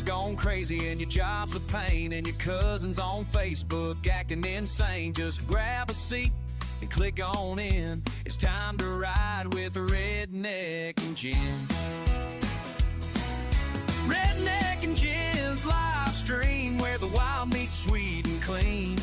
Gone crazy and your job's a pain and your cousin's on Facebook acting insane, just grab a seat and click on in. It's time to ride with Redneck and Jen. Redneck and Jen's live stream, where the wild meets sweet and clean.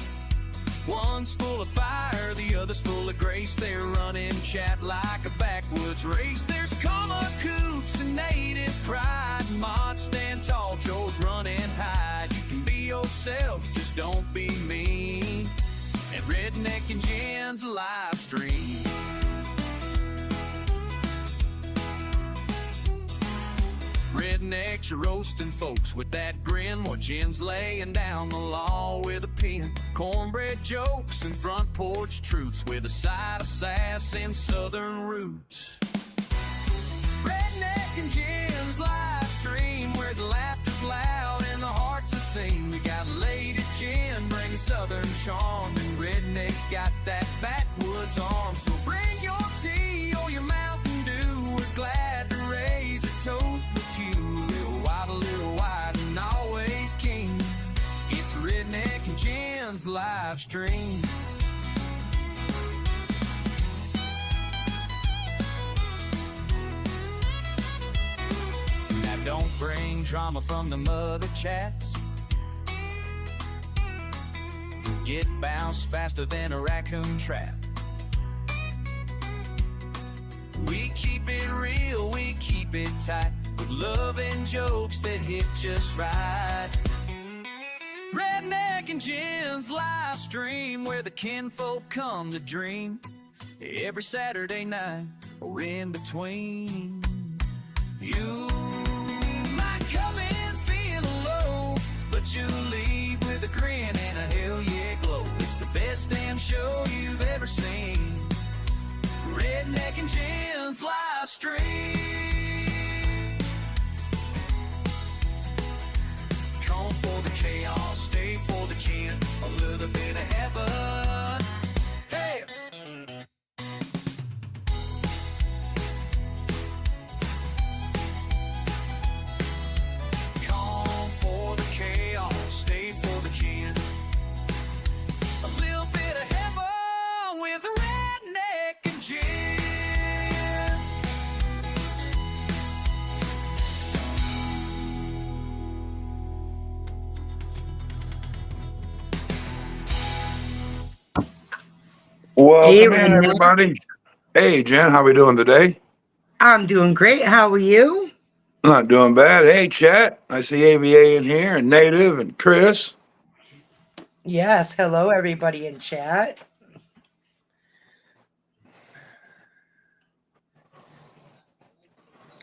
One's full of fire, the other's full of grace. They're running chat like a backwoods race. There's comma coops and native pride, mods stand tall, Joe's running hide. You can be yourself, just don't be mean. At Redneck and Jen's live stream. Rednecks are roasting folks with that grin, while Jen's laying down the law with a pen. Cornbread jokes and front porch truths with a side of sass and southern roots. Redneck and Jen's live stream, where the laughter's loud and the heart's a sing. We got Lady Jen bringing southern charm, and Redneck's got that backwoods arm. So bring your tea or your Mountain Dew, we're glad to raise a toast with you. A little wide and always king. It's Redneck and Jen's live stream. Now don't bring drama from the mother chats. Get bounced faster than a raccoon trap. We keep it real, we keep it tight, with love and jokes that hit just right. Redneck and Jen's live stream, where the kinfolk come to dream. Every Saturday night or in between. You might come in feeling low, but you leave with a grin and a hell yeah glow. It's the best damn show you've ever seen. Redneck and Jen's live stream. Come for the chaos, stay for the kin, a little bit of heaven. Hey! Come for the chaos, stay for the kin, a little bit of heaven with Redneck and Jen. Welcome in, everybody. Hey, Jen, how we doing today? I'm doing great. How are you? Not doing bad. Hey, chat. I see AVA in here, and Native, and Chris. Yes. Hello, everybody in chat.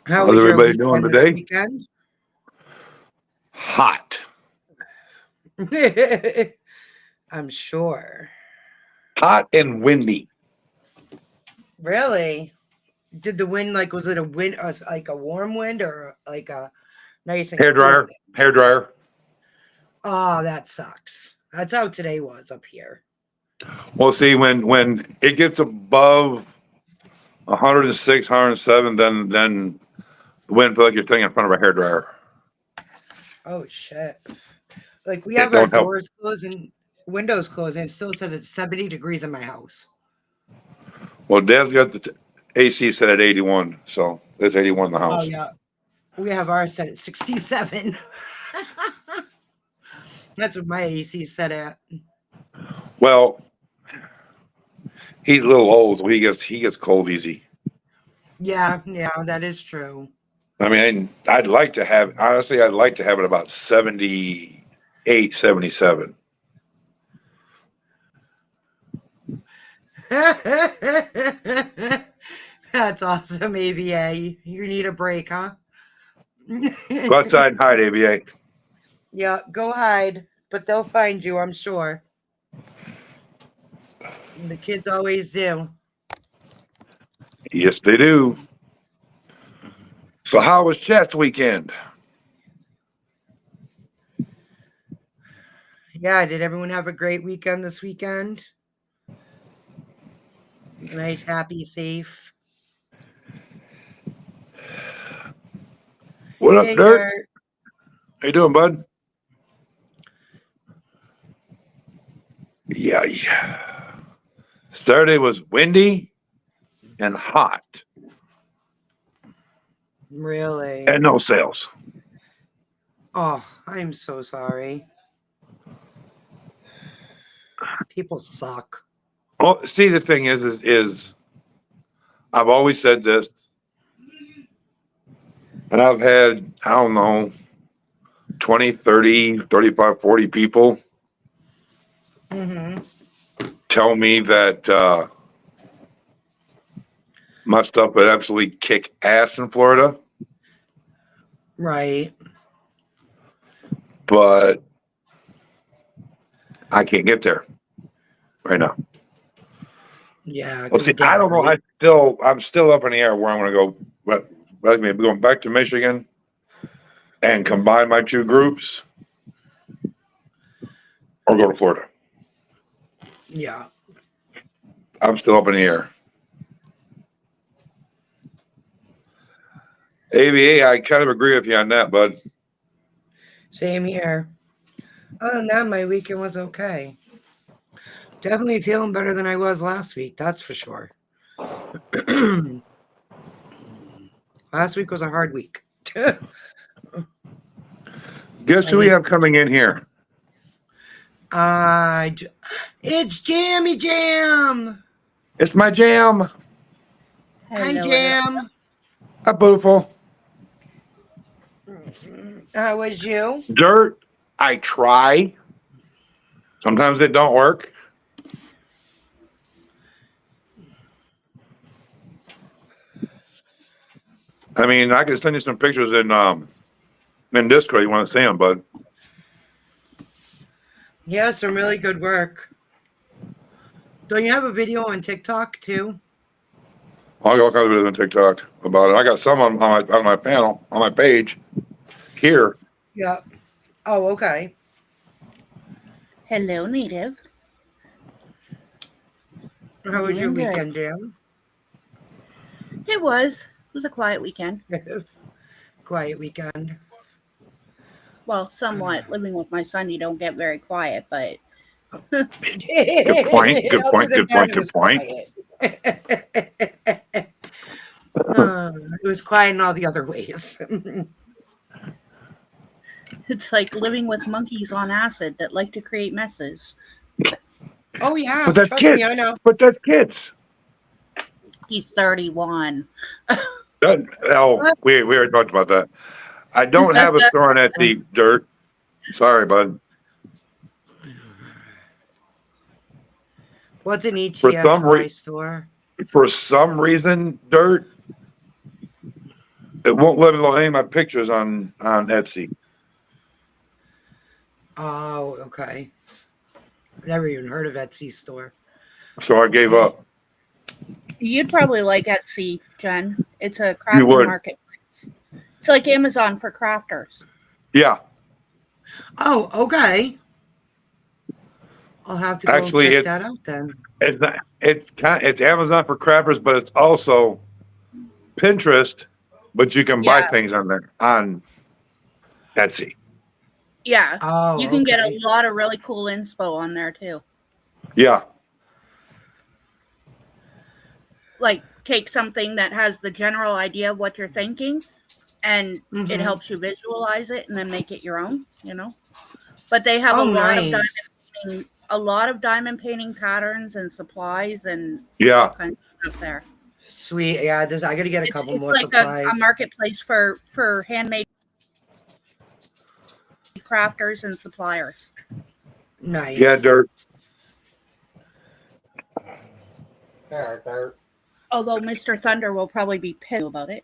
How's everybody doing today? Weekend? Hot. I'm sure. Hot and windy. Really? Did the wind, like, was it a wind, like a warm wind or like a nice and hair dryer? Hair dryer. Oh, that sucks. That's how today was up here. Well, see, when it gets above 106, 107, then the wind feels like you're sitting in front of a hair dryer. Oh shit! Like we have our doors closed and windows closed, and it still says it's 70 degrees in my house. Well, Dad's got the AC set at 81, so it's 81 in the house. Oh yeah, we have ours set at 67. That's what my AC is set at. Well, he's a little old, so he gets cold easy. Yeah, that is true. I mean, I'd like to have it about 78, 77. That's awesome, AVA. You need a break, huh? Go outside and hide, AVA. Yeah, go hide, but they'll find you, I'm sure. The kids always do. Yes, they do. So So how was chest weekend? Yeah, did everyone have a great weekend this weekend? Nice, happy, safe. What up, Hey, Dirt? Dirt. How you doing, bud? Yeah, yeah. Saturday was windy and hot Really? and no sales. Oh, I'm so sorry. People suck. Well, see, the thing is I've always said this, and I've had, I don't know, 20, 30, 35, 40 people Mm-hmm. tell me that my stuff would absolutely kick ass in Florida, Right. but I can't get there right now. Yeah, Well, because see, of I gas, don't know. right? I'm still up in the air where I'm going to go. But maybe going back to Michigan and combine my two groups, or go to Florida. Yeah. I'm still up in the air. AVA, I kind of agree with you on that, bud. Same here. Other than that, my weekend was okay. Definitely feeling better than I was last week. That's for sure. Last week was a hard week. Guess who we have coming in here? It's Jammy Jam. It's my jam. Hi, Jam. Hi, beautiful. How was you? Dirt. I try. Sometimes it don't work. I mean, I can send you some pictures in Discord. You want to see them, bud? Yeah, some really good work. Don't you have a video on TikTok too? I got all kinds of videos on TikTok about it. I got some on my panel on my page here. Yeah. Oh, okay. Hello, native. How was your Doing good. weekend, Jam? It was a quiet weekend. Quiet weekend. Well, somewhat. Living with my son, you don't get very quiet, but Good point. Good Other point. than Good that, point. it Good was point. quiet. It was quiet in all the other ways. it's like living with monkeys on acid that like to create messes. Oh yeah, But that's trust me, I kids. know. But that's kids. He's 31. We already talked about that. I don't have a store on Etsy, Dirt. Sorry, bud. What's an For some ETSY store? for some reason, Dirt, it won't let me load any of my pictures on Etsy. Oh, okay. Never even heard of Etsy store. So I gave up. You'd probably like Etsy, Jen. It's a You crafting would. marketplace. It's like Amazon for crafters. Yeah. Oh, okay. I'll have to go Actually, check that out then. it's not it's Amazon for crappers, but it's also Pinterest, but you can buy Yeah. things on there on Etsy. Yeah. Oh, You can get a okay. lot of really cool inspo on there too. Yeah. Like take something that has the general idea of what you're thinking and it Mhm. helps you visualize it and then make it your own, But they have Oh, nice. nice. A lot of diamond painting patterns and supplies and Yeah. all kinds of stuff there. Sweet. Yeah, I gotta get a couple It's more like supplies. a marketplace for handmade crafters and suppliers. Nice. Yeah, Dirt. Although Mr. Thunder will probably be pissed about it.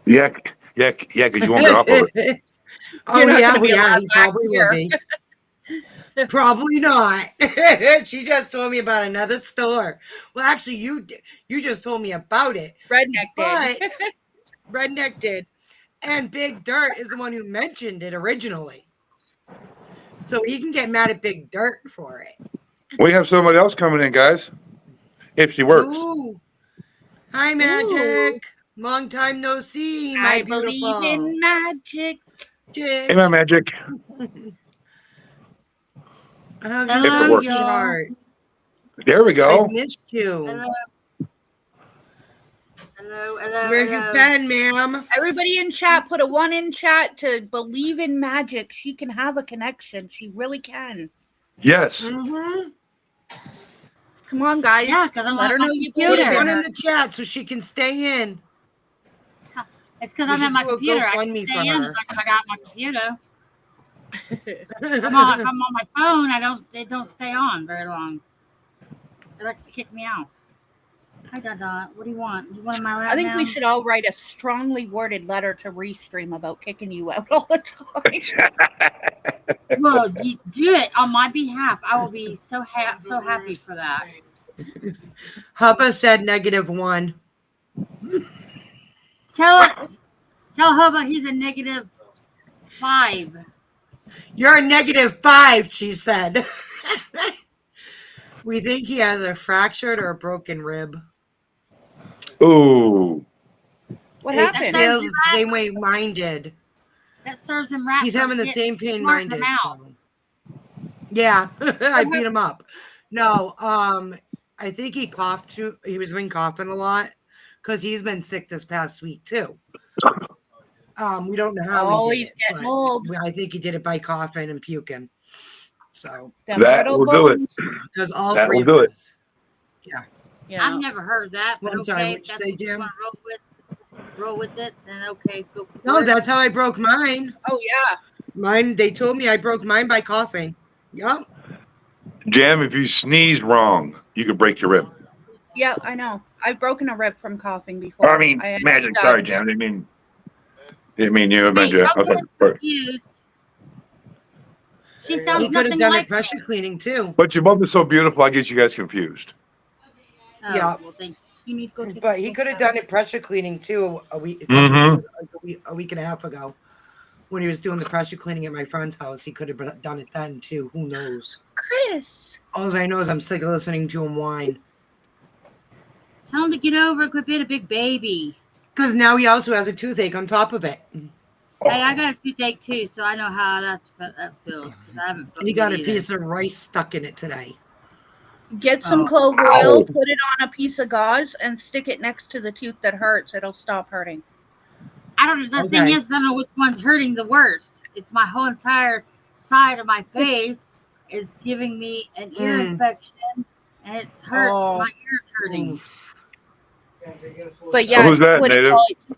Yeah, because you won't get off of it. Oh You're not yeah, gonna be well, yeah, allowed he back probably will here. be. Probably not. She just told me about another store. Well, actually, you just told me about it. Redneck But did. Redneck did. And Big Dirt is the one who mentioned it originally. So he can get mad at Big Dirt for it. We have somebody else coming in, guys. If she works. Ooh. Hi, Magic. Long time no see, my I beautiful. believe in magic. Hey, my magic. How If it you doing, works. sweetheart? There we I go. missed you. Hello. Where you been, ma'am? Everybody in chat, put a 1 in chat to believe in magic. She can have a connection. She really can. Yes. Mm-hmm. Come on, guys. Yeah, because I'm Let on her my know you Put believe computer. one in in her. the chat so she can stay in. It's because We I'm should at my do a computer. I can GoFundMe stay for in her. as long as I got my computer. If I'm on my phone, it don't stay on very long. It likes to kick me out. Hi, Dada. What do you want? You want my lap I think now? we should all write a strongly worded letter to Restream about kicking you out all the time. Well, you do it on my behalf. I will be so happy for that. Hubba said -1. Tell Hubba he's a -5. You're a -5, she said. We think he has a fractured or a broken rib. Ooh. What It happened? feels the same way mine did. That serves him right. He's for having the getting same pain smart mine in did. the mouth. So. Yeah, I beat him up. No, I think he coughed too. He was been coughing a lot because he's been sick this past week too. We don't know how Oh, he he's did it, getting but old. I think he did it by coughing and puking. So Them That brittle will do it. bones. because all That three will of do it. us. Yeah. Yeah. I've never heard that, but I'm sorry, okay, what'd if you that's say, what you Jim? want to roll with it, then okay, go for No, it. that's how I broke mine. Oh yeah. Mine. They told me I broke mine by coughing. Yep. Jam, if you sneeze wrong, you could break your rib. Yeah, I know. I've broken a rib from coughing before. I mean, ended magic. up Sorry, dying. Jam. Didn't mean you. I meant Hey, you. don't get Okay. Sorry. confused. She He sounds could have nothing done like it pressure cleaning too. But you both are so beautiful, I get you guys confused. Oh, Yeah. well, thank You need to go take But a he look could have at done that. it pressure cleaning too a week, a week and a half ago, when he was doing the pressure cleaning at my friend's house. He could have done it then too. Who knows? Chris. All I know is I'm sick of listening to him whine. Tell him to get over it, quit being a big baby. Because now he also has a toothache on top of it. Hey, I got a toothache too, so I know how that feels. Because I haven't felt He got it a either. piece of rice stuck in it today. Get some Oh. clove Ow. oil, put it on a piece of gauze, and stick it next to the tooth that hurts. It'll stop hurting. I don't know. The Okay. thing is, I don't know which one's hurting the worst. It's my whole entire side of my face is giving me an ear infection, and it hurts. Oh. My ear's hurting. Oof. But yeah, Who's that, what do you native? call it?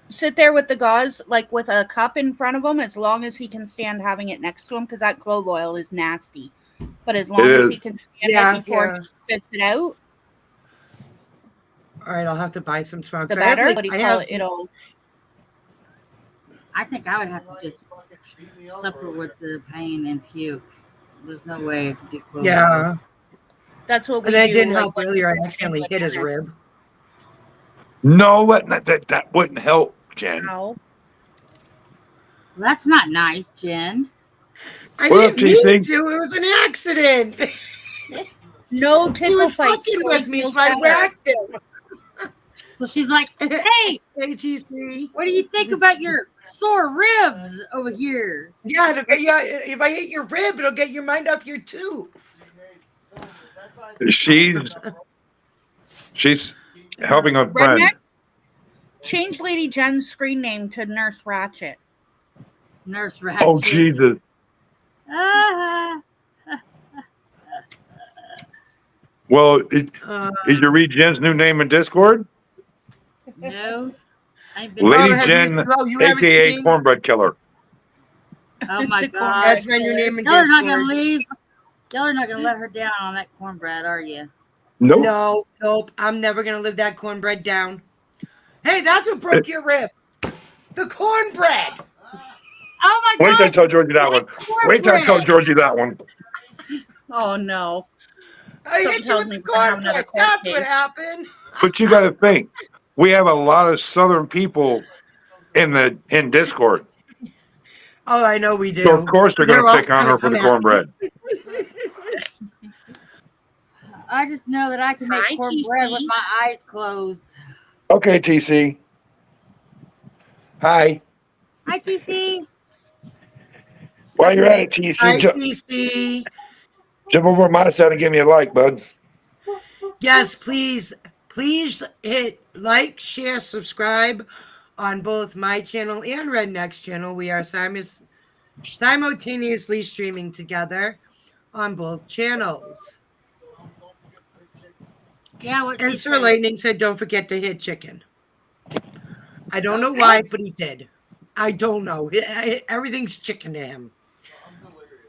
Sit there with the gauze, like with a cup in front of him, as long as he can stand having it next to him, because that clove oil is nasty. But as long It as is. he can stand Yeah, it before yeah. he spits it out, All right, I'll have to buy some smokes. the I have, better. like, What do you I call have- it? It'll. I think I would have to just suffer with the pain and puke. There's no way I could get close. Yeah, That's what we and that do. didn't like, help when earlier. I we're accidentally in hit his bananas. rib. No, that wouldn't help, Jen. Ow. That's not nice, Jen. I What up, didn't mean TC? to. It was an accident. No He tickle was fights. fucking so he with me, feels so I better. whacked him. So she's like, hey, Hey, TC. what do you think about your sore ribs over here? Yeah, if I hit your rib, it'll get your mind off your tooth. She's helping a friend. Redneck, change Lady Jen's screen name to Nurse Ratchet. Nurse Ratchet. Oh, Jesus. Ah. Well, did you read Jen's new name in Discord? No. I ain't been Lady have Jen, you haven't a.k.a. seen- Cornbread Killer. Oh my God. That's my new name in Y'all are not Discord. gonna leave. Y'all are not gonna let her down on that cornbread, are you? Nope. No, nope. I'm never gonna live that cornbread down. Hey, that's what broke your rib. The cornbread. Oh my Wait God. till I tell Georgie that one. Wait till I tell cornbread. Georgie that one. Oh no. I Something hit you tells with me the we're gonna have another cornbread. court That's case. what happened. But you got to think, we have a lot of Southern people in Discord. Oh, I know we do. So of course they're going to all pick on gonna her for come the at cornbread. I just know that I can make Hi, cornbread with TC. my eyes closed. Okay, TC. Hi. Hi, TC. While you're at it, TC, ICC. jump over on my side and give me a like, bud. Yes, please. Please hit like, share, subscribe on both my channel and Redneck's channel. We are simultaneously streaming together on both channels. Yeah, what And she Sir said. Lightning said, don't forget to hit chicken. I don't know why, but he did. I don't know. Everything's chicken to him.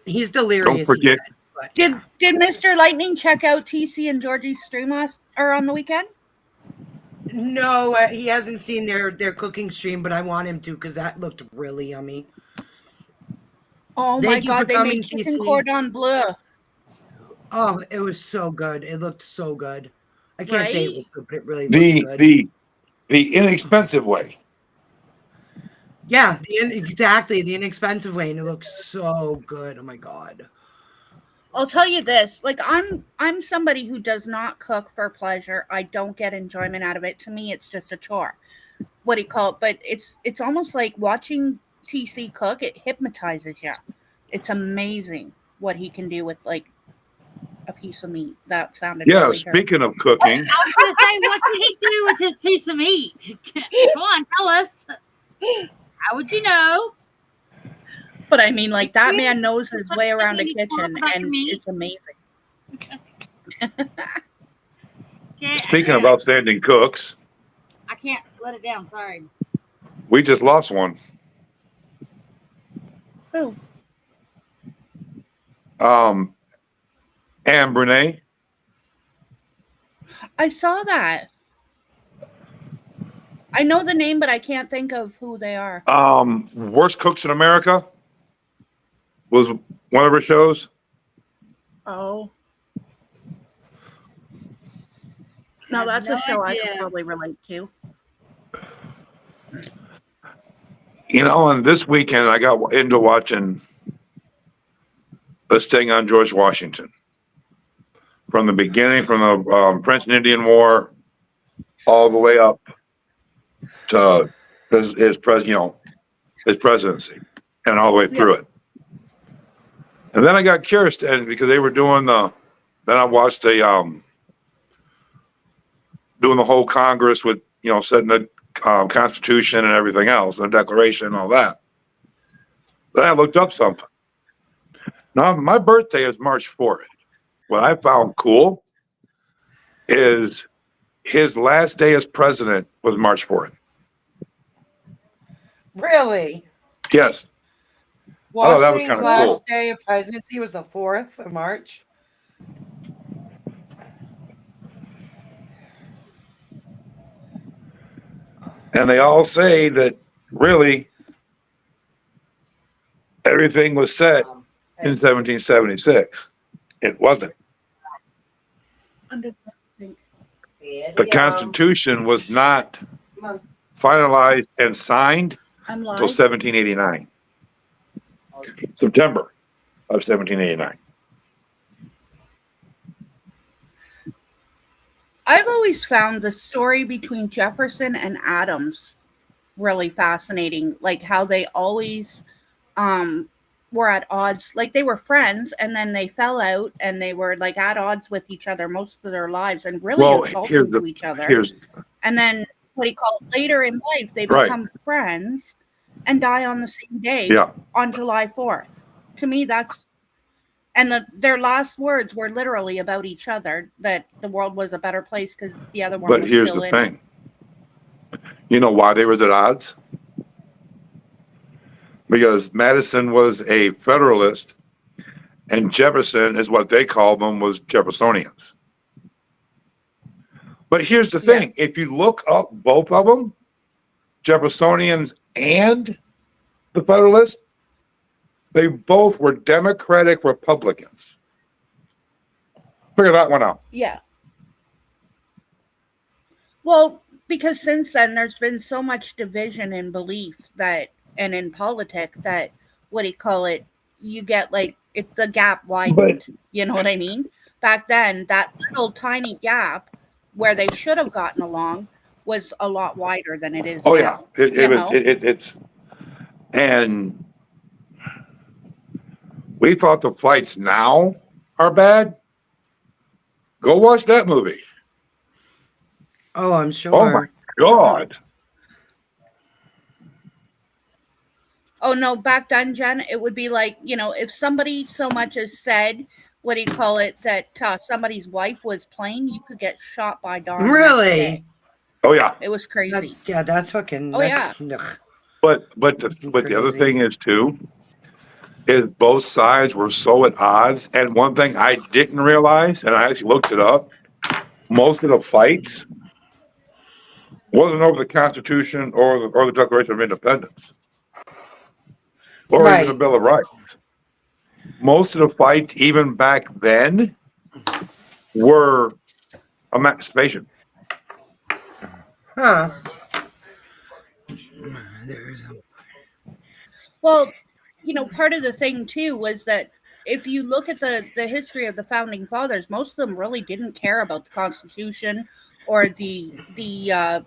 He's delirious. Don't forget. He said, but Did Mr. Lightning check out TC and Georgie's stream on the weekend? no, he hasn't seen their cooking stream, but I want him to because that looked really yummy. Oh Thank my you for God, they coming, made chicken TC. cordon bleu. Oh, it was so good. It looked so good. I can't say it Right? was good, but it really looked good. The inexpensive way. Yeah, exactly the inexpensive way, and it looks so good. Oh my God. I'll tell you this, like I'm somebody who does not cook for pleasure. I don't get enjoyment out of it. To me, it's just a chore. What do you call it? But it's almost like watching TC cook. It hypnotizes you. It's amazing what he can do with like a piece of meat. That sounded Yeah, really terrible. speaking of cooking, I was going to say, what did he do with his piece of meat? Come on, tell us. How would you know? But I mean, like that man knows his Let's way not around a make any talk kitchen, about and your meat. it's amazing. Okay, speaking of outstanding cooks, I can't let it down. Sorry. we just lost one. Oh, Anne Brunei. I saw that. I know the name, but I can't think of who they are. Worst Cooks in America was one of her shows. Oh. No, I have that's no a show I idea. could probably relate to. You know, and this weekend I got into watching this thing on George Washington from the beginning, from the French and Indian War, all the way up to his presidency, and all the way through it. And then I got curious, and because they were doing then I watched doing the whole Congress with setting the Constitution and everything else, the Declaration and all that. Then I looked up something. Now, my birthday is March 4th. What I found cool is his last day as president was March 4th. Really? Yes. Oh, that was Washington's kinda last cool. day of presidency was the 4th of March. And they all say that really everything was set in 1776. It wasn't. The Constitution was not finalized and signed I'm until live. 1789. September of 1789. I've always found the story between Jefferson and Adams really fascinating, like how they always were at odds, like they were friends and then they fell out and they were like at odds with each other most of their lives and really insulting to each other. And then what do you call it? Later in life, they become friends and die on the same day on July 4th. To me, that's and their last words were literally about each other, that the world was a better place because the other one was still in it. But here's the thing. You know why they were at odds? Because Madison was a Federalist and Jefferson is what they call them was Jeffersonians. But here's the thing. If you look up both of them, Jeffersonians and the Federalists, they both were Democratic Republicans. Figure that one out. Yeah. Well, because since then there's been so much division in belief that, and in politics, that, what do you call it, you get like the gap widened. You know what I mean? Back then, that little tiny gap where they should have gotten along was a lot wider than it is Oh yeah, now. it's and we thought the fights now are bad. Go watch that movie. Oh, I'm Oh my sure. God. Oh no, back then, Jen, it would be like, if somebody so much as said, what do you call it, that somebody's wife was plain, you could get shot by dawn. the next Really? day. Oh yeah. It was crazy. That's fucking. Oh, That's, ugh, But the other crazy. thing is too, is both sides were so at odds. And one thing I didn't realize, and I actually looked it up, most of the fights wasn't over the Constitution or the Declaration of Independence or even the Right. Bill of Rights. Most of the fights, even back then, were emancipation. Huh. There's Well, part of the thing too was that if you look at the history of the founding fathers, most of them really didn't care about the Constitution or the Federation.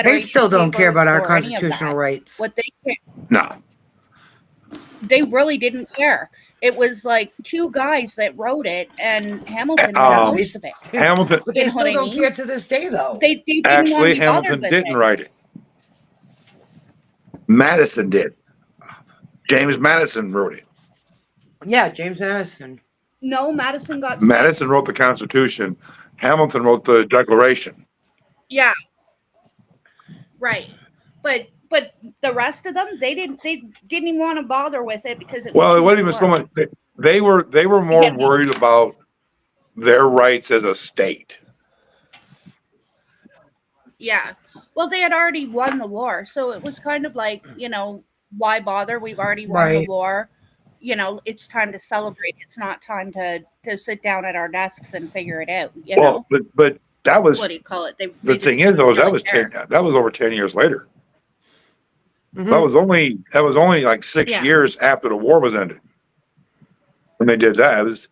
They still don't care about our Papers or any of constitutional that. rights. What No. they really didn't care. It was like two guys that wrote it, and Hamilton did Um, most of it. Hamilton, But they You know still what I don't mean? care to this day, though. They didn't want to actually, be bothered Hamilton with didn't it. write it. Madison did. James Madison wrote it. Yeah, James Madison. No, Madison got Madison wrote the Constitution. Hamilton wrote the Declaration. Yeah. Right. But the rest of them, they didn't even want to bother with it because it was Well, it too wasn't even much so work. much. They were more Yeah. worried about their rights as a state. Yeah. Well, they had already won the war, so it was kind of like, why bother? We've already won the Right. war. It's time to celebrate. It's not time to sit down at our desks and figure it out. Well, but that was What do you call it? the They just thing is didn't though, is that really was care. that was over 10 years later. Mhm. That was only like 6 Yeah. years after the war was ended when they did that. It was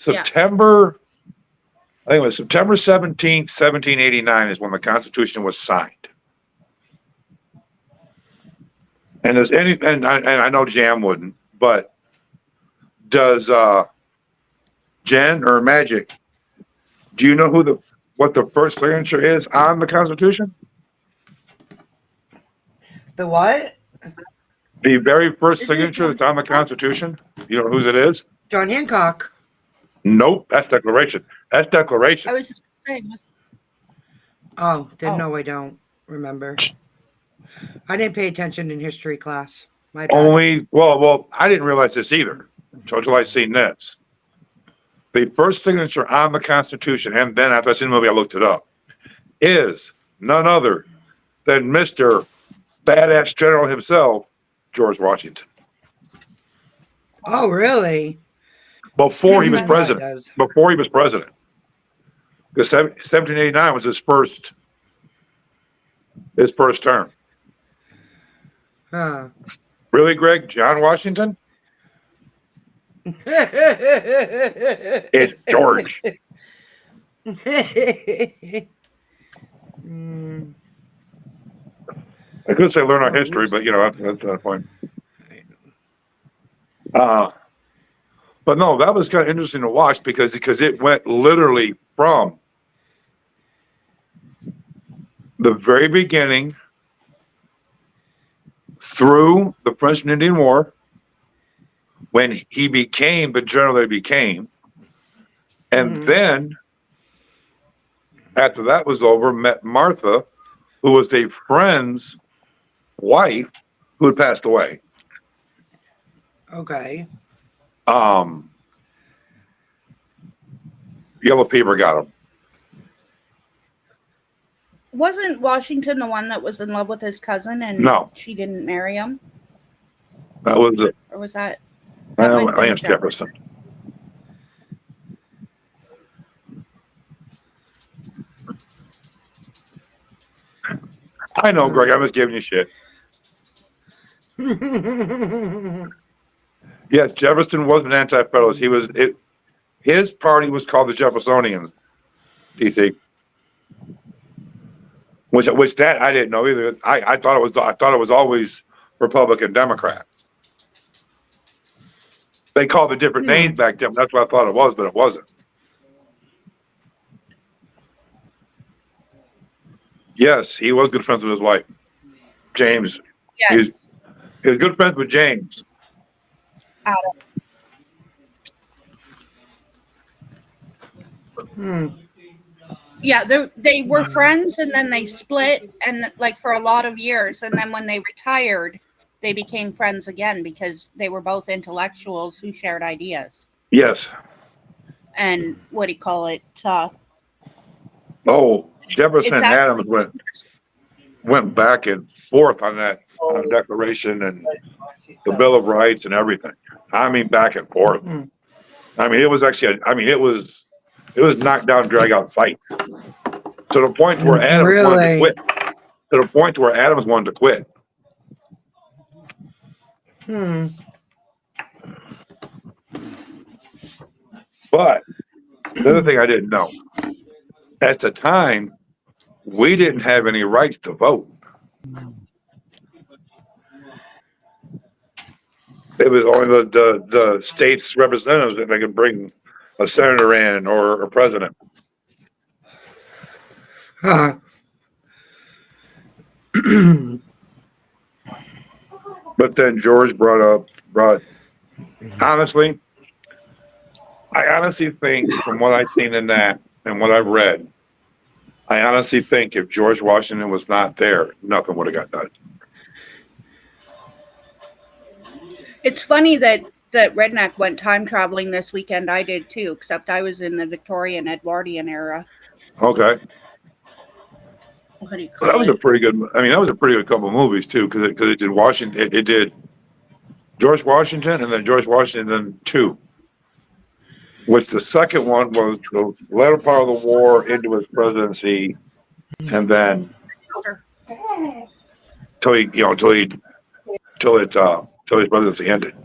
Yeah. September. I think it was September 17th, 1789 is when the Constitution was signed. And there's and I know Jam wouldn't, but does Jen or Magic, do you know what the first signature is on the Constitution? The what? The very first Is it signature that's on the Constitution? You know whose it is? John Hancock. Nope, that's Declaration. That's Declaration. I was just saying. Oh, Oh. no, I don't remember. I didn't pay attention in history class. My bad. Well, I didn't realize this either until I seen this. The first signature on the Constitution, and then after I seen the movie, I looked it up, is none other than Mr. Badass General himself, George Washington. Oh, really? Before he was Yeah, president. it does. Before he was president. Because 1789 was his first term. Huh. Really, Greg? John Washington? It's George. Mm, I could say learn our history, but that's not the point. But no, that was kind of interesting to watch because it went literally from the very beginning through the French and Indian War, when he became the general that he became, and Mhm. then after that was over, met Martha, who was a friend's wife who had passed away. Okay. Yellow fever got him. Wasn't Washington the one that was in love with his cousin and No. she didn't marry him? That was it. Or was that? I might have been think it's Jefferson. I know, Greg. I'm just giving you shit. Yes, Jefferson wasn't anti-federalist. His party was called the Jeffersonians. DC. Which that I didn't know either. I thought it was always Republican Democrat. They called it different names back then. That's what I thought it was, but it wasn't. Yes, he was good friends with his wife, James. Yes. He was good friends with James. Adam. Yeah, they were friends, and then they split, and like for a lot of years, and then when they retired, they became friends again because they were both intellectuals who shared ideas. Yes. And what do you call it? Jefferson and Adams went back and forth on that Declaration and the Bill of Rights and everything. I mean, back and forth. I mean, it was actually. It was knockdown, drag out fights to the point where Adams wanted to quit. To the point where Adams wanted to quit. But the other thing I didn't know, at the time, we didn't have any rights to vote. It was only the state's representatives that they could bring a senator in or a president. But then George honestly, I honestly think from what I've seen in that and what I've read, I honestly think if George Washington was not there, nothing would have got done. It's funny that Redneck went time traveling this weekend. I did too, except I was in the Victorian Edwardian era. Okay. What do you call So that was it? a pretty good. That was a pretty good couple of movies too, because it did Washington. It did George Washington and then George Washington 2, which the second one was the latter part of the war into his presidency, and then till his presidency ended.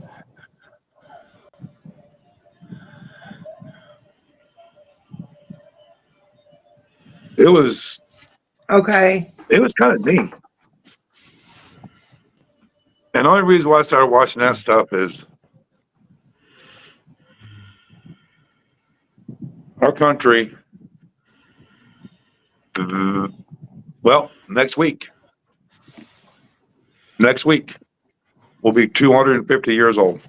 It was Okay. It was kind of neat. And the only reason why I started watching that stuff is our country. Well, next week will be 250 years old.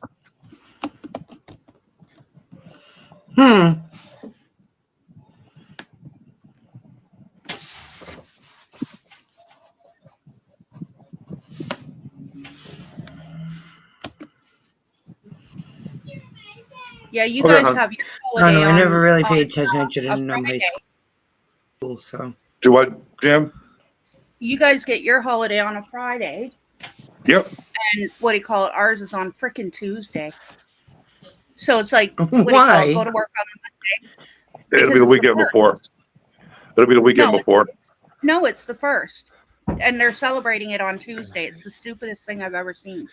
Yeah, you guys have your holiday. I never really paid attention in high school, so. Do what, Jim? You guys get your holiday on a Friday. Yep. And what do you call it? Ours is on frickin' Tuesday. So it's like, what do you call Why? it? Go to work on a Monday. It'll be the weekend before. It'll be the weekend before. No, it's the 1st. And they're celebrating it on Tuesday. It's the stupidest thing I've ever seen.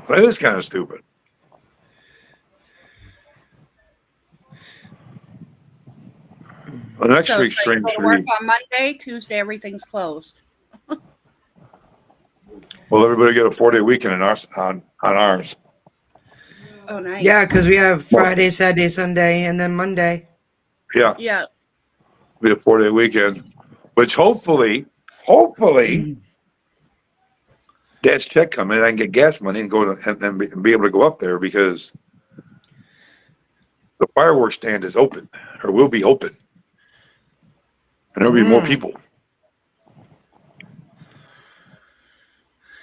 That is kind of stupid. The next week's it's like, stream go to work on Monday, Tuesday, everything's closed. Well, everybody get a 4-day weekend on ours. Oh, nice. Yeah, because we have Friday, Saturday, Sunday, and then Monday. Yeah. Yeah. Be a 4-day weekend, which hopefully, Dad's check coming, I can get gas money and go to and be able to go up there because the fireworks stand is open or will be open, and there'll be more people.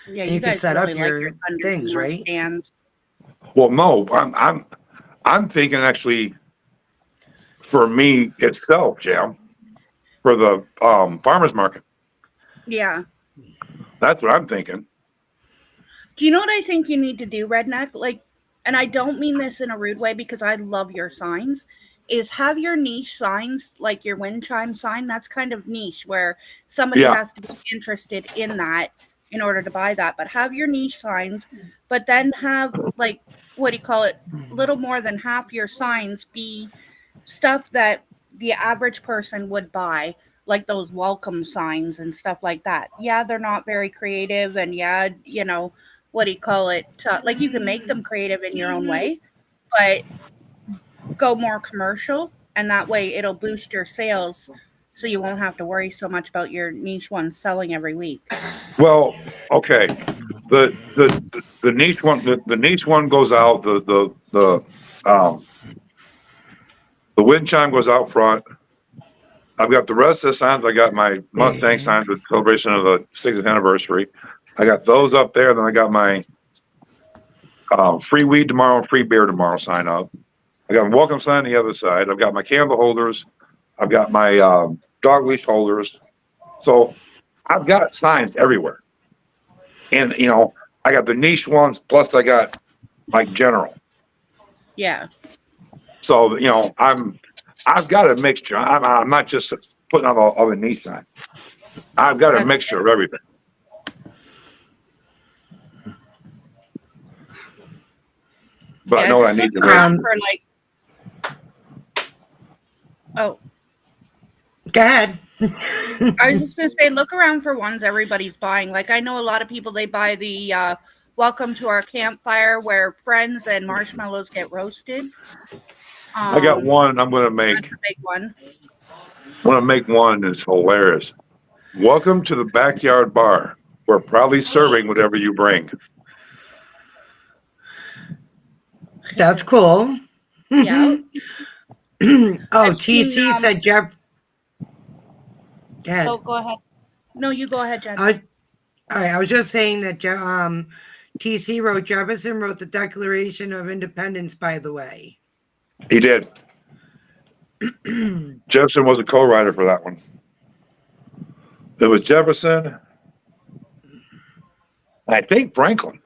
Yeah, And you can guys set up really your like your things, right? Stands. Well, no, I'm thinking actually for me itself, Jam, for the farmers market. Yeah. That's what I'm thinking. Do you know what I think you need to do, Redneck? Like, and I don't mean this in a rude way because I love your signs, is have your niche signs, like your wind chime sign. That's kind of niche where somebody Yeah. has to be interested in that in order to buy that. But have your niche signs, but then have like, what do you call it? Little more than half your signs be stuff that the average person would buy, like those welcome signs and stuff like that. Yeah, they're not very creative, and yeah, you know, what do you call it? Like you can make them creative in your own way, but go more commercial, and that way it'll boost your sales, so you won't have to worry so much about your niche ones selling every week. Well, okay. The niche one, the niche one goes out. The wind chime goes out front. I've got the rest of the signs. I got my Mustang signs with celebration of the 60th anniversary. I got those up there. Then I got my free weed tomorrow, free beer tomorrow sign up. I got a welcome sign on the other side. I've got my candle holders. I've got my dog leash holders. So I've got signs everywhere. And, you know, I got the niche ones, plus I got like general. Yeah. So, you know, I've got a mixture. I'm not just putting on all the niche sign. I've got a mixture of everything. But Yeah, I know what I just need to look make. around for like. Oh, Go ahead. I was just gonna say, look around for ones everybody's buying. Like I know a lot of people, they buy the "Welcome to our campfire" where friends and marshmallows get roasted. I got one I'm going to make. That's a big one. I'm going to make one that's hilarious. Welcome to the backyard bar. We're proudly serving whatever you bring. That's cool. Yeah. Oh, I've TC seen, said Jeff. Go ahead. Oh, go ahead. No, you go ahead, Jen. All right. I was just saying that TC wrote Jefferson wrote the Declaration of Independence. By the way, He did. Jefferson was a co-writer for that one. It was Jefferson. I think Franklin.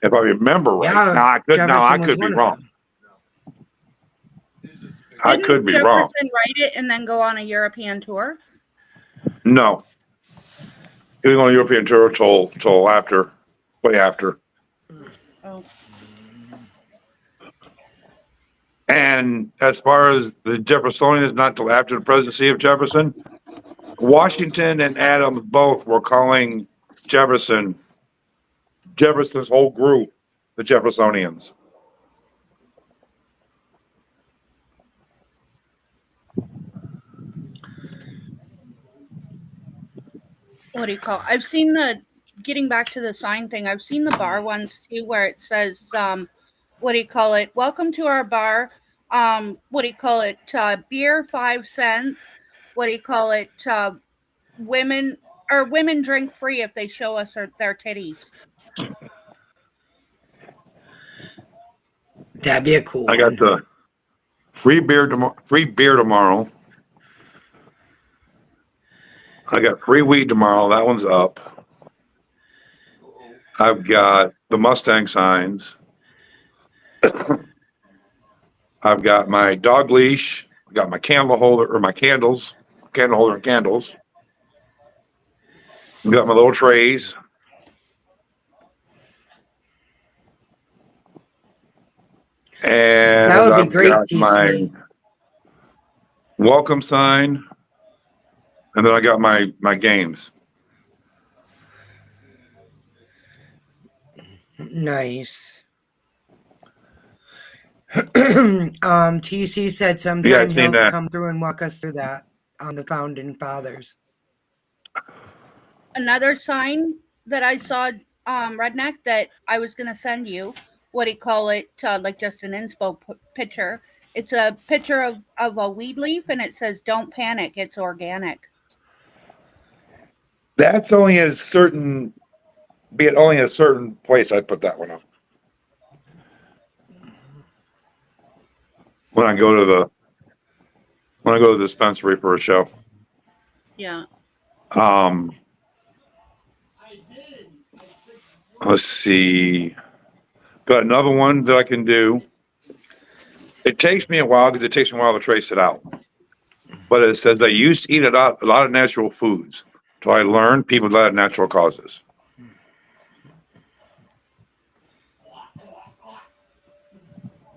If I remember right. Yeah, No, I could. No, I Jefferson was could be one of wrong. them. I could be Jefferson wrong. write it and then go on a European tour? No. He was on a European tour till after, way after. Oh. And as far as the Jeffersonians, not till after the presidency of Jefferson, Washington and Adams both were calling Jefferson's whole group the Jeffersonians. What do you call it? I've seen getting back to the sign thing, I've seen the bar ones too where it says what do you call it? Welcome to our bar. What do you call it? Beer 5 cents. What do you call it? Women drink free if they show us their titties. That'd be a cool I got one. the free beer tomorrow. I got free weed tomorrow. That one's up. I've got the Mustang signs. I've got my dog leash. I got my candle holder or my candles, candle holder and candles. I've got my little trays. And That would be I've great, got my TC. welcome sign. And then I got my games. Nice. TC said sometime seen he'll that. come through and walk us through that on the Founding Fathers. Another sign that I saw, Redneck, that I was going to send you, what do you call it? Like just an inspo picture. It's a picture of a weed leaf and it says, "Don't panic, it's organic." That's only a certain, be it only a certain place I put that one up. When I go to the dispensary for a show. Yeah. Let's see. Got another one that I can do. It takes me a while because it takes me a while to trace it out. But it says I used to eat a lot of natural foods. So I learned people died of natural causes.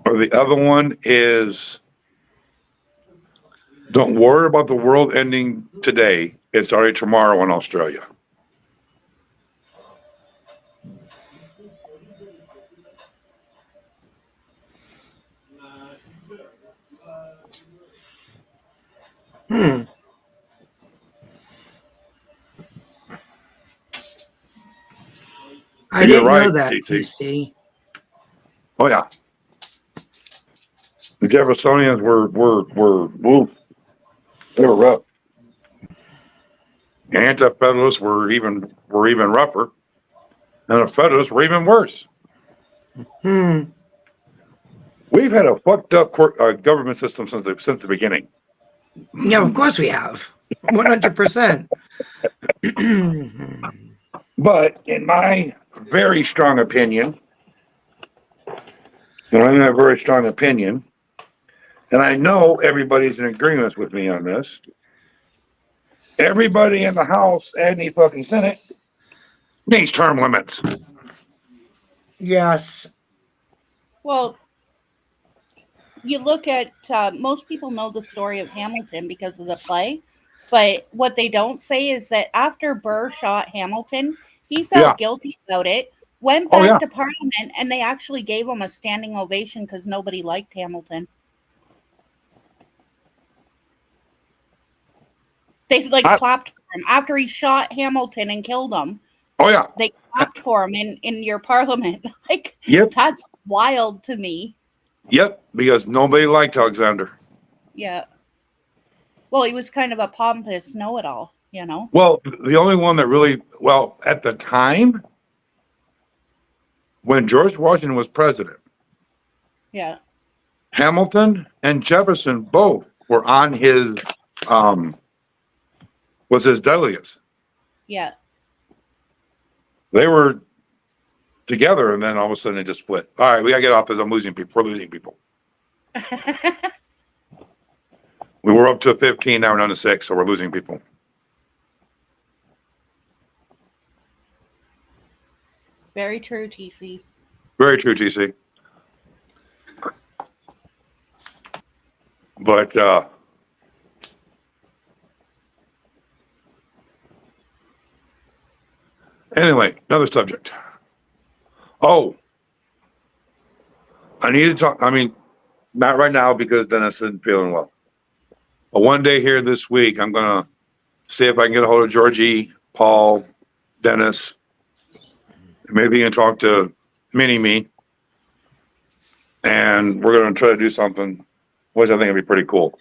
Or the other one is don't worry about the world ending today. It's already tomorrow in Australia. I You're didn't know right, that, TC. TC. Oh yeah. The Jeffersonians were woo, they were rough. The Anti-Federalists were even rougher, and the Federalists were even worse. We've had a fucked up government system since the beginning. Yeah, of course we have. 100%. But in my very strong opinion, and I have a very strong opinion, and I know everybody's in agreement with me on this. Everybody in the House and the fucking Senate needs term limits. Yes. Well, you look at most people know the story of Hamilton because of the play, but what they don't say is that after Burr shot Hamilton, he felt guilty about it, went back to Parliament, and they actually gave him a standing ovation because nobody liked Hamilton. They clapped for him after he shot Hamilton and killed him. Oh yeah, they clapped for him in your Parliament. That's wild to me. Yep, because nobody liked Alexander. Yeah. Well, he was kind of a pompous know-it-all, you know? Well, the only one that really, at the time, when George Washington was president, yeah, Hamilton and Jefferson both were on his, was his delegates. Yeah. They were together, and then all of a sudden they just split. All right, we got to get off this. I'm losing people. We're losing people. We were up to 15, now we're down to 6, so we're losing people. Very true, TC. Very true, TC. But anyway, another subject. Oh, I need to talk. I mean, not right now because Dennis isn't feeling well. But one day here this week, I'm going to see if I can get a hold of Georgie, Paul, Dennis. Maybe you can talk to Mini-Me. And we're going to try to do something, which I think would be pretty cool.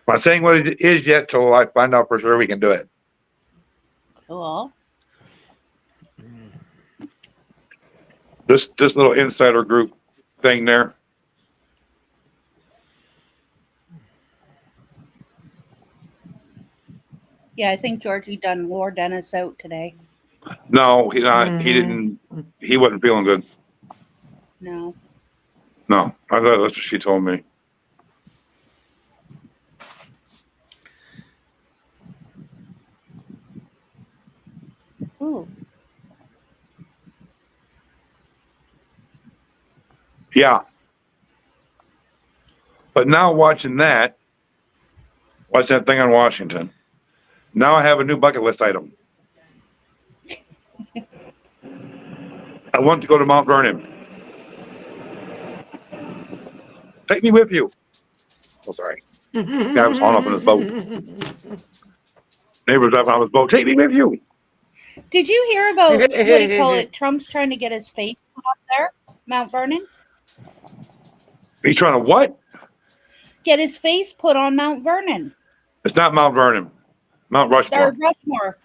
I'm not saying what it is yet till I find out for sure we can do it. Cool. This little insider group thing there. Yeah, I think Georgie done wore Dennis out today. No, he not. He didn't. He wasn't feeling good. No. No, I thought that's what she told me. Ooh. Yeah. But now watching that thing on Washington, now I have a new bucket list item. I want to go to Mount Vernon. Take me with you. Oh, sorry. Guy was hauling up in his boat. Neighbor driving on his boat. Take me with you. Did you hear about, what do you call it, Trump's trying to get his face put up there, Mount Vernon? He's trying to what? Get his face put on Mount Vernon. It's not Mount Vernon. Mount Rushmore. Or Rushmore.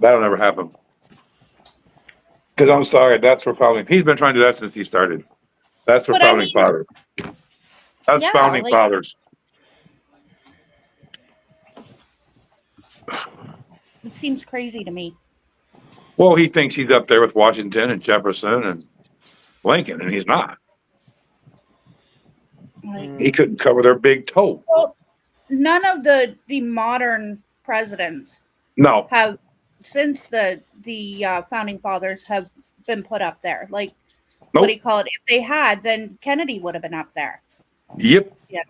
That'll never happen. Because I'm sorry, that's for founding. He's been trying to do that since he started. That's for founding fathers. That's founding fathers. It seems crazy to me. Well, he thinks he's up there with Washington and Jefferson and Lincoln, and he's not. Like, He couldn't cover their big toe. well, none of the modern presidents No. have, since the founding fathers, have been put up there. Like, what do Nope. you call it? If they had, then Kennedy would have been up there. Yep. Yeah.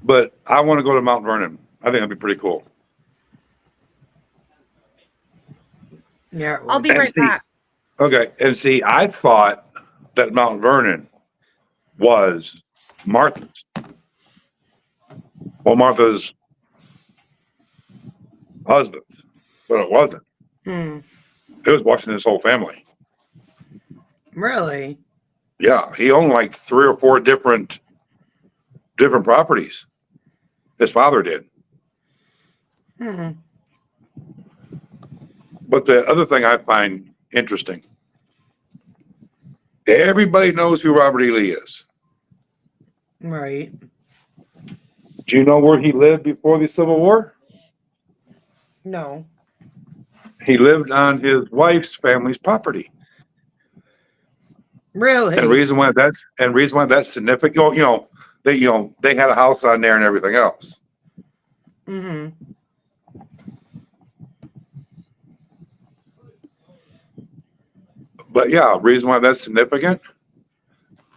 But I want to go to Mount Vernon. I think that'd be pretty cool. Yeah. I'll be And right see- back. Okay. And see, I thought that Mount Vernon was Martha's. Well, Martha's husband, but it wasn't. Hmm. It was Washington's whole family. Really? Yeah, he owned like 3 or 4 different properties. His father did. Hmm. But the other thing I find interesting, everybody knows who Robert E. Lee is. Right. Do you know where he lived before the Civil War? No. He lived on his wife's family's property. Really? And the reason why that's significant, they had a house on there and everything else. Mm-hmm. But yeah, reason why that's significant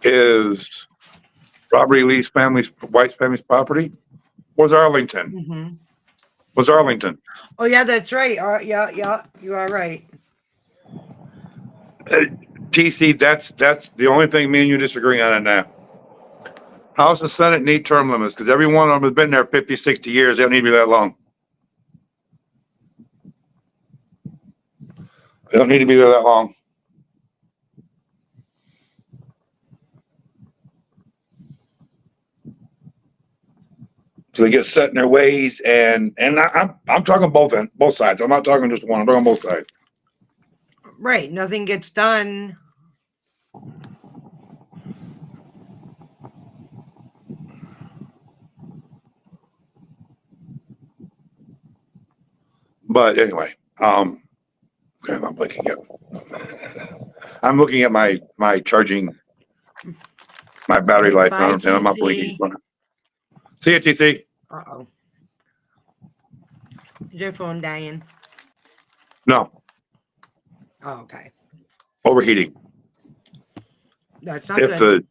is Robert E. Lee's wife's family's property was Arlington. Mm-hmm. Was Arlington. Oh yeah, that's right. Yeah, you are right. TC, that's the only thing me and you disagree on it now. House and Senate need term limits because every one of them has been there 50, 60 years. They don't need to be that long. They don't need to be there that long. So they get set in their ways, and I'm talking both sides. I'm not talking just one. I'm talking both sides. Right. Nothing gets done. But anyway, okay, I'm looking at my charging, my battery life, Bye, and I'm not TC. blinking. See you, TC. Uh-oh. Is your phone dying? No, Oh, okay. overheating. That's not good.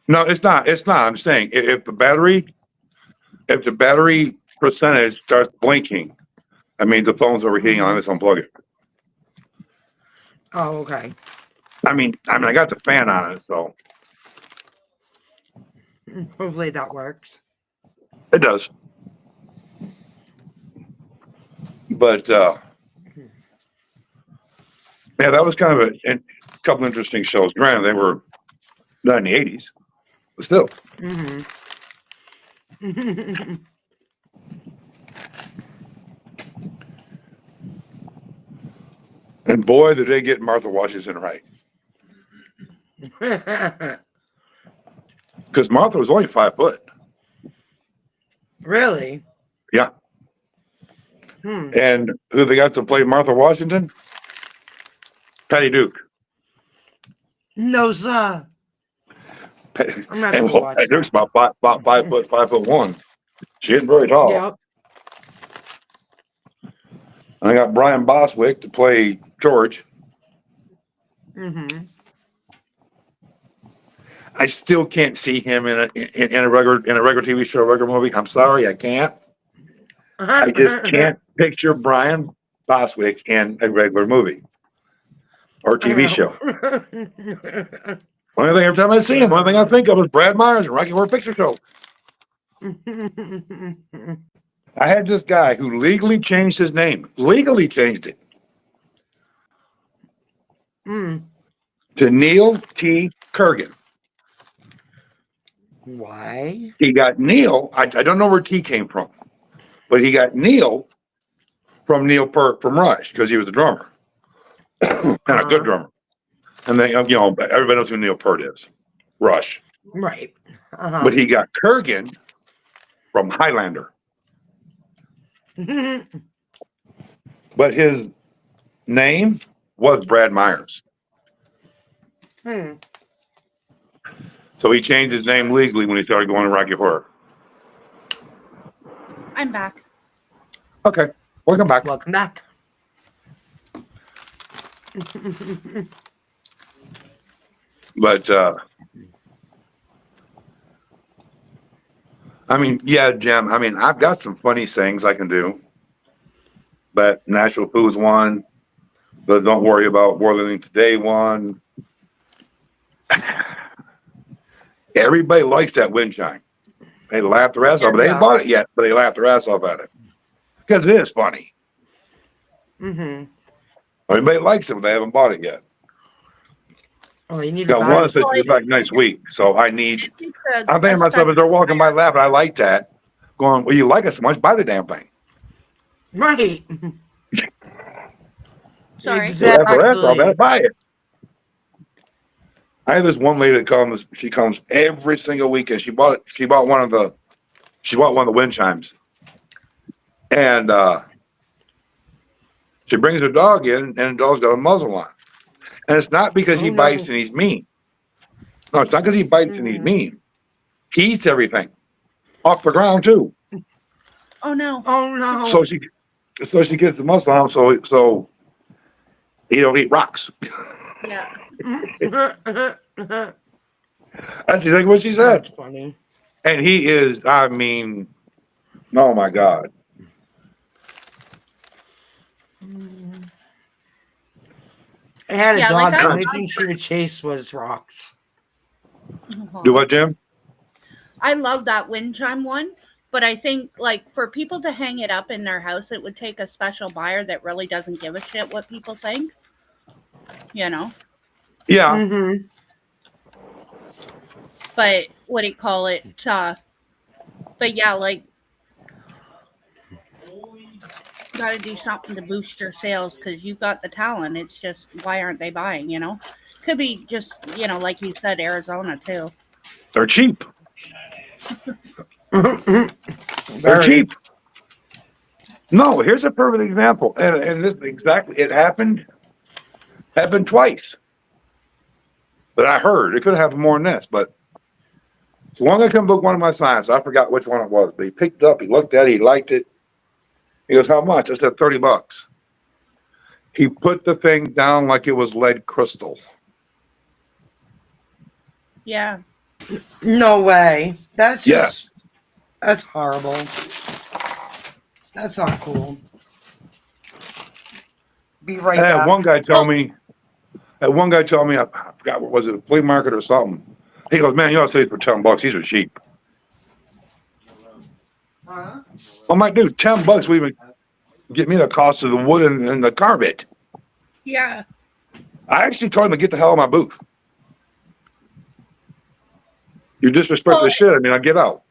No, it's not. It's not. I'm saying if the battery percentage starts blinking, that means the phone's overheating. I'll just unplug it. Oh, okay. I mean, I got the fan on it, so Hopefully that works. it does. But yeah, that was kind of a couple interesting shows. Granted, they were not in the 80s, but still. Mm-hmm. And boy, did they get Martha Washington right. Because Martha was only 5 foot. Really? Yeah. Hmm. And who they got to play Martha Washington? Patty Duke. No, sir. I'm not gonna watch Patty Duke's that. about 5 foot, 5'1". She isn't very tall. Yep. I got Brian Boswick to play George. Mm-hmm. I still can't see him in a regular TV show, a regular movie. I'm sorry, I can't. I just can't picture Brian Boswick in a regular movie or TV show. Only thing every time I see him, one thing I think of is Brad Myers and Rocky Horror Picture Show. I had this guy who legally changed his name. Legally changed it Mm. to Neil T. Kurgan. Why? He got Neil. I don't know where T came from, but he got Neil from Neil Peart from Rush because he was a drummer and a good drummer. And then everybody knows who Neil Peart is, Rush. Right. Uh-huh. But he got Kurgan from Highlander. but his name was Brad Myers. Hmm. So he changed his name legally when he started going to Rocky Horror. I'm back. Okay, welcome back. Welcome back. But I mean, yeah, Jim. I mean, I've got some funny things I can do, but Natural Foods one, the Don't Worry About More Living Today one. Everybody likes that wind chime. They laugh their ass off, but they ain't bought it yet. But they laugh their ass off at it because it is funny. Mm-hmm. Everybody likes it, but they haven't bought it yet. Oh, you need to Got buy one it. that says it's back next week, so I need. I'm thinking to myself as they're walking by laughing, I like that. Going, well, you like it so much, buy the damn thing. Right. Sorry. Laugh their ass off at it, buy it. I have this one lady that comes. She comes every single weekend. She bought it. She bought one of the wind chimes, and she brings her dog in, and the dog's got a muzzle on. And it's not because he bites and he's mean. No, it's not because he bites and he's mean. He eats everything off the ground too. Oh no. Oh no. So she gets the muzzle on. So he don't eat rocks. Yeah. That's exactly what she said. That's funny. And he is. I mean, oh my God. I had a Yeah, dog. like The only thing she would chase was rocks. Do what, Jim? I love that wind chime one, but I think like for people to hang it up in their house, it would take a special buyer that really doesn't give a shit what people think. You know. Yeah. Mm-hmm. But what do you call it? But yeah, like got to do something to boost your sales because you've got the talent. It's just why aren't they buying? You know, could be just like you said, Arizona too. They're cheap. They're Very. cheap. No, here's a perfect example, and this exactly it happened twice that I heard. It could have happened more than this, but as long as I come look one of my signs, I forgot which one it was. But he picked it up, he looked at it, he liked it. He goes, "How much?" I said, $30. He put the thing down like it was lead crystal. Yeah. No way. That's just. Yes. That's horrible. That's not cool. Be right I had back. one guy tell me, I forgot what was it, a flea market or something. He goes, "Man, you ought to sell these for $10. These are cheap." Huh? I'm like, dude, $10 will even get me the cost of the wood and the carpet. Yeah. I actually told him to get the hell out of my booth. You disrespect the shit. I mean, I get out.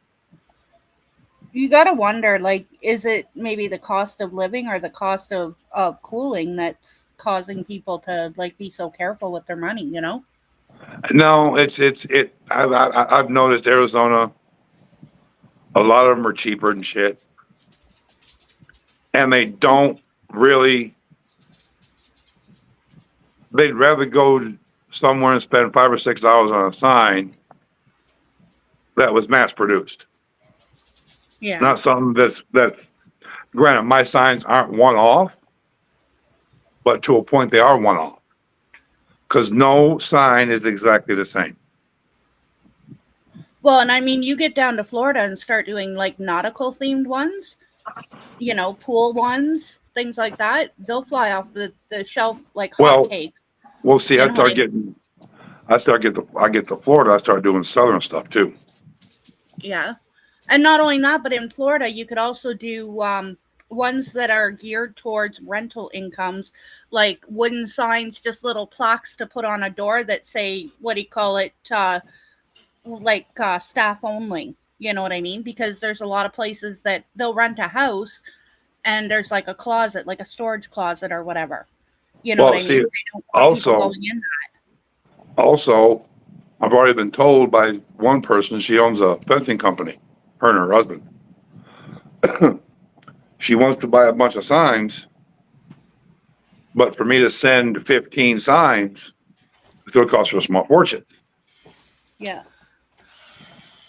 You got to wonder, like, is it maybe the cost of living or the cost of cooling that's causing people to like be so careful with their money, you know? No, I've noticed Arizona, a lot of them are cheaper than shit. And they don't really, they'd rather go somewhere and spend $5 or $6 on a sign that was mass produced. Yeah. Not something that's granted, my signs aren't one off, but to a point they are one off. Because no sign is exactly the same. Well, and I mean, you get down to Florida and start doing like nautical themed ones, pool ones, things like that. They'll fly off the shelf like hotcakes. Well, see, I get to Florida, I start doing southern stuff too. Yeah. And not only that, but in Florida, you could also do ones that are geared towards rental incomes, like wooden signs, just little plaques to put on a door that say, staff only. You know what I mean? Because there's a lot of places that they'll rent a house and there's like a closet, like a storage closet or whatever. You know what I mean? They don't want people going in that. Also, I've already been told by one person, she owns a fencing company, her and her husband. She wants to buy a bunch of signs But for me to send 15 signs, it's going to cost her a small fortune. Yeah.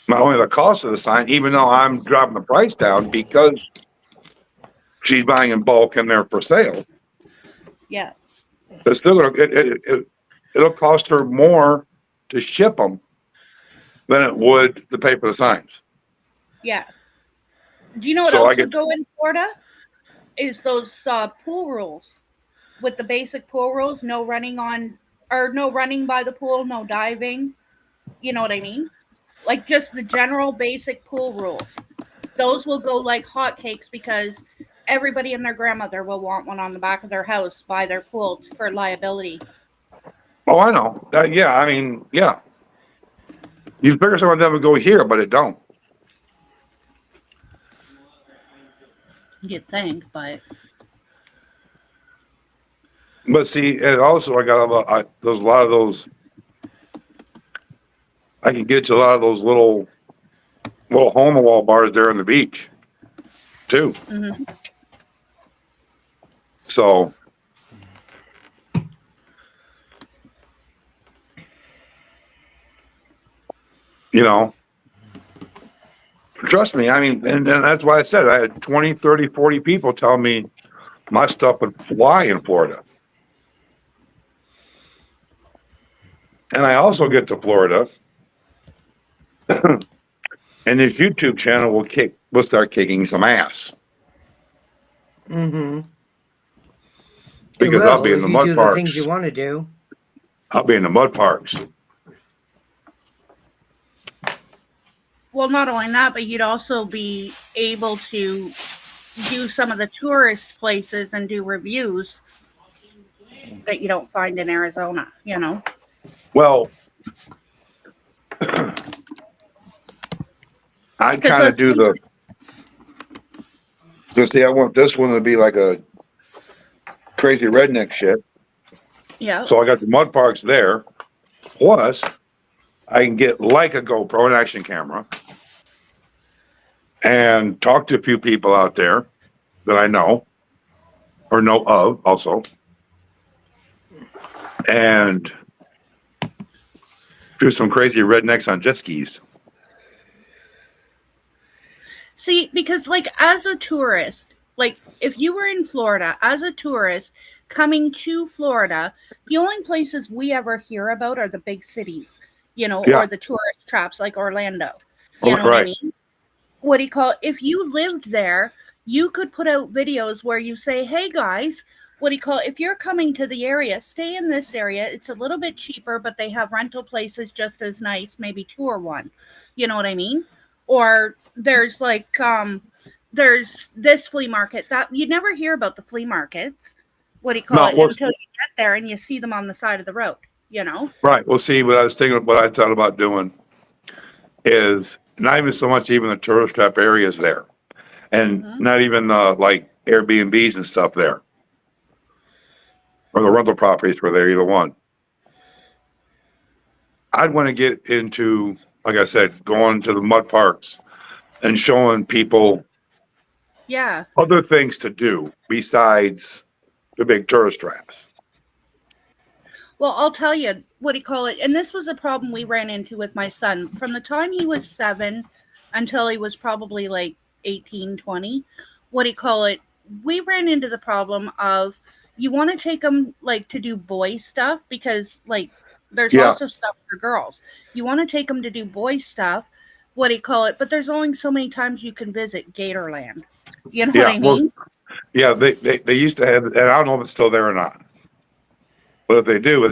Not only the cost of the sign, even though I'm dropping the price down because she's buying in bulk and they're for sale, Yeah. it's still it'll cost her more to ship them than it would to pay for the signs. Yeah. Do you know what So I else get would go in Florida? Is those pool rules. With the basic pool rules, no running on, or no running by the pool, no diving. You know what I mean? Like just the general basic pool rules. Those will go like hotcakes because everybody and their grandmother will want one on the back of their house by their pool for liability. Oh, I know. Yeah, I mean, yeah. You figure some of them would go here, but it don't. You'd think, but But see, and also there's a lot of those. I can get to a lot of those little hole in the wall bars there on the beach, too. mm-hmm. So, you know, trust me. I mean, and that's why I said I had 20, 30, 40 people tell me my stuff would fly in Florida. And I also get to Florida, and this YouTube channel will start kicking some ass. Mm-hmm. Because I'll be in if the you mud do the things parks. you want to do. I'll be in the mud parks. Well, not only that, but you'd also be able to do some of the tourist places and do reviews that you don't find in Arizona, you know? Well, I kind of do see, I want this one to be like a crazy redneck shit. Yeah. So I got the mud parks there. Plus, I can get like a GoPro, an action camera, and talk to a few people out there that I know or know of also. And do some crazy rednecks on jet skis. See, because like as a tourist, like if you were in Florida as a tourist coming to Florida, the only places we ever hear about are the big cities, you know, Yeah. or the tourist traps like Orlando. You know what I Right. mean? What do you call it? If you lived there, you could put out videos where you say, hey guys, what do you call it? If you're coming to the area, stay in this area. It's a little bit cheaper, but they have rental places just as nice, maybe 2 or 1. You know what I mean? Or there's like there's this flea market that you never hear about the flea markets. What do you call No, it? well, Until you get there and you see them on the side of the road, you know? right. Well, see, what I thought about doing is not even so much even the tourist trap areas there, and Mhm. not even like Airbnbs and stuff there, or the rental properties were there, either one. I'd want to get into, like I said, going to the mud parks and showing people Yeah. other things to do besides the big tourist traps. Well, I'll tell you, what do you call it? And this was a problem we ran into with my son. From the time he was 7 until he was probably like 18, 20, what do you call it? We ran into the problem of you want to take him like to do boy stuff because like there's Yeah. lots of stuff for girls. You want to take him to do boy stuff, what do you call it? But there's only so many times you can visit Gatorland. You know what I Well, mean? yeah, they used to have, and I don't know if it's still there or not. But if they do, it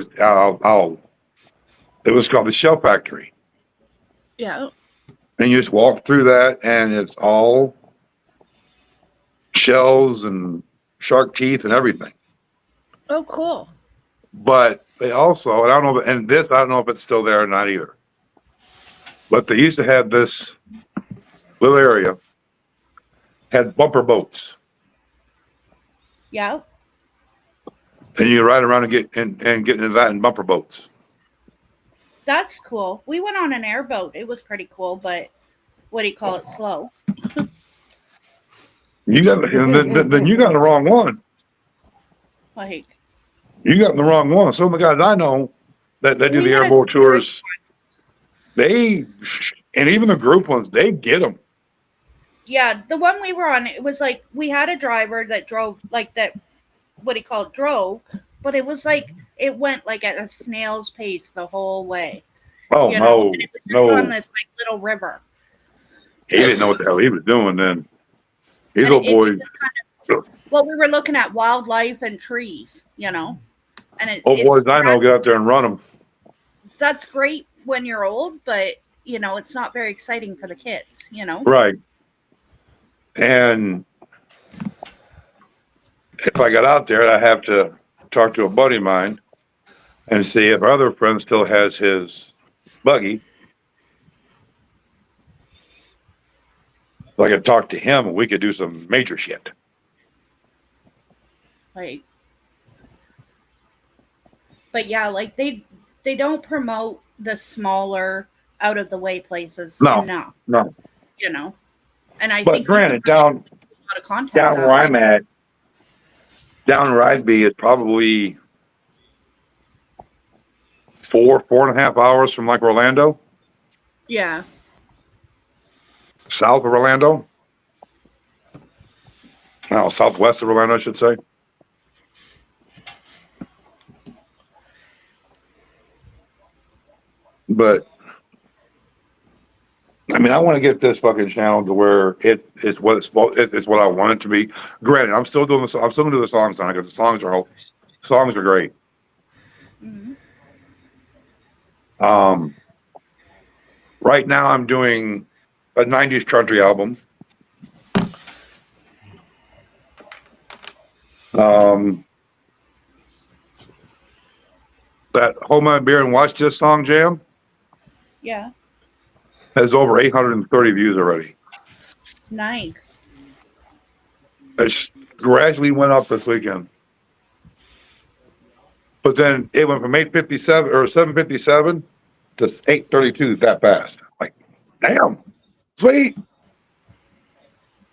was called the Shell Factory. Yeah. And you just walk through that, and it's all shells and shark teeth and everything. Oh, cool. But they also, and I don't know, and this, I don't know if it's still there or not either. But they used to have this little area, had bumper boats. Yeah. And you ride around and get into that in bumper boats. That's cool. We went on an airboat. It was pretty cool, but what do you call it? Slow. You got then you got the wrong one. Like, You got the wrong one. Some of the guys I know that do We the had a airboat tours, and even the group ones, they get them. Yeah, the one we were on, it was like we had a driver that drove like that. What do you call it? Drove, but it was like it went like at a snail's pace the whole way. Oh You know, no, and it was just on no, this like little river. he didn't know what the hell he was doing then. These And old it's boys, just kind of, well, we were looking at wildlife and trees, you know, and old boys it's I know get out there and run them. that's great when you're old, but you know, it's not very exciting for the kids, you know. Right. And if I got out there, I have to talk to a buddy of mine and see if our other friend still has his buggy. So I could talk to him and we could do some major shit. Like, but yeah, like they don't promote the smaller, out of the way places No, enough, no. you know. And I But think granted, down a lot of content down that where way. I'm at, down where I'd be, it's probably 4.5 hours from like Orlando, Yeah. south of Orlando. No, southwest of Orlando, I should say. But I mean, I want to get this fucking channel to where it is what it's what I want it to be. Granted, I'm still doing this. I'm still gonna do the songs on it because the songs are great. Mm-hmm. Right now I'm doing a '90s country album. That Hold My Beer and Watch This Song Jam Yeah. has over 830 views already. Nice. It gradually went up this weekend. But then it went from 857 or 757 to 832 that fast. Like, damn, sweet.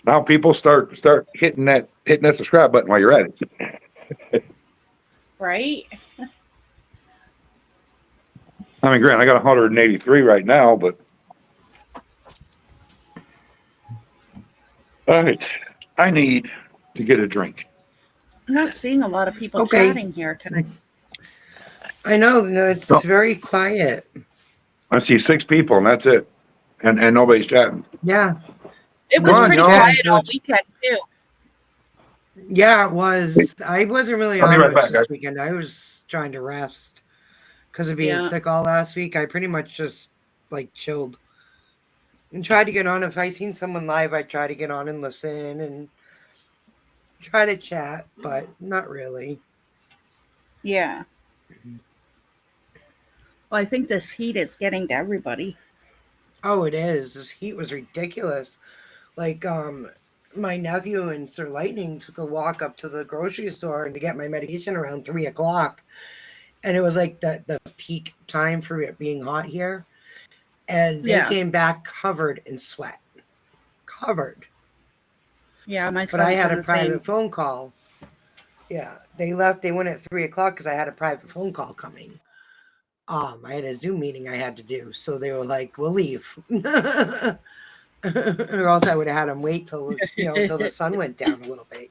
Now people start hitting that subscribe button while you're at it. Right? I mean, granted, I got 183 right now, but all right, I need to get a drink. I'm not seeing a lot of people Okay. chatting here tonight. I know. No, it's No. very quiet. I see 6 people, and that's it, and nobody's chatting. Yeah. It was Come on, pretty y'all. quiet So all it's- weekend too. Yeah, it was. I wasn't really I'll be on right much back, this guys. weekend. I was trying to rest because of being Yeah. sick all last week. I pretty much just like chilled and tried to get on. If I seen someone live, I try to get on and listen and try to chat, but not really. Yeah. Well, I think this heat is getting to everybody. Oh, it is. This heat was ridiculous. Like, my nephew and Sir Lightning took a walk up to the grocery store and to get my medication around 3 o'clock. And it was like the peak time for it being hot here. And they Yeah. came back covered in sweat. Covered. Yeah, my But I son's had done a the same. private phone call. Yeah. They left. They went at 3 o'clock because I had a private phone call coming. I had a Zoom meeting I had to do. So they were like, we'll leave. Or else I would have had them wait till till the sun went down a little bit,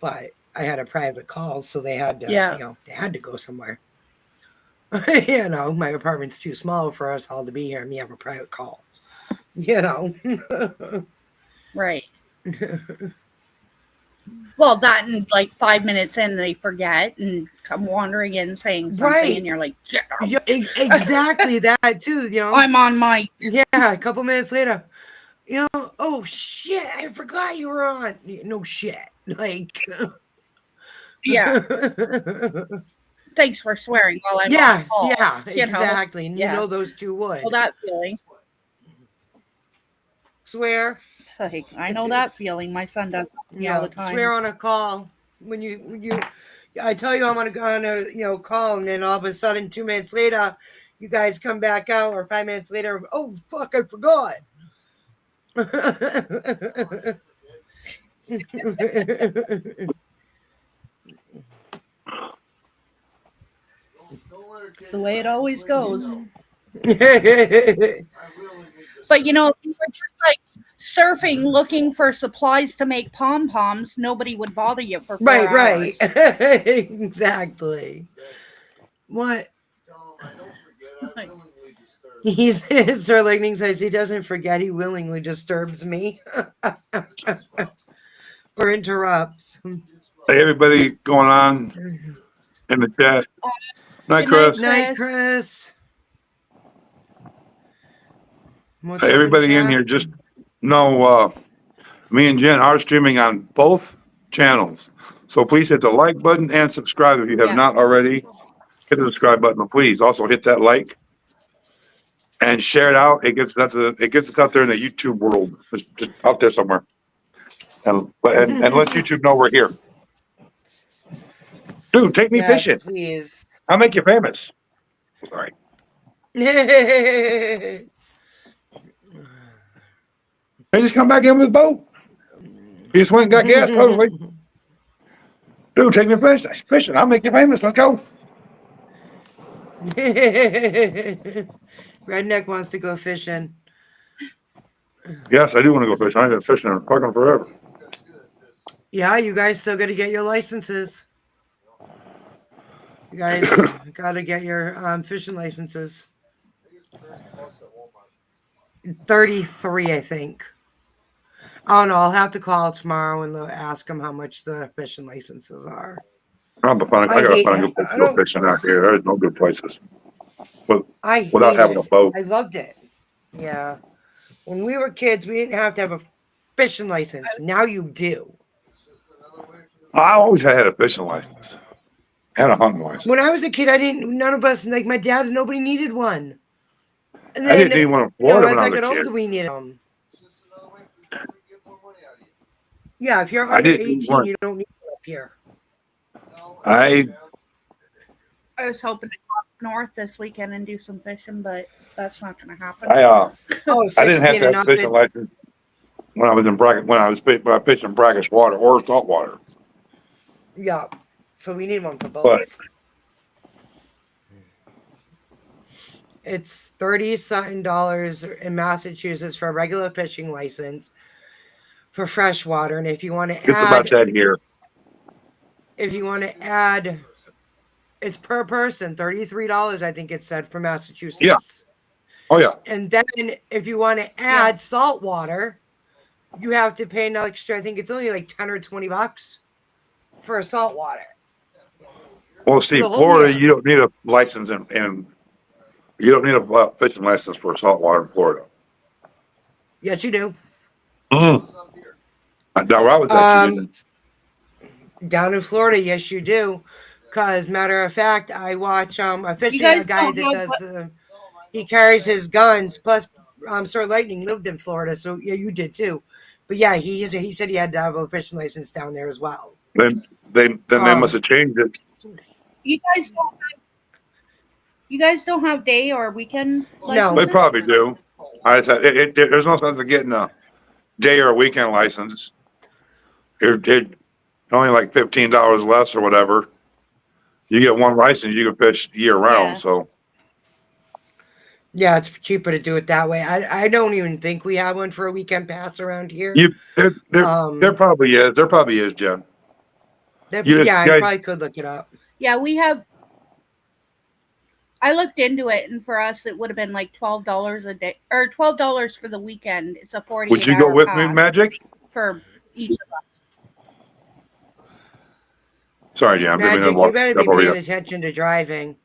But I had a private call, so they had to, Yeah. they had to go somewhere. My apartment's too small for us all to be here, and me have a private call. Right. Well, that and like 5 minutes in, they forget and come wandering in saying something, Right. and you're like, "Get out." Yeah, exactly that too. I'm on mic. Yeah, a couple minutes later, oh shit, I forgot you were on. No shit, like. Yeah. Thanks for swearing while I'm Yeah, on call. yeah, you know? exactly. And Yeah. those two would Well, that feeling. swear. Like, I know that feeling. My son does me all the time. Swear on a call when you. I tell you I'm gonna call, and then all of a sudden 2 minutes later, you guys come back out, or 5 minutes later, oh fuck, I forgot. It's the way it always goes. Right, But you know, if you were just like surfing looking for supplies to make pom poms, nobody would bother you for 4 right. hours. Exactly. What? He's Sir Lightning says he doesn't forget, he willingly disturbs me or interrupts. Hey, everybody going on in the chat. Night, Good night, Chris. Night, Chris. Chris. What's Hey, up in everybody in chat? here, just know me and Jen are streaming on both channels. So please hit the like button and subscribe if you have Yeah. not already. Hit the subscribe button, but please also hit that like and share it out. It gets us out there in the YouTube world, just out there somewhere, and let YouTube know we're here. Dude, take me Yes, fishing. please. I'll make you famous. Sorry. Right. Hey, just come back in with a boat. You just went and got gas, totally. Dude, take me fishing. I'll make you famous. Let's go. Redneck wants to go fishing. Yes, I do want to go fishing. I've been fishing and fucking forever. Yeah, you guys still got to get your licenses. You guys got to get your fishing licenses. 33, I think. I don't know. I'll have to call tomorrow and ask them how much the fishing licenses are. I gotta find a good place to go fishing out here. There's no good places. I Without hate having it. a boat. I loved it. Yeah. When we were kids, we didn't have to have a fishing license. Now you do. I always had a fishing license. Had a hunting license. When I was a kid, none of us, like my dad, nobody needed one. And I then, didn't need one in Florida as when I I was a got kid. older, we needed them. Yeah, if you're I under didn't need 18, one. you don't need it up here. I was hoping to go up north this weekend and do some fishing, but that's not going to happen. Oh, I didn't have 16 to and have a up. fishing license when I was in when I fished in brackish water or salt water. Yeah. So we need one for both. But It's $30 in Massachusetts for a regular fishing license for freshwater. And if you want to it's about add, that here. it's per person, $33, I think it said, for Massachusetts. Yeah. Oh yeah. And then if you want to add salt water, you have to pay another extra. I think it's only like 10 or 20 bucks for a salt water. Well, see, The whole Florida, year. you don't need a license and you don't need a fishing license for salt water in Florida. Yes, you do. Mm. Now, where I was at, you didn't. Down in Florida, yes, you do. Because matter of fact, I watch a guy that does. He carries his guns. Plus, Sir Lightning lived in Florida, so yeah, you did too. But yeah, he said he had to have a fishing license down there as well. Then they must have changed it. You guys don't have day or weekend licenses? They probably do. I said there's no sense of getting a day or a weekend license. It only like $15 less or whatever. You get one license, you can fish year round. Yeah. So Yeah, it's cheaper to do it that way. I don't even think we have one for a weekend pass around here. there probably is. There probably is, Jen. I probably could look it up. Yeah, we have. I looked into it, and for us, it would have been like $12 a day, or $12 for the weekend. It's a 48-hour Would you go with me, Magic? For each of us. Sorry, Jen. I'm giving Magic, her you better be paying attention to driving.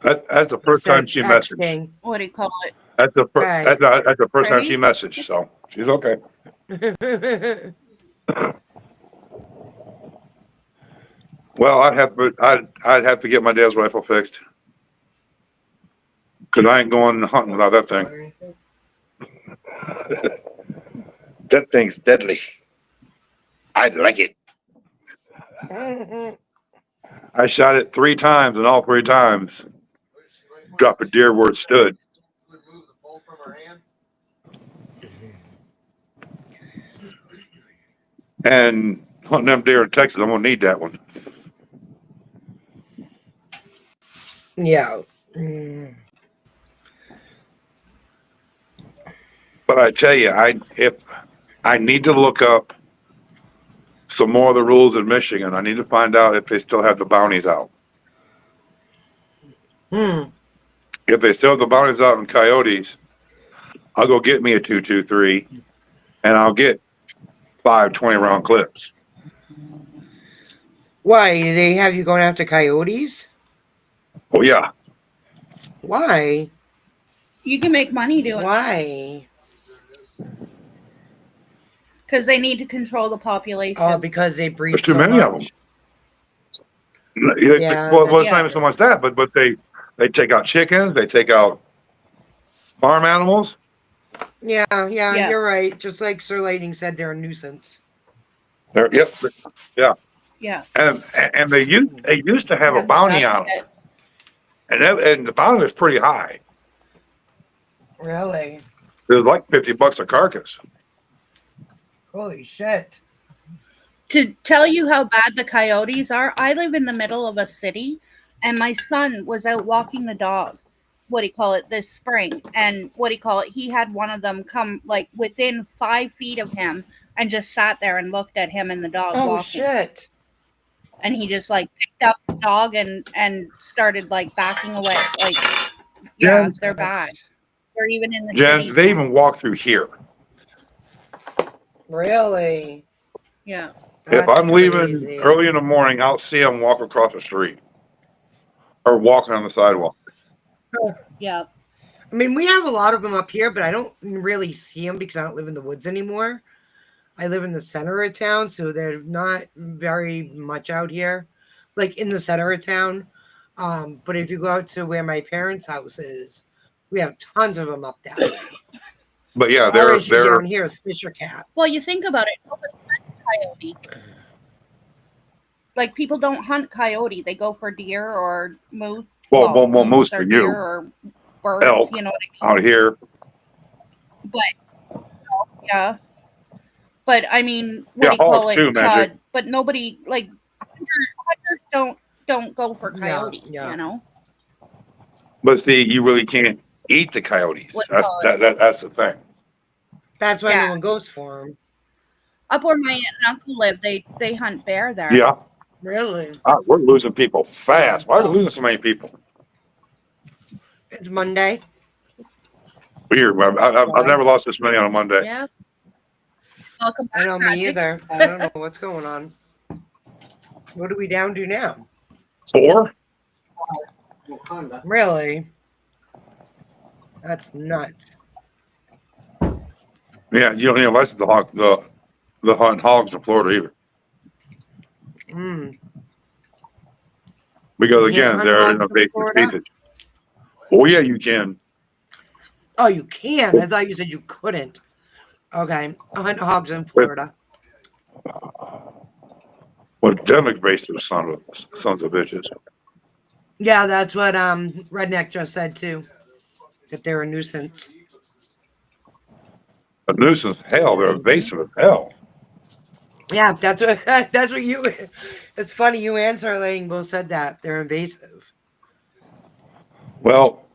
That's the first time she messaged. What do you call it? That's the first time Right? she messaged, so she's okay. Well, I'd have to get my dad's rifle fixed because I ain't going hunting without that thing. That thing's deadly. I like it. I shot it 3 times, and all 3 times dropped a deer where it stood. And hunting them deer in Texas, I'm gonna need that one. Yeah. Mm. But I tell you, if I need to look up some more of the rules in Michigan, I need to find out if they still have the bounties out. Hmm. If they still have the bounties out in coyotes, I'll go get me a 223 and I'll get 5 20-round clips. Why? They have you going after coyotes? Well, yeah. Why? You can make money doing it Why? because they need to control the population. Oh, because they breed There's too so many of them. much. Yeah, well, it's not Yeah. even so much that, but they take out chickens, they take out farm animals. Yeah, Yeah. you're right. Just like Sir Lightning said, they're a nuisance. Yep, Yeah. and they used to have a That's bounty exactly on them, it. and the bounty was pretty high. Really? It was like $50 a carcass. Holy shit. To tell you how bad the coyotes are, I live in the middle of a city, and my son was out walking the dog. What do you call it? This spring, and what do you call it? He had one of them come like within 5 feet of him and just sat there and looked at him and the dog Oh walking. shit. And he just like picked up the dog and started like backing away. Like, yeah, Jen, they're bad. They're even in the Jen, cities they now. even walk through here. Really? Yeah. If That's I'm leaving crazy. early in the morning, I'll see them walk across the street or walking on the sidewalk. Yeah. I mean, we have a lot of them up here, but I don't really see them because I don't live in the woods anymore. I live in the center of town, so they're not very much out here, like in the center of town. But if you go out to where my parents' house is, we have tons of them up there. But yeah, Our issue down here is fisher cat. Well, you think about it. Nobody hunts coyote. Like people don't hunt coyote; they go for deer or moose. well, moose or for deer you, or birds. elk You know what I mean? out here. But yeah, but I mean, what Yeah, do you call hogs it? too, Magic. But nobody like hunters don't go for coyote. Yeah. You know. But see, you really can't eat the coyotes. What That's call it? that's the thing. That's why Yeah. no one goes for them. Up where my aunt and uncle live, they hunt bear there. Yeah, Really? we're losing people fast. Why are we losing so many people? It's Monday. Weird. I've never lost this many on a Monday. Yeah. Welcome back, I know, me Magic. either. I don't know what's going on. What are we down to now? 4? Really? That's nuts. Yeah, you don't need a license to hunt the hunt hogs in Florida either. Mm. Because You can't again, hunt they're hogs an in invasive Florida? species. Oh yeah, you can. Oh, you can? I thought you said you couldn't. Okay. I hunt hogs in Florida. Well, them invasive sons of bitches. Yeah, that's what Redneck just said too. That they're a nuisance. A nuisance, hell, they're invasive as hell. Yeah, that's what you. It's funny you and Sir Lightning both said that they're invasive. Well,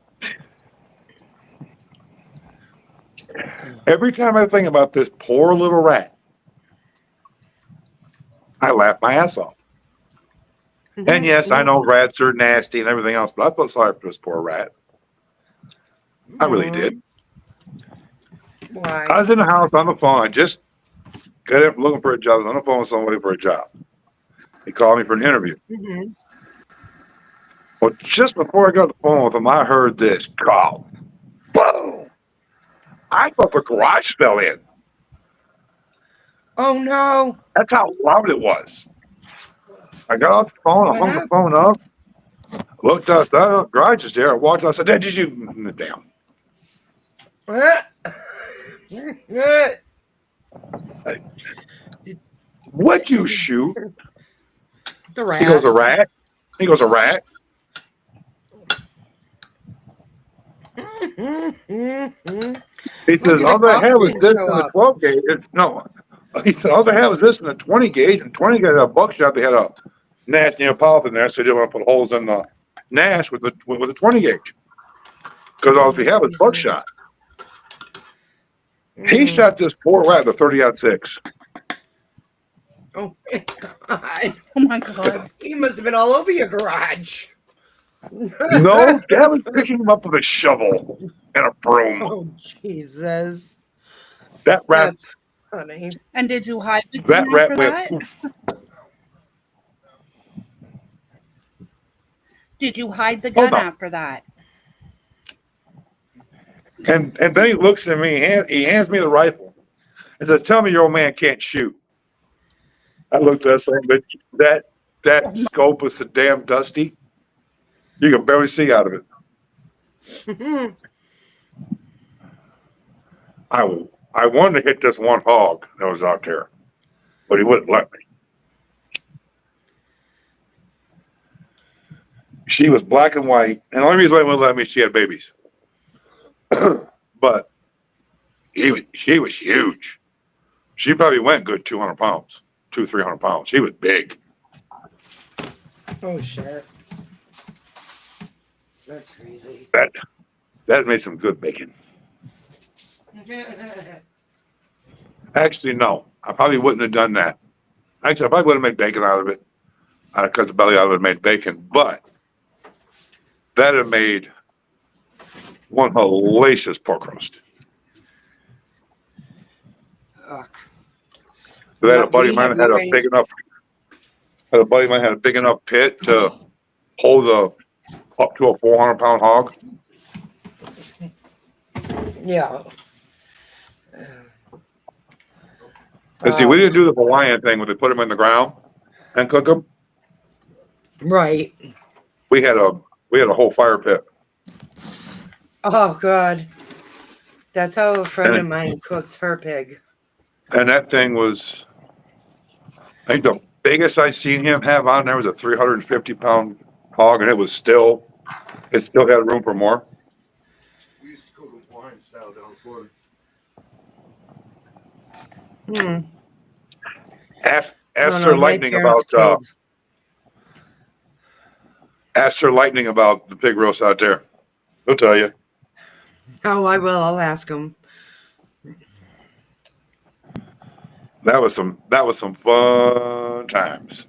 every time I think about this poor little rat, I laugh my ass off. And yes, I know rats are nasty and everything else, but I felt sorry for this poor rat. I really did. Why? I was in the house on the phone. I just got in looking for a job. I was on the phone with somebody for a job. He called me for an interview. Mm-hmm. Well, just before I got the phone with him, I heard this call. Boom! I thought the garage fell in. Oh no! That's how loud it was. I got off the phone. I hung the phone up. Looked outside. The garage is there. I walked outside. Dad, did you? Damn. What'd you shoot? The rat. He goes, a rat. He goes, a rat. He says, all I have is this in the 12 gauge. No. He said, all I have is this in the 20 gauge. And 20 gauge, a buckshot, they had a nasty Neapolitan there, so they didn't want to put holes in the Nash with a 20 gauge because all we have is buckshot. He shot this poor rat with a 30-06. Oh my God. Oh my god. He must have been all over your garage. No, Dad was picking him up with a shovel and a broom. Oh, Jesus. That rat, That's funny. And did you hide the that gun rat after went that? poof. Did you hide the Oh, gun no. after that? And then he looks at me, he hands me the rifle and says, "Tell me your old man can't shoot." I looked at him, but that scope was so damn dusty. You can barely see out of it. I wanted to hit this one hog that was out there, but he wouldn't let me. She was black and white, and the only reason why he wouldn't let me, she had babies. But she was huge. She probably went good 200 pounds, 300 pounds. She was big. Oh, shit. That's crazy. That made some good bacon. Actually, no, I probably wouldn't have done that. Actually, I probably would have made bacon out of it. I cut the belly out of it and made bacon, but that had made one hellacious pork roast. Ugh. That a buddy We of mine had had a raised- big enough. A buddy of mine had a big enough pit to hold up to a 400-pound hog. Yeah. And see, we didn't do the Hawaiian thing where they put them in the ground and cook them. Right. We had a whole fire pit. Oh, God. That's how a friend of mine cooked her pig. And that thing was, I think the biggest I seen him have on there was a 350-pound hog, and it still had room for more. We used to cook them Hawaiian style down in Florida. Ask No, Sir my Lightning parents about did. ask Sir Lightning about the pig roast out there. He'll tell you. Oh, I will. I'll ask him. That was some fun times.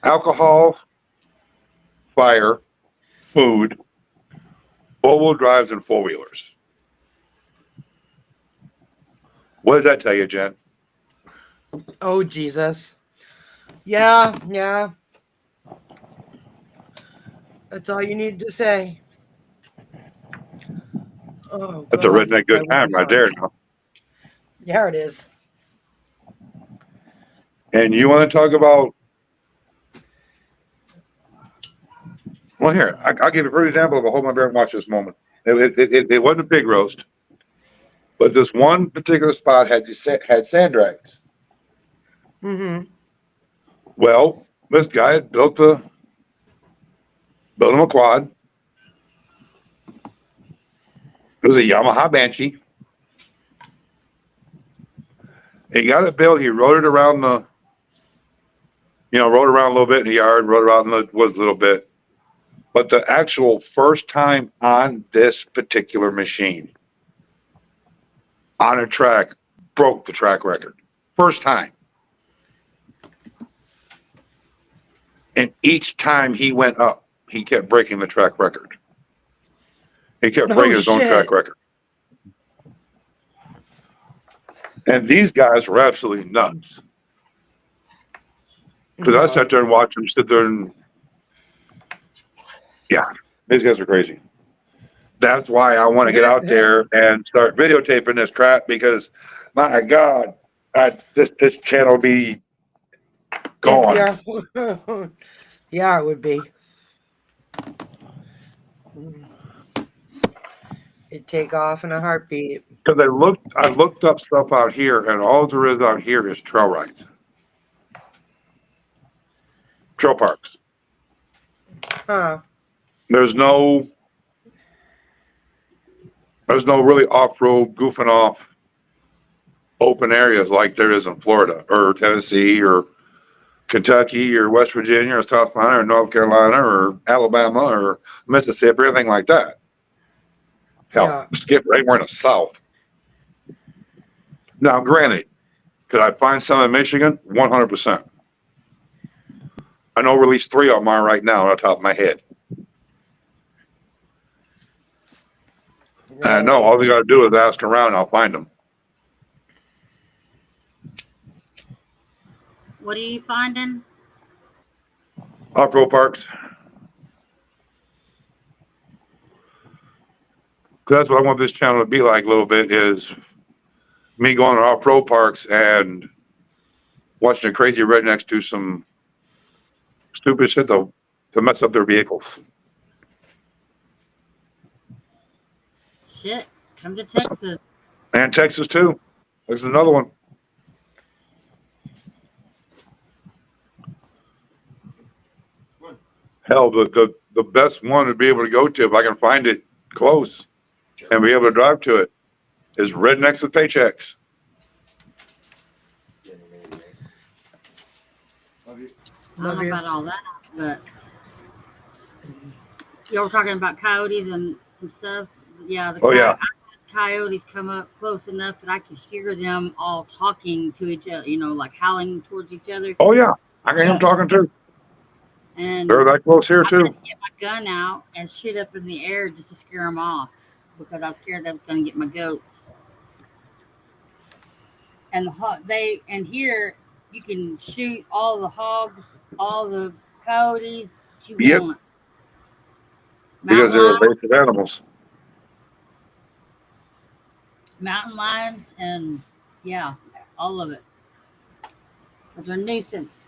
Alcohol, fire, food, four-wheel drives, and four-wheelers. What does that tell you, Jen? Oh, Jesus. Yeah, yeah. That's all you need to say. Oh, That's a God, redneck good that would time be right fun. there. Now. Yeah, it is. And you want to talk about? Well, here I'll give you a great example of a hold my bear and watch this moment. It wasn't a pig roast, but this one particular spot had sand dragons. Mm-hmm. Well, this guy had built him a quad. It was a Yamaha Banshee. He got it built. He rode it around rode around a little bit in the yard, rode around in the woods a little bit. But the actual first time on this particular machine on a track broke the track record. First time. And each time he went up, he kept breaking the track record. He kept breaking his own track record. And these guys were absolutely nuts. Because I sat there and watched them sit there and, yeah, these guys are crazy. That's why I want to get out there and start videotaping this crap because, my God, this channel will be gone. Yeah. Yeah, it would be. It'd take off in a heartbeat. Because I looked up stuff out here, and all there is out here is trail rides, trail parks. Huh. There's no really off-road goofing off open areas like there is in Florida or Tennessee or Kentucky or West Virginia or South Carolina or North Carolina or Alabama or Mississippi, or anything like that. Hell, Yeah. skip anywhere in the South. Now, granted, could I find some in Michigan? 100%. I know at least 3 of them are right now on the top of my head. And I know all we got to do is ask around and I'll find them. What are you finding? Off-road parks. 'Cause that's what I want this channel to be like a little bit, is me going to off-road parks and watching the crazy rednecks do some stupid shit to mess up their vehicles. Shit, come to Texas. And Texas too. There's another one. Hell, the best one to be able to go to, if I can find it close and be able to drive to it, is Rednecks with Paychecks. Love you. I don't Love know you. about all that, but you were talking about coyotes and stuff. Yeah, Oh, yeah. coyotes come up close enough that I could hear them all talking to each other, you know, like howling towards each other. Oh, yeah. I can hear them talking too. And They're that close here I had to too. get my gun out and shoot up in the air just to scare them off because I was scared that was going to get my goats. And and here you can shoot all the hogs, all the coyotes that you Yep. want. Because they're invasive animals. Mountain lions, and yeah, all of it. Because they're a nuisance.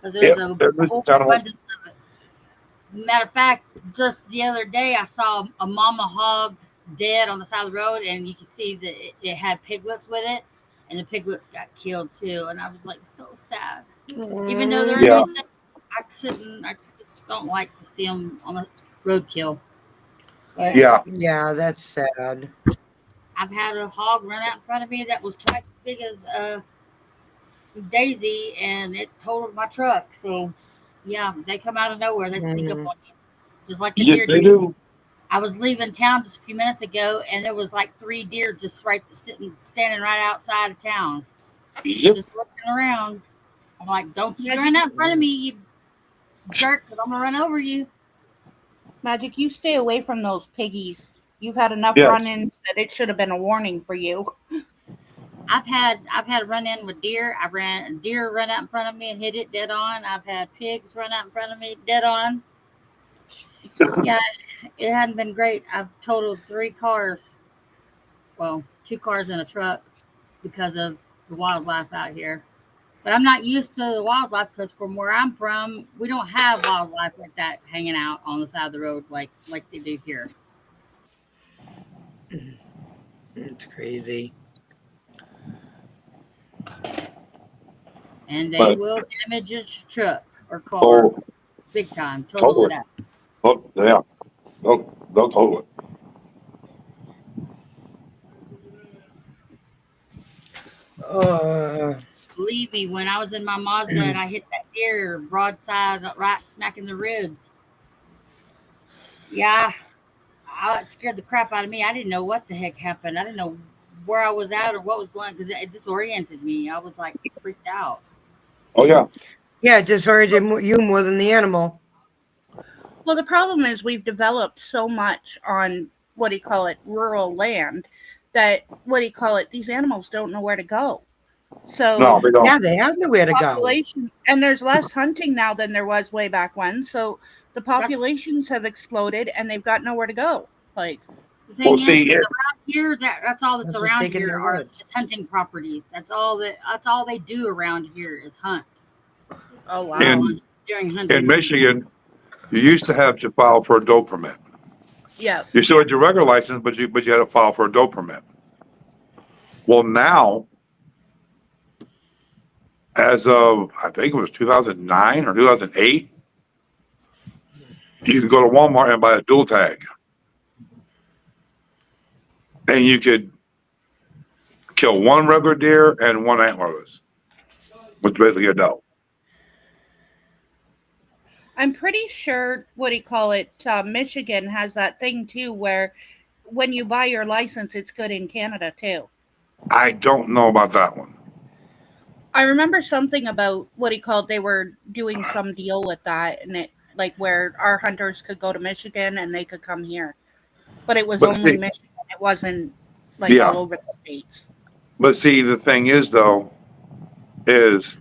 Because there's Yep, a they're nuisance animals. overabundance of it. Matter of fact, just the other day I saw a mama hog dead on the side of the road, and you could see that it had piglets with it, and the piglets got killed too. And I was like, so sad. Even though they're a Yeah. nuisance, I just don't like to see them on the roadkill. But Yeah. Yeah, that's sad. I've had a hog run out in front of me that was twice as big as Daisy, and it totaled my truck. So, yeah, they come out of nowhere. They sneak up on you, just like the Yes, deer they do. do. I was leaving town just a few minutes ago, and there was like 3 deer just standing right outside of town, Yep. just looking around. I'm like, don't you Magic. run out in front of me, you jerk, because I'm gonna run over you. Magic, you stay away from those piggies. You've had enough Yes. run-ins that it should have been a warning for you. I've had a run in with deer. Deer run out in front of me and hit it dead on. I've had pigs run out in front of me dead on. Yeah, it hadn't been great. I've totaled 3 cars. Well, 2 cars and a truck because of the wildlife out here. But I'm not used to the wildlife because from where I'm from, we don't have wildlife like that hanging out on the side of the road like they do here. It's crazy. And they But- will damage your truck or car Oh, big time. Total Totally. it out. oh, yeah. They'll total it. Believe me, when I was in my Mazda and I hit that deer broadside right smack in the ribs. Yeah, it scared the crap out of me. I didn't know what the heck happened. I didn't know where I was at or what was going on because it disoriented me. I was like freaked out. Oh, yeah. Yeah, it just hurt you more than the animal. Well, the problem is we've developed so much on rural land that these animals don't know where to go. So No, they don't. Yeah, they have nowhere to go. population, and there's less hunting now than there was way back when. So the populations have exploded and they've got nowhere to go. Like, The thing Well, is, see, that it- around here, that's all that's That's what's around taking here their are woods. hunting properties. That's all they do around here is hunt. oh wow. In, During hunting in season. Michigan, you used to have to file for a doe permit. Yeah. You still had your regular license, but you had to file for a doe permit. Well, now, as of I think it was 2009 or 2008, you could go to Walmart and buy a dual tag, and you could kill 1 regular deer and 1 antlerless, which is basically a doe. I'm pretty sure, what do you call it? Michigan has that thing too, where when you buy your license, it's good in Canada too. I don't know about that one. I remember something about what he called. They were doing some deal with that, and it like where our hunters could go to Michigan and they could come here, but it was But only see, Michigan. It wasn't like all yeah, over the states. but see, the thing is though, is,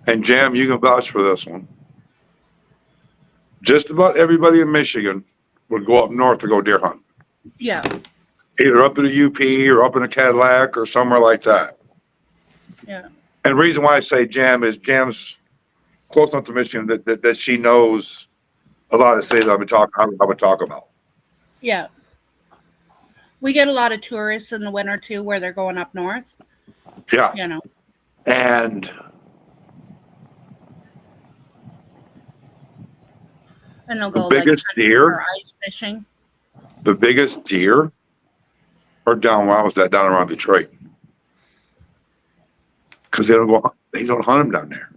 and Jam, you can vouch for this one. Just about everybody in Michigan would go up north to go deer hunt, Yeah, either up in the UP or up in a Cadillac or somewhere like that. yeah, And the reason why I say Jam is Jam's close enough to Michigan that she knows a lot of cities I would talk about. yeah. We get a lot of tourists in the winter too, where they're going up north. Yeah. You know, And and they'll the go like biggest hunting or deer, ice fishing. the biggest deer are down where I was at, down around Detroit. Because they don't hunt them down there.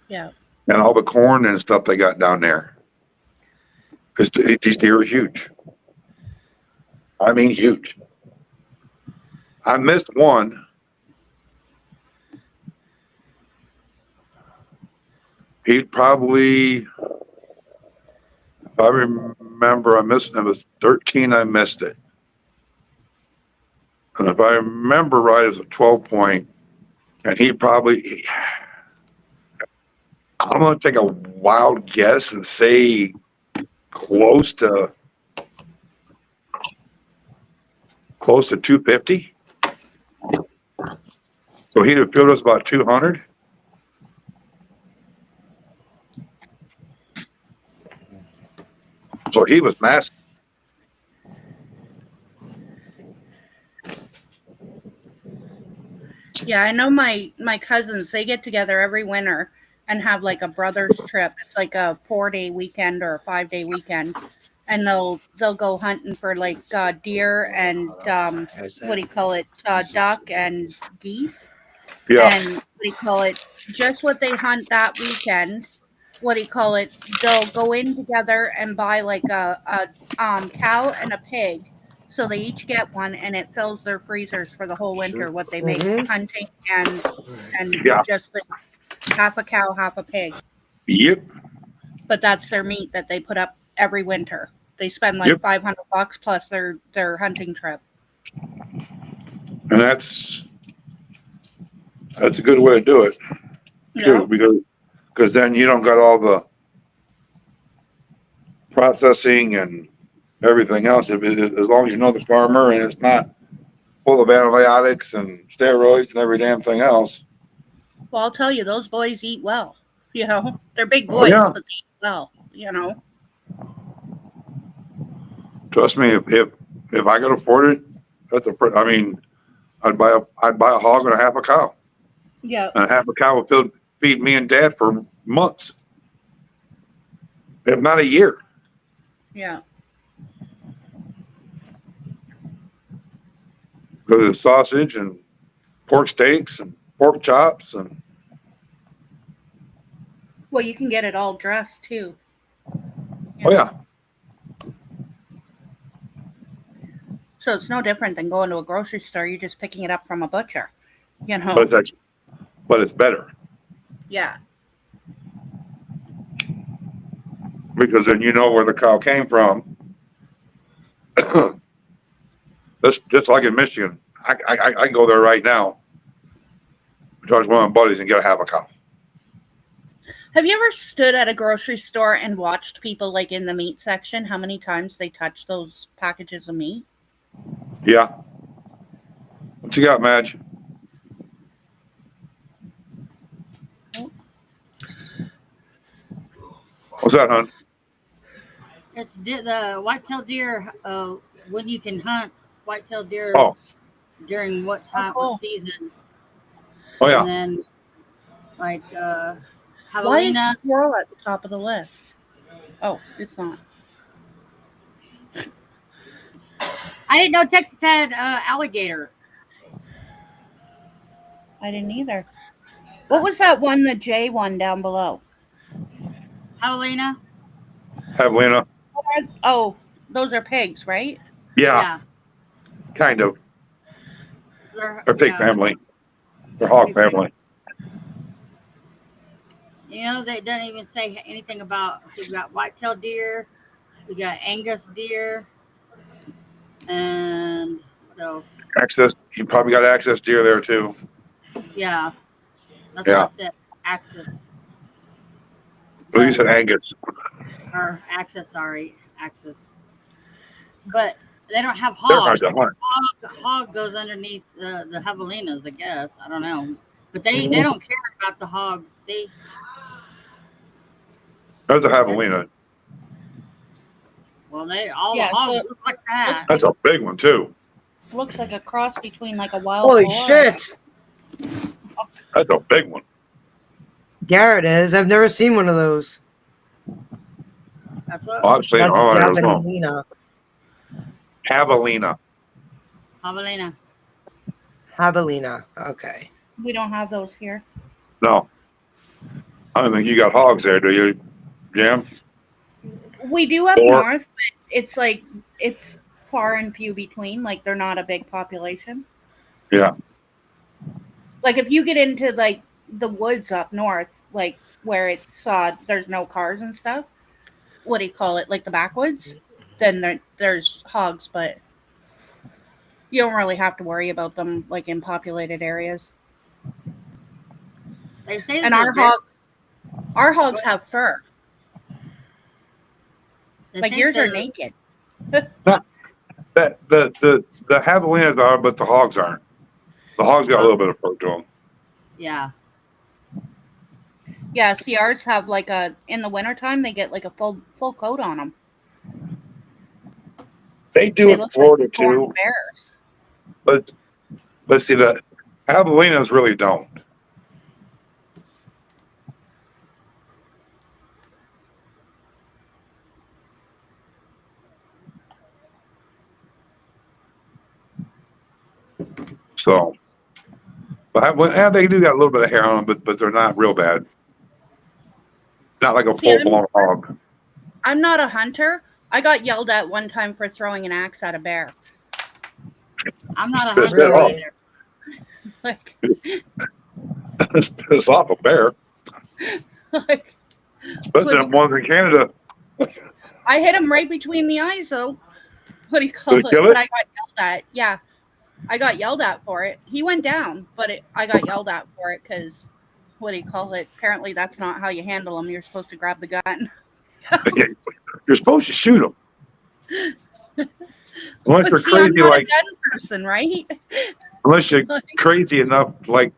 Yeah, And all the corn and stuff they got down there. Because these deer are huge. I mean, huge. I missed one. He'd probably, if I remember, I missed, it was 13, I missed it. And if I remember right, it was a 12 point. And he probably, I'm going to take a wild guess and say close to 250. So he'd have killed us about 200. So he was massive. yeah. I know my cousins. They get together every winter and have like a brothers trip. It's like a 4-day weekend or a 5-day weekend, and they'll go hunting for like deer and what do you call it, duck and geese, Yeah. and what do you call it, just what they hunt that weekend. What do you call it? They'll go in together and buy like a cow and a pig. So they each get one, and it fills their freezers for the whole winter. What they make Mhm. hunting and Yeah. just like half a cow, half a pig. Yep. But that's their meat that they put up every winter. They spend like Yep. $500 plus their hunting trip. And that's a good way to do it Yeah. too, because then you don't got all the processing and everything else. As long as you know the farmer and it's not full of antibiotics and steroids and every damn thing else. Well, I'll tell you, those boys eat well. You know, they're big Oh boys, yeah. but they eat well. You know. Trust me, if I could afford it, I mean, I'd buy a hog and a half a cow. Yeah. And a half a cow would feed me and Dad for months, if not a year. Yeah. Because of sausage and pork steaks and pork chops and Well, you can get it all dressed too. oh yeah. So it's no different than going to a grocery store. You're just picking it up from a butcher. You know. But it's better Yeah. because then you know where the cow came from. That's just like in Michigan. I can go there right now, talk to one of my buddies and get a half a cow. Have you ever stood at a grocery store and watched people like in the meat section? How many times they touch those packages of meat? Yeah. What you got, Madge? What's that, hon? It's the whitetail deer. When you can hunt whitetail deer Oh, during what time, cool. what season, oh and yeah. then like Why is javelina. squirrel at the top of the list? Oh, it's not. I didn't know Texas had alligator. I didn't either. What was that one, the J one down below? Javelina? Javelina. Oh, those are pigs, right? Yeah, kind of. They're, Or pig yeah, family. Or hog they're- family. You know, they don't even say anything about. So we got white-tailed deer, we got Angus deer, and what else? Access. You probably got access deer there too. Yeah, that's Yeah. what I said. Axis Well, you said Angus. or access. Sorry, axis. But they don't have They're hard hogs. to hunt. Hog goes underneath the javelinas, I guess. I don't know, but they don't care about the hogs. See, That's a javelina. well, all Yeah, the hogs so- look like that. That's a big one too. Looks like a cross between like a wild Holy boar. shit! That's a big one. There it is. I've never seen one of those. That's what Oh, I've seen That's all a that as well. javelina. Javelina. javelina. Javelina. Okay. We don't have those here. No. I don't think you got hogs there, do you, Jam? We do up Or- north, but it's far and few between. Like they're not a big population. Yeah. Like if you get into like the woods up north, like where it's there's no cars and stuff. What do you call it? Like the backwoods? Then there's hogs, but you don't really have to worry about them like in populated areas. They say And that our hogs have fur. they Like say yours are the- naked. The javelinas are, but the hogs aren't. The hogs got a little bit of fur to them. Yeah, Yeah, see, ours have like in the wintertime, they get like a full coat on them. They do They in look Florida like deformed too, bears. but see the javelinas really don't. So, but they do got a little bit of hair on them, but they're not real bad. Not like a See, full blown hog. I'm not a hunter. I got yelled at one time for throwing an axe at a bear. I'm not a Pissed hunter it off. either. Like, Piss off a bear, like especially the ones in Canada. I hit him right between the eyes, though. What do you call Did it? you kill But it? I got yelled at. Yeah, I got yelled at for it. He went down, but I got yelled at for it because what do you call it? Apparently, that's not how you handle them. You're supposed to grab the gun. You're supposed to shoot them. Unless But you're see, I'm crazy not like, a gun person, right? unless you're crazy enough like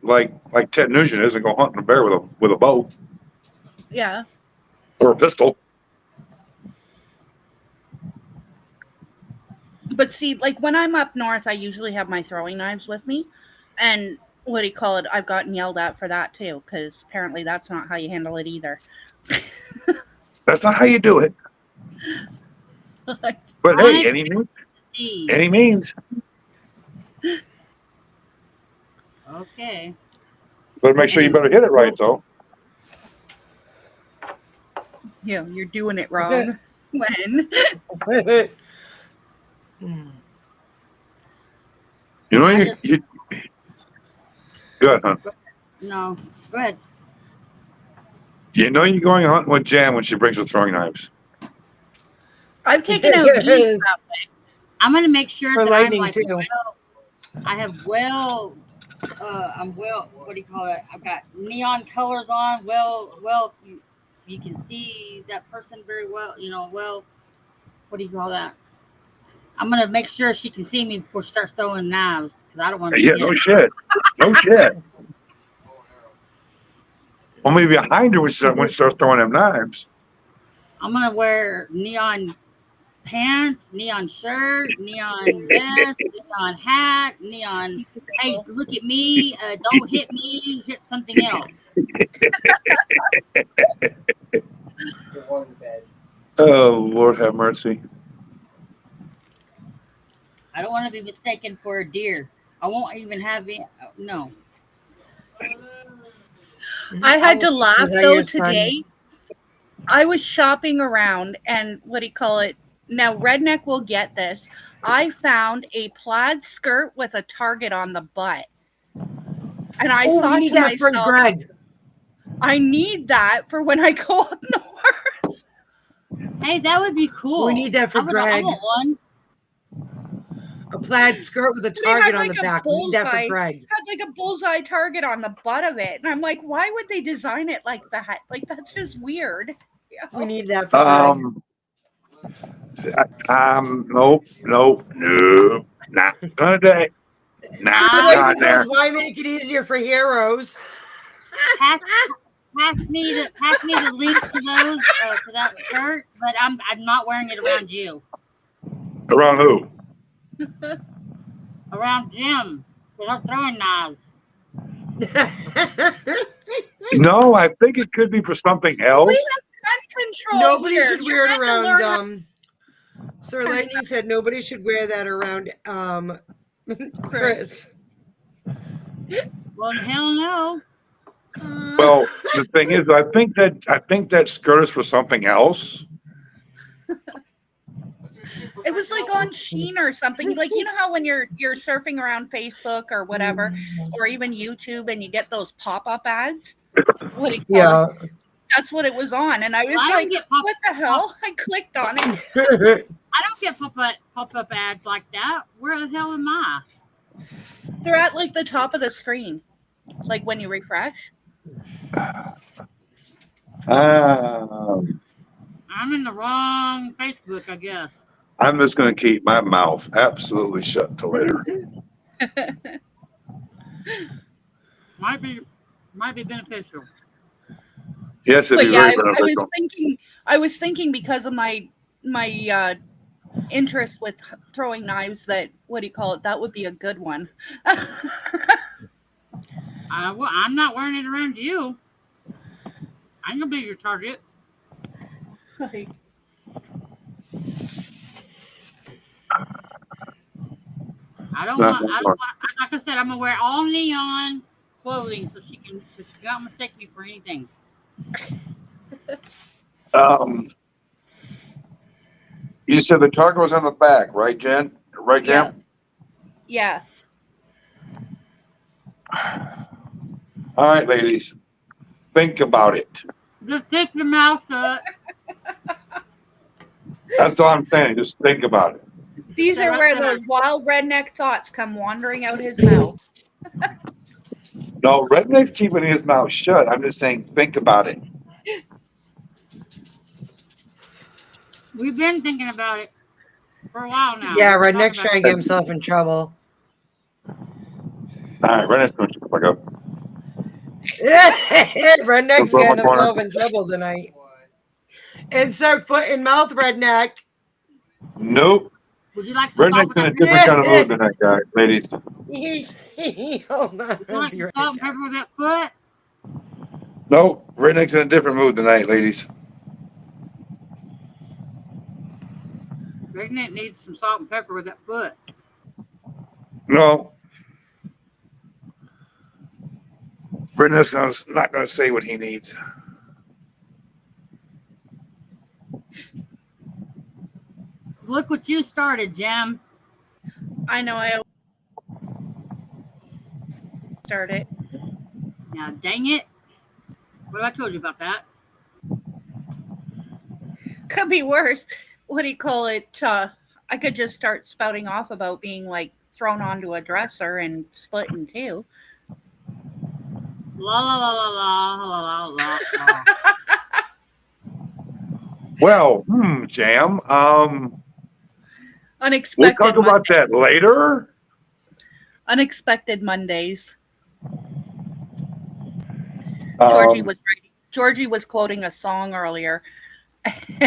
Ted Nugent is and go hunting a bear with a bow Yeah. or a pistol. But see, like when I'm up north, I usually have my throwing knives with me. And what do you call it? I've gotten yelled at for that too, because apparently that's not how you handle it either. That's not how you do it. Like, But I hey, any see. means. Okay. Better make sure you better hit it right though. yeah, you're doing it wrong. When? You know I you good, huh? No, go ahead. You know you're going hunting with Jan when she brings her throwing knives. I've taken out geese that way. I'm gonna make sure For that I'm lightning, like too. I have I'm well. What do you call it? I've got neon colors on. Well, you can see that person very well. You know, well, what do you call that? I'm gonna make sure she can see me before she starts throwing knives because I don't want to. Yeah, no shit. No shit. Only behind her when she starts throwing them knives. I'm gonna wear neon pants, neon shirt, neon vest, neon hat, neon. Hey, look at me! Don't hit me! Hit something else. Oh, Lord have mercy. I don't want to be mistaken for a deer. I won't even have it. No. I had to Oh, laugh is that though your son? today I was shopping around and what do you call it? Now, Redneck will get this. I found a plaid skirt with a target on the butt. And I Oh, we thought need to that for myself, Greg. I need that for when I go up north. Hey, that would be cool. We need that for I Greg. want one. A plaid skirt with a It target had on like the a back. We need that for bullseye. Greg. Had like a bullseye target on the butt of it. And I'm like, why would they design it like that? Like, that's just weird. We need that for Greg. Nope, not gonna do it. Not Like, on there. why make it easier for heroes? Pass me the link to those to that shirt, but I'm not wearing it around you. Around who? Around Jim. Without throwing knives. No, I think it could be for something else. We have gun control. Nobody here. should You wear it had to learn how- around. Sir Lightning said nobody should wear that around Chris. Well, hell no. Well, the thing is, I think that skirt is for something else. It was like on Sheen or something. Like, you know how when you're surfing around Facebook or whatever, or even YouTube, and you get those pop-up ads? What do you call Yeah. it? That's what it was on, and I was I don't like, get "What the hell?" I clicked on it. I don't get pop-up ads like that. Where the hell am I? They're at like the top of the screen, like when you refresh. I'm in the wrong Facebook, I guess. I'm just going to keep my mouth absolutely shut till later. Might be beneficial. Yes, it'd But be yeah, very beneficial. I was thinking because of my interest with throwing knives that what do you call it? That would be a good one. Well, I'm not wearing it around you. I'm gonna be your target. Like, I don't want. Like I said, I'm gonna wear all neon clothing so she can't mistake me for anything. You said the target was on the back, right, Jen? Right, Jen? yeah. All right, ladies, think about it. Just keep your mouth shut. That's all I'm saying. Just think about it. These are where those wild redneck thoughts come wandering out his mouth. No, Redneck's keeping his mouth shut. I'm just saying, think about it. We've been thinking about it for a while now. Yeah, We're Redneck's talking trying to get himself in trouble. All right, Redneck's going to shut the fuck up. Redneck's getting himself in trouble tonight. Insert foot in mouth, Redneck. Nope. Would you like some salt Redneck's with in a that? different kind of mood tonight, guys, ladies. Hold on. Would you like some salt and pepper with that foot? Nope, Redneck's in a different mood tonight, ladies. Redneck needs some salt and pepper with that foot. No. Redneck's not going to say what he needs. Look what you started, Jim. I know I started. Now, dang it. What have I told you about that? Could be worse. What do you call it? I could just start spouting off about being like thrown onto a dresser and split in two. La la la la la la la la. Well, Jam. Unexpected. We'll talk about that later. Unexpected Mondays. Georgie was quoting a song earlier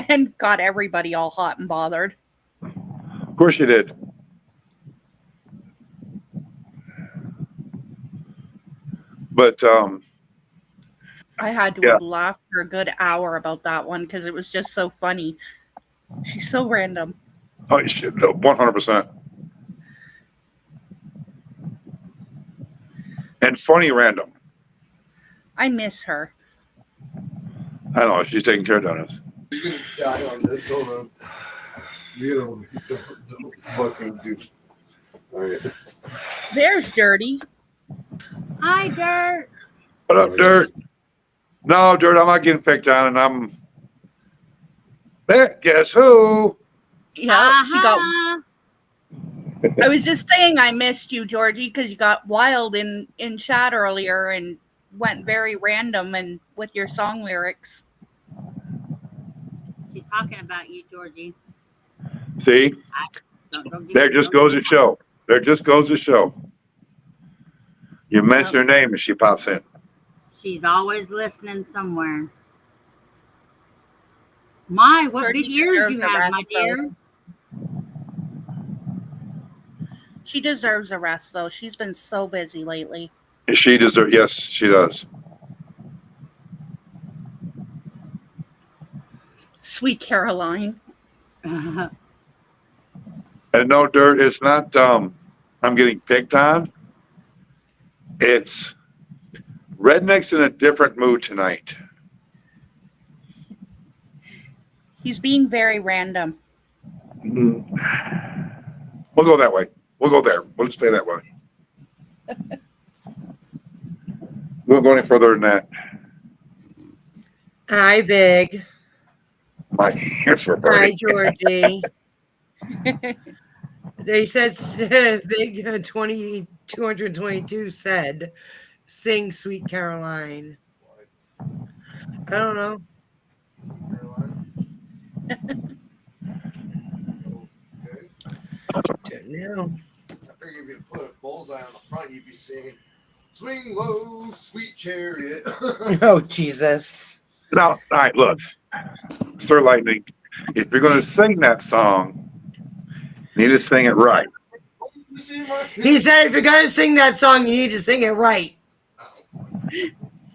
and got everybody all hot and bothered. Of course you did. But I had to have laughed for a good hour about that one because it was just so funny. She's so random. Oh, you should 100%. And funny random. I miss her. I know she's taking care of donuts. You're gonna die on this. Hold on. You don't fucking do. All right. There's Dirty. Hi, Dirt. What up, Dirt? No, Dirt, I'm not getting picked on, and I'm. But guess who? Yeah, she got. Uh-huh. I was just saying I missed you, Georgie, because you got wild in chat earlier and went very random and with your song lyrics. She's talking about you, Georgie. See, Don't there just goes to show. There just goes to show. You mention her name and she pops in. She's always listening somewhere. My, what Georgie big ears you deserves a have, rest, my dear. She deserves a rest, though. She's been so busy lately. She deserves. Yes, she does. Sweet Caroline. And no, Dirt, it's not. I'm getting picked on. It's Redneck's in a different mood tonight. He's being very random. We'll go that way. We'll go there. We'll stay that way. We won't go any further than that. Hi, Big. My ears were Hi, burning. Georgie. They said Big 222 said, "Sing Sweet Caroline." I don't know. Okay. Don't know. I figured if you put a bullseye on the front, you'd be singing "Swing Low, Sweet Chariot." Oh, Jesus. Now, all right, look, Sir Lightning, if you're going to sing that song, you need to sing it right. He said if you're going to sing that song, you need to sing it right.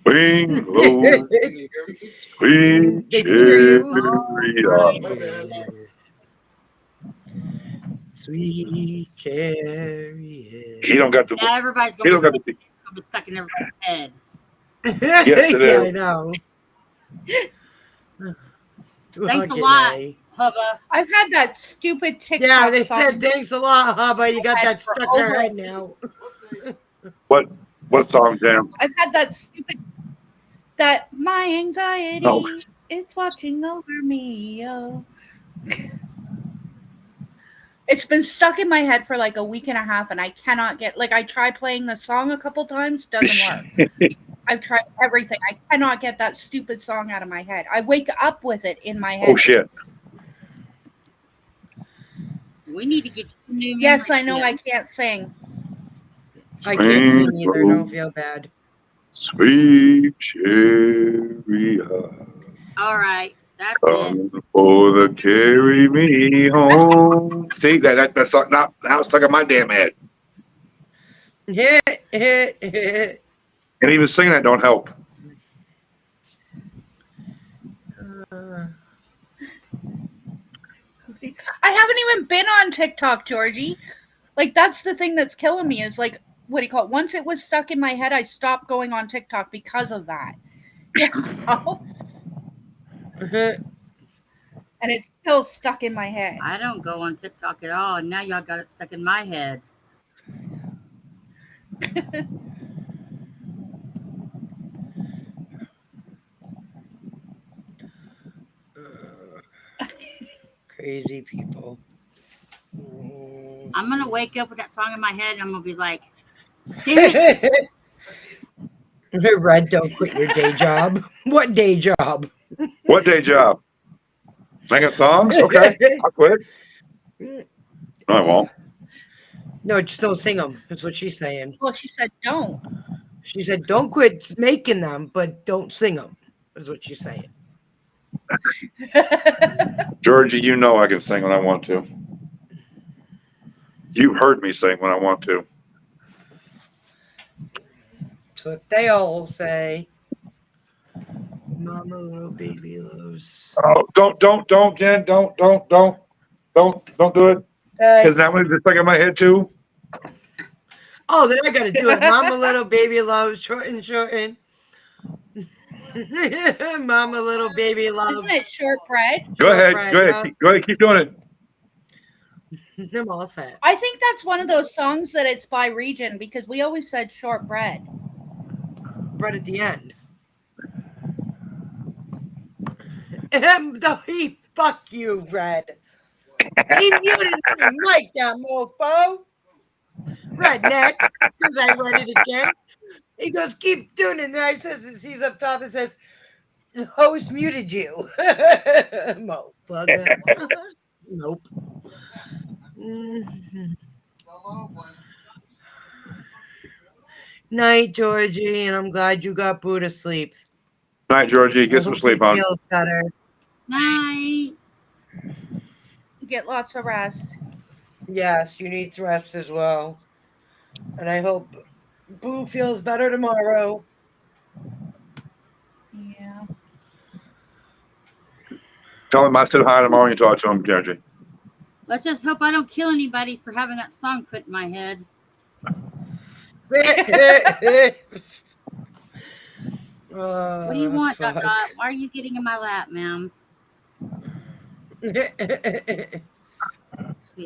Swing low, Can you hear me? sweet They can hear you. chariot. My bad. Sweet chariot. He don't got the. Yeah, everybody's He don't gonna got be, the. gonna be stuck in everybody's head. Yes, it Yeah, is. I know. Thanks a Okay, lot, Nay. Hubba. I've had that stupid TikTok Yeah, they song said thanks a lot, Hubba. You got I've that had for stuck in your over- head now. What song, Jam? I've had that stupid that my anxiety No. it's watching over me, yo. It's been stuck in my head for like a week and a half and I cannot get I tried playing the song a couple times, doesn't work. I've tried everything. I cannot get that stupid song out of my head. I wake up with it in my head. Oh shit! We need to get you new Yes, memory I know I chips. can't sing. I can't sing Swing either. low, Don't feel bad. sweet chariot, All right, that's it. come for the carry me home. See that's not now stuck in my damn head. And even singing that don't help. I haven't even been on TikTok, Georgie. Like that's the thing that's killing me is like what do you call it? Once it was stuck in my head, I stopped going on TikTok because of that. You know? And it's still stuck in my head. I don't go on TikTok at all, and now y'all got it stuck in my head. Crazy people. I'm gonna wake up with that song in my head, and I'm gonna be like, "Damn it!" Red, don't quit your day job. What day job? What day job? Making songs? Okay, I'll quit. No, I won't. No, just don't sing them. That's what she's saying. Well, she said don't. She said, don't quit making them, but don't sing them. Is what she's saying. Georgie, you know I can sing when I want to. You've heard me sing when I want to. That's what they all say. Mama, little baby loves. Oh, don't, Jen, don't do it. Because that one's just stuck in my head too. Oh, then I gotta do it. Mama, little baby loves. Shorten. Mama, little baby love. Isn't it shortbread? Go ahead. Shortbread, Go ahead. yeah. Go ahead. Keep doing it. I'm all set. I think that's one of those songs that it's by region because we always said shortbread. Right at the end. Fuck you, Red. He muted my mic, that mofo. Redneck, because I read it again. He goes, keep doing it. And I says, he's up top and says, the host muted you. Motherfucker. Nope. Mhm. Night, Georgie, and I'm glad you got Boo to sleep. Night, Georgie. I Get some hope sleep he on. feels better. Night. Get lots of rest. Yes, you need to rest as well. And I hope Boo feels better tomorrow. Yeah. Tell him I said hi tomorrow when you talk to him, Georgie. Let's just hope I don't kill anybody for having that song put in my head. What What do you want, Dot Dot? Why are you getting in my lap, ma'am? Sweet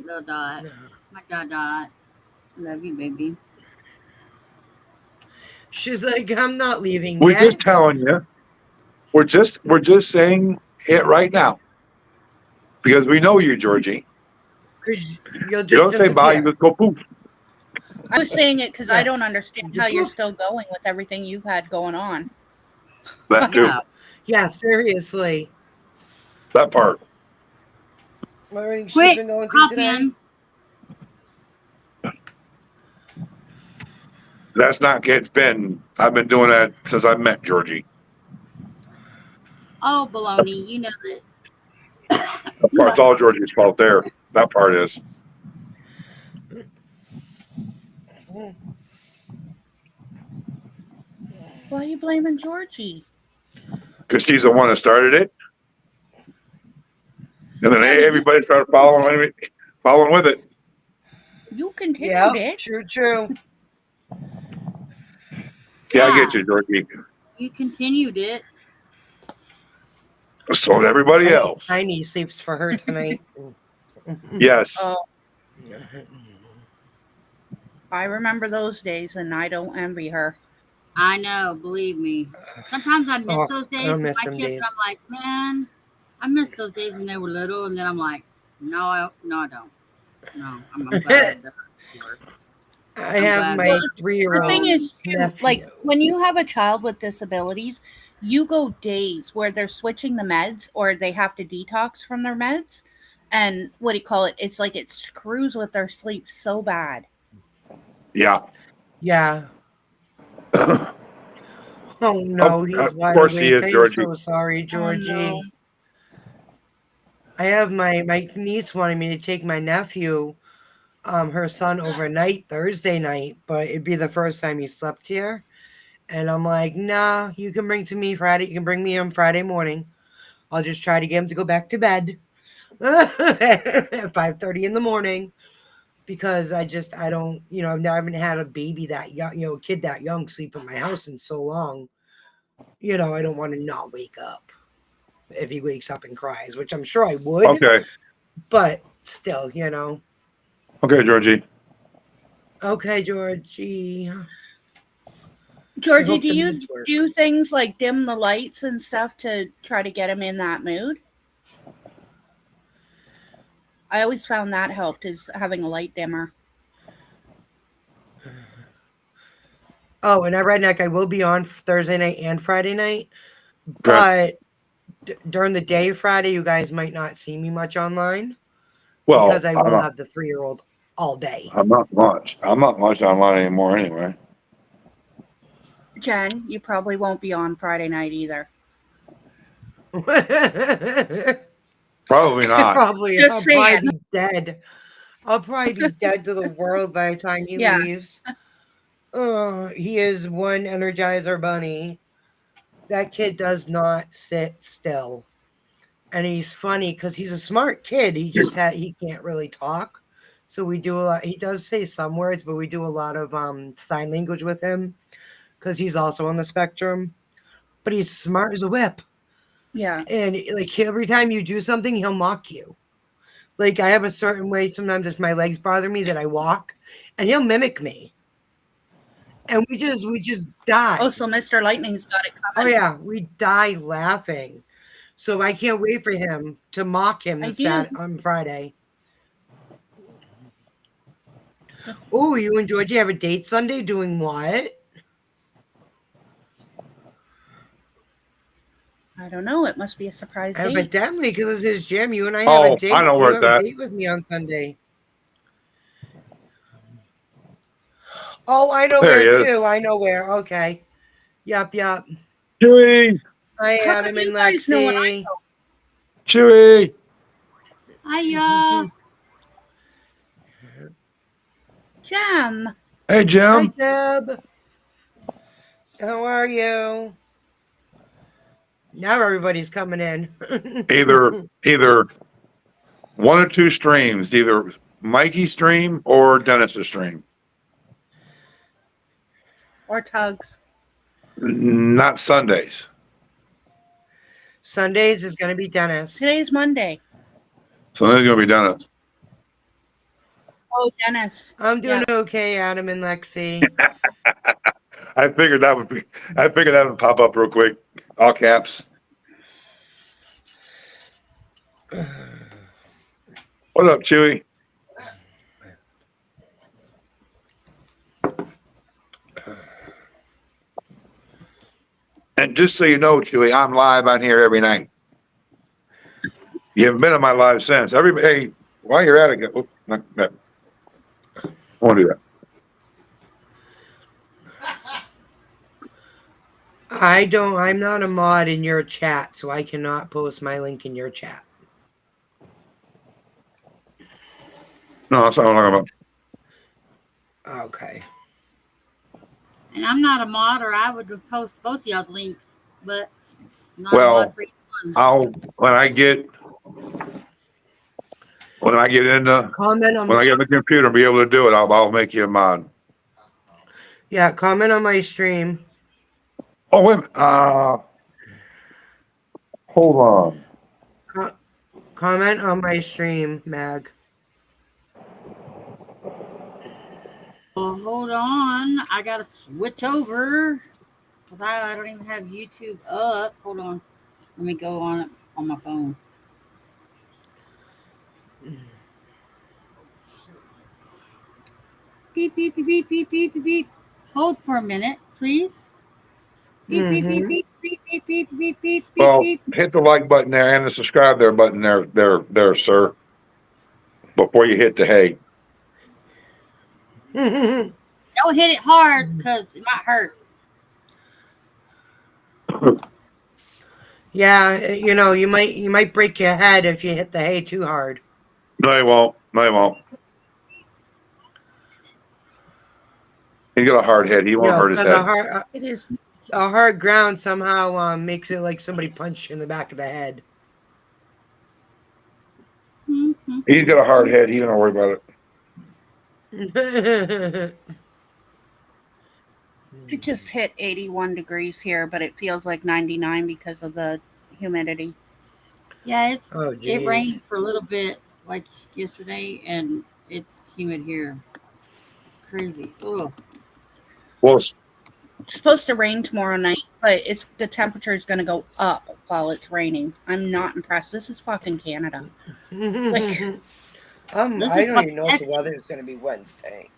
little Dot. My Dot Dot. I love you, baby. She's like, I'm not leaving We're yet. just telling you. We're just saying it right now because we know you, Georgie. You'll You just don't say bye. You disappear. just go poof. I was saying it because I Yes. don't understand You how you're poof. still going with everything you've had going on. That too. Yeah. Yeah, seriously. That part. Everything she's Quick, been going through hop today. in. That's not. It's been. I've been doing that since I met Georgie. Oh, baloney. You know that. That part's all Georgie's fault. There. That part is. Why are you blaming Georgie? Because she's the one that started it. And then everybody started following with it. You continued Yeah, it. true. Yeah, I get you, Georgie. You continued it. So did everybody else. Tiny sleeps for her tonight. Yes. Oh, I remember those days, and I don't envy her. I know, believe me. Sometimes I miss those I days don't with miss my them kids. days. And I'm like, man, I miss those days when they were little. And then I'm like, no, I don't. No, I'm glad that I have my The 3-year-old. thing is, too, nephew. like when you have a child with disabilities, you go days where they're switching the meds or they have to detox from their meds. And what do you call it? It's like it screws with their sleep so bad. Yeah. Yeah. Oh no, he's Of wide course he awake. is, I'm Georgie. so sorry, Georgie. no. I have my niece wanting me to take my nephew, her son, overnight Thursday night, but it'd be the first time he slept here. And I'm like, nah, you can bring to me Friday. You can bring me on Friday morning. I'll just try to get him to go back to bed at 5:30 in the morning because I don't, I haven't had a baby that young, kid that young sleep in my house in so long. I don't want to not wake up if he wakes up and cries, which I'm sure I would. Okay. But still, Okay, Georgie. Okay, Georgie. Georgie, hope do the you meds work. do things like dim the lights and stuff to try to get him in that mood? I always found that helped is having a light dimmer. Oh, and at Redneck, I will be on Thursday night and Friday night. Okay. But during the day, Friday, you guys might not see me much online Well, because I will have the 3-year-old all day. I'm not much. I'm not much online anymore anyway. Jen, you probably won't be on Friday night either. Probably not. Probably. Just I'll saying. probably be dead. I'll probably be dead to the world by the time he Yeah. leaves. He is one Energizer bunny. That kid does not sit still. And he's funny because he's a smart kid. He can't really talk. So we do a lot. He does say some words, but we do a lot of sign language with him because he's also on the spectrum. but he's smart as a whip. Yeah. And like every time you do something, he'll mock you. Like I have a certain way sometimes if my legs bother me that I walk, and he'll mimic me. And we just die. Oh, so Mr. Lightning's got it Oh coming. yeah, we die laughing. So I can't wait for him to mock him I this do. on Friday. Oh, you and Georgie have a date Sunday? Doing what? I don't know. It must be a surprise date. Evidently, because it's his gym. You and I have Oh, a date. I know where You it's have a at. date with me on Sunday. Oh, I know There he where is. too. I know where. Okay. Yup. Chewy, Hi, How come Adam and you guys know what I Lexi. know? Chewy. Hiya. Gem. Hey, Hi, Jim. Deb. How are you? Now everybody's coming in. Either one or two streams, either Mikey's stream or Dennis's stream. Or Tugs. Not Sundays. Sundays is going to be Dennis. Today's Monday. Sunday's gonna be Dennis. Oh, Dennis. I'm doing Yeah. okay, Adam and Lexi. I figured that would pop up real quick. All caps. What up, Chewy? And just so you know, Chewy, I'm live on here every night. You haven't been on my live since. Hey, while you're at it, I won't do that. I'm not a mod in your chat, so I cannot post my link in your chat. No, that's not what I'm talking about. Okay. And I'm not a mod, or I would have posted both y'all's links, but not Well, a mod for each one. when I get in Comment on when I get the computer and be able to do it, I'll make you a mod. Yeah, comment on my stream. Oh wait a minute. Hold on. Comment on my stream, Mag. Well, hold on. I gotta switch over because I don't even have YouTube up. Hold on. Let me go on it on my phone. Beep, beep, beep, beep, beep, beep, beep, beep. Hold for a minute, please. Beep, beep, beep, beep, beep, beep, beep, beep, beep, Well, beep. hit the like button there and the subscribe there button there, sir. Before you hit the hey. Don't hit it hard because it might hurt. Yeah, you might break your head if you hit the hay too hard. No, he won't. No, he won't. He got a hard head. He won't hurt his because head. It is. a hard ground somehow makes it like somebody punched you in the back of the head. He's got a hard head. He don't worry about it. It just hit 81 degrees here, but it feels like 99 because of the humidity. Yeah, Oh, it rained for a little bit like yesterday, and it's humid here. It's crazy. Ugh. Well, It's supposed to rain tomorrow night, but the temperature is going to go up while it's raining. I'm not impressed. This is fucking Canada. Like, This I is don't like even know what the Texas. weather is going to be Wednesday.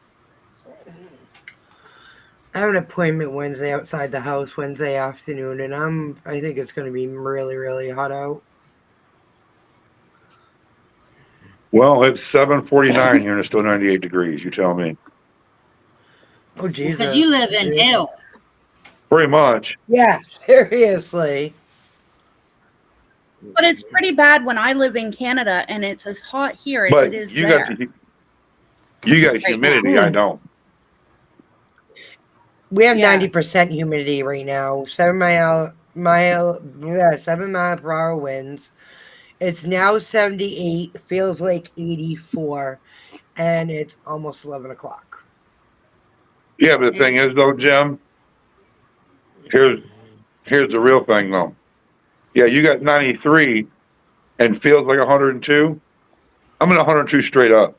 I have an appointment Wednesday outside the house Wednesday afternoon, and I think it's going to be really, really hot out. well, it's 7:49 here and it's still 98 degrees. You tell me. Oh, Jesus. Because you live in hell. Pretty much. Yeah, seriously. but it's pretty bad when I live in Canada, and it's as hot here as But it is you there. got humidity. I don't. We have Yeah. 90% humidity right now. 7 mile per hour winds. It's now 78. Feels like 84, and it's almost 11 o'clock. Yeah, but the thing is, though, Jim, Here's the real thing, though. Yeah, you got 93 and feels like 102. I'm at 102 straight up.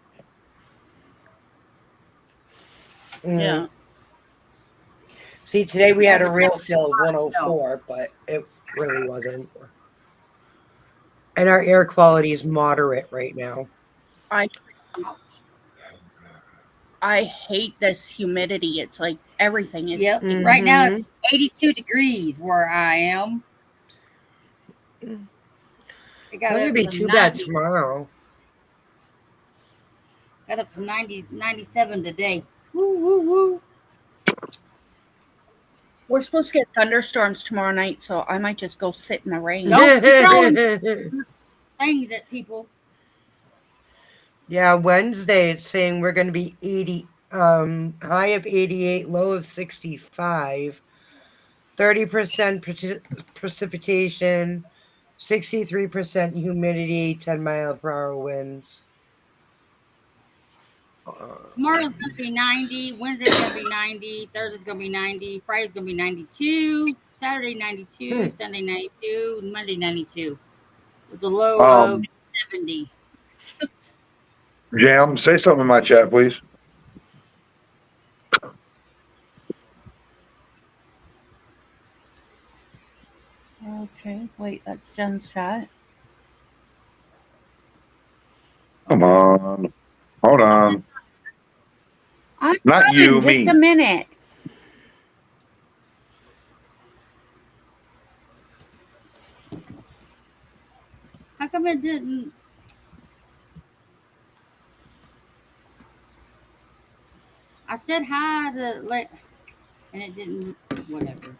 Yeah. See, today we had a real feel of 104, but it really wasn't. And our air quality is moderate right now. I hate this humidity. It's like everything is. Yep. stinking. Right now it's 82 degrees where I am. It It's got not gonna up be to too bad 90 tomorrow. Got up to 97 today. Woo, woo, woo. We're supposed to get thunderstorms tomorrow night, so I might just go sit in the rain. Don't be throwing things at people. Yeah, Wednesday it's saying we're going to be 80, high of 88, low of 65, 30% precipitation, 63% humidity, 10-mile-per-hour winds. Tomorrow's going to be 90. Wednesday's going to be 90. Thursday's going to be 90. Friday's going to be 92. Saturday 92. Sunday 92. Monday 92. With a low of 70. Jam, say something in my chat, please. Okay, wait, that's Jen's chat. Come on. Hold on. I'm Not coming, you, just me. a minute. How come it didn't? I said hi to let, and it didn't. Whatever.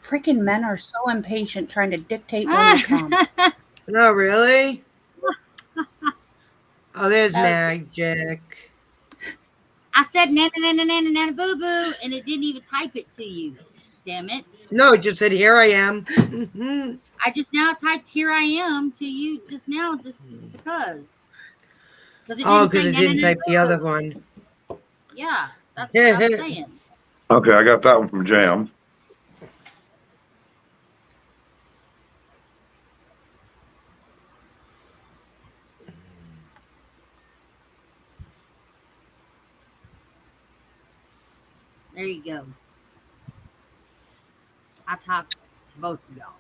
Freaking men are so impatient trying to dictate when they come. No, really? Oh, there's Magic. I said nana nana nana nana boo boo, and it didn't even type it to you. Damn it! No, it just said, here I am. I just now typed "here I am" to you just now, just because. Oh, because it didn't type the other one. Yeah, that's what I'm saying. Okay, I got that one from Jam. There you go. I talked to both of y'all.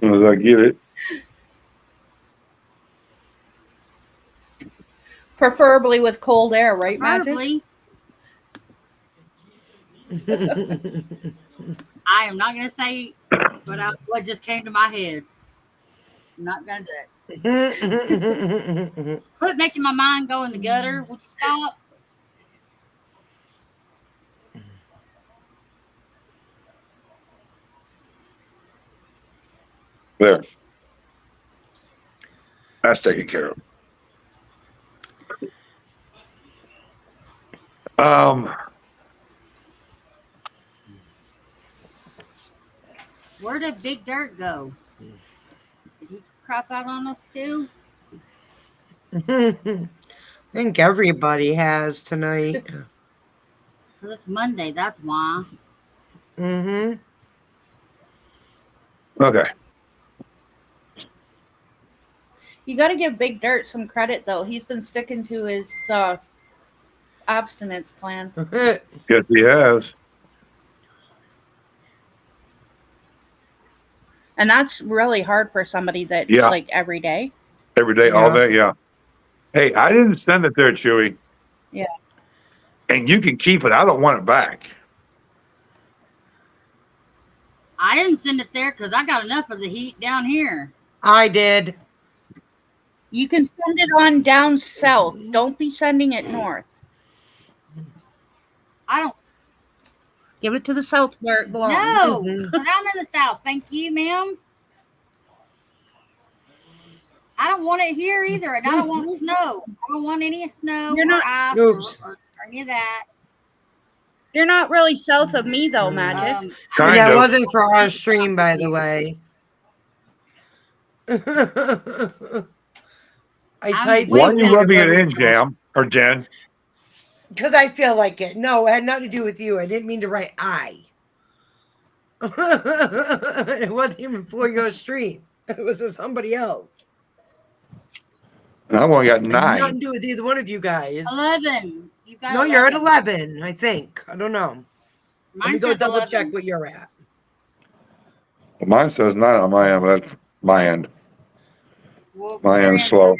As I get it. Preferably with cold air, right, Magic? Probably. I am not going to say what just came to my head. I'm not going to do it. Quit making my mind go in the gutter. Would you stop? There. That's taken care of. Where did Big Dirt go? Did he crap out on us too? I think everybody has tonight. Because it's Monday, that's why. Mm-hmm. Okay. You got to give Big Dirt some credit, though. He's been sticking to his abstinence plan. Yes, he has. And that's really hard for somebody that, Yeah. like, every day. Every day, all Yeah. day, yeah. Hey, I didn't send it there, Chewy. Yeah. And you can keep it. I don't want it back. I didn't send it there because I got enough of the heat down here. I did. You can send it on down south. Don't be sending it north. I don't. Give it to the south where it belongs. No, but I'm in the South. Thank you, ma'am. I don't want it here either, and I don't want snow. I don't want any snow You're or not- ice Oops. or any of that. You're not really south of me, though, Magic. Kind Yeah, it of. wasn't for our stream, by the way. I I'm typed. Why are you something, rubbing it wasn't in, Jam or Jen? Because I feel like it. No, it had nothing to do with you. I didn't mean to write I. It wasn't even for your stream. It was for somebody else. And I've only got It had nothing 9. to do with either one of you guys. 11. You got No, 11. you're at 11, I think. I don't know. Let me Mine go says double 11. check what you're at. Mine says 9 on my end, but that's my end. Well, My your end's end- slow.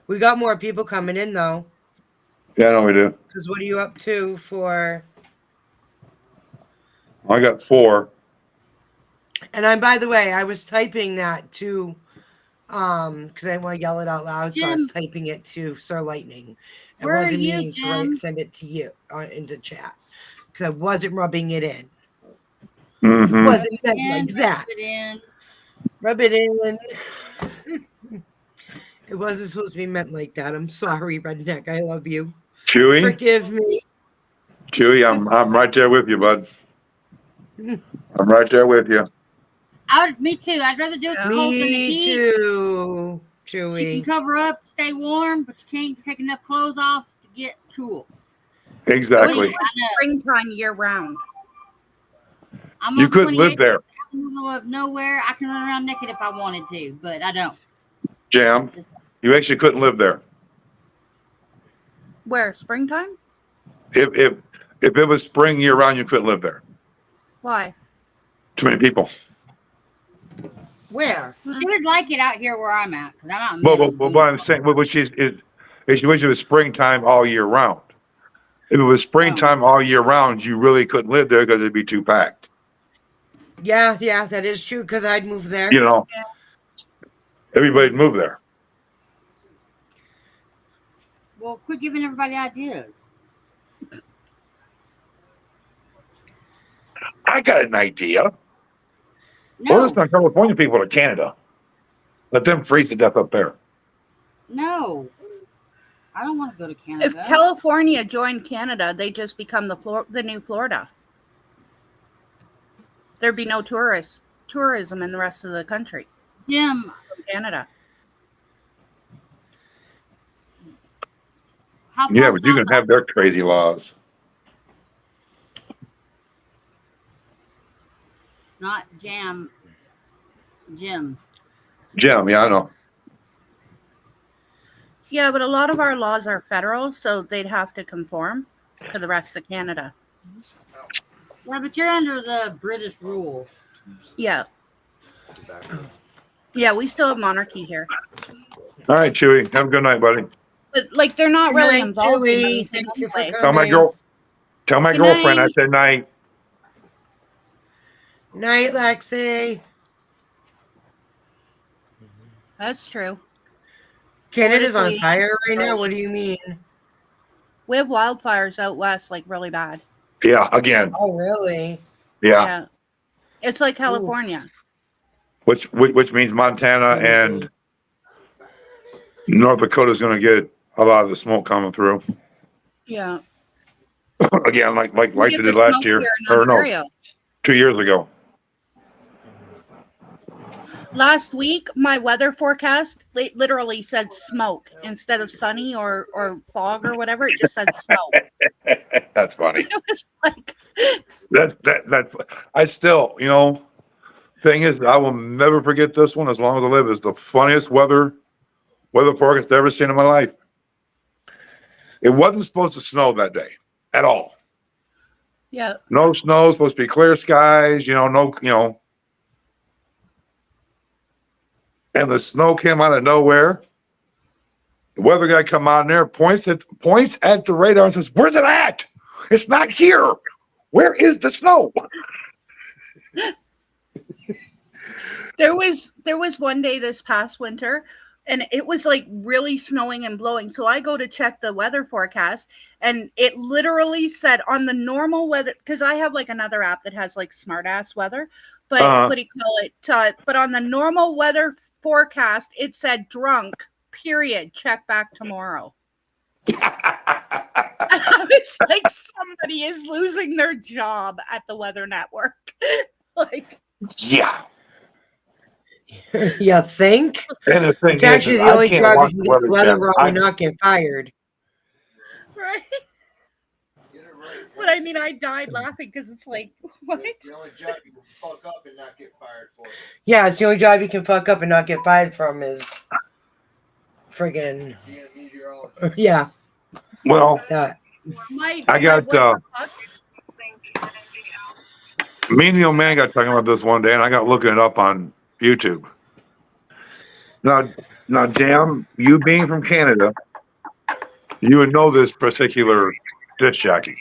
We got more people coming in though. Yeah, I know we do. Because what are you up to for? I got 4. And I'm, by the way, I was typing that to, because I didn't want to yell it out loud, so I was Jim. typing it to Sir Lightning. I Where are wasn't you, meaning to Jim? send it to you into chat because I wasn't rubbing it in. Mm-hmm. Wasn't meant In, like that. Rub it in. Rub it in. It wasn't supposed to be meant like that. I'm sorry, Redneck. I love you. Chewy, Forgive me. Chewy, I'm right there with you, bud. I'm right there with you. Me too. I'd rather do it cold than the Me heat. too, You can Chewy. cover up, stay warm, but you can't take enough clothes off to get cool. Exactly. Springtime year round. I'm You on couldn't 28 live there, out in the middle of nowhere. I can run around naked if I wanted to, but I don't. Jam. You actually couldn't live there. Where? Springtime? If it was spring year round, you couldn't live there. Why? Too many people. Where? She would like it out here where I'm at because I'm out in the middle. Well, what I'm saying, what she's is she wish it was springtime all year round. If it was springtime all year round, you really couldn't live there because it'd be too packed. Yeah, that is true because I'd move there. You know, everybody'd move there. Well, quit giving everybody ideas. I got an idea. No, Well, let's not California people to Canada. Let them freeze to death up there. no. I don't want to go to If Canada. California joined Canada, they just become the new Florida. There'd be no tourism in the rest of the country. Jim, From Canada. how Yeah, far but you south? can have their crazy laws. Not Jim. Jim, yeah, I know. Yeah, but a lot of our laws are federal, so they'd have to conform to the rest of Canada. Yeah, but you're under the British rule. Yeah. Yeah, we still have monarchy here. All right, Chewy. Have a good night, buddy. But like they're not Good really night, involved in Chewy. anything Thank you for anyway. coming. Tell my Good girlfriend I night. said night. Night, Lexi. That's true. Canada's on Politically, fire right now. What do you mean? we have wildfires out west, like really bad. Yeah, again. Oh, really? Yeah. It's like California. Which means Montana and North Dakota's going to get a lot of the smoke coming through. Yeah. Again, like We they get did the last smoke year, here in or no, Ontario. 2 years ago. Last week, my weather forecast literally said smoke instead of sunny or fog or whatever. It just said smoke. That's funny. It was like, That's I still, thing is, I will never forget this one as long as I live. It's the funniest weather forecast I've ever seen in my life. It wasn't supposed to snow that day at all. yeah. No snow, supposed to be clear skies, and the snow came out of nowhere. The weather guy come out in there, points at the radar and says, "Where's it at? It's not here. Where is the snow?" There was one day this past winter and it was like really snowing and blowing. So I go to check the weather forecast and it literally said on the normal weather, because I have like another app that has like smart ass weather, but what do you call it? But on the normal weather forecast, it said drunk, period, check back tomorrow. I was like, somebody is losing their job at the Weather Network. Like, Yeah. You think? And the thing It's actually is the I only can't job you watch can the get the weather weather channel. wrong and not get fired. Right. Get it right. But I mean, I died laughing because it's like, what? It's the only job you can fuck up and not get fired for. Yeah, it's the only job you can fuck up and not get fired from is friggin' Being a meteorologist. yeah. Well, That. I got me and the old man got talking about this one day, and I got looking it up on YouTube. Now, Jam, you being from Canada, you would know this particular disc jockey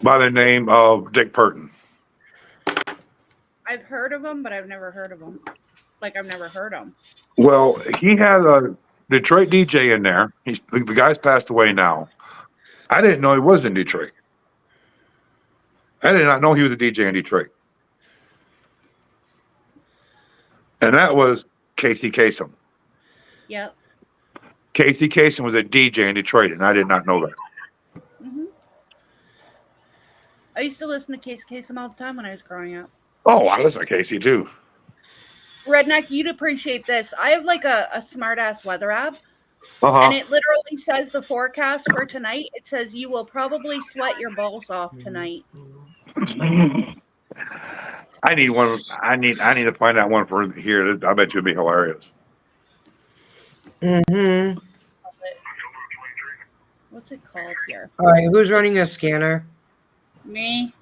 by the name of Dick Burton. I've heard of him, but I've never heard of him. Like, I've never heard him. Well, he had a Detroit DJ in there. The guy's passed away now. I didn't know he was in Detroit. I did not know he was a DJ in Detroit. And that was Casey Kasem. Yep. Casey Kasem was a DJ in Detroit, and I did not know that. Hmm. I used to listen to Casey Kasem all the time when I was growing up. Oh, I listen to Casey too. Redneck, you'd appreciate this. I have like a smart ass weather app, Uh-huh. and it literally says the forecast for tonight. It says you will probably sweat your balls off tonight. I need one. I need to find out one for here. I bet you it'd be hilarious. Mm-hmm. What's it called here? All right, who's running a scanner? Me.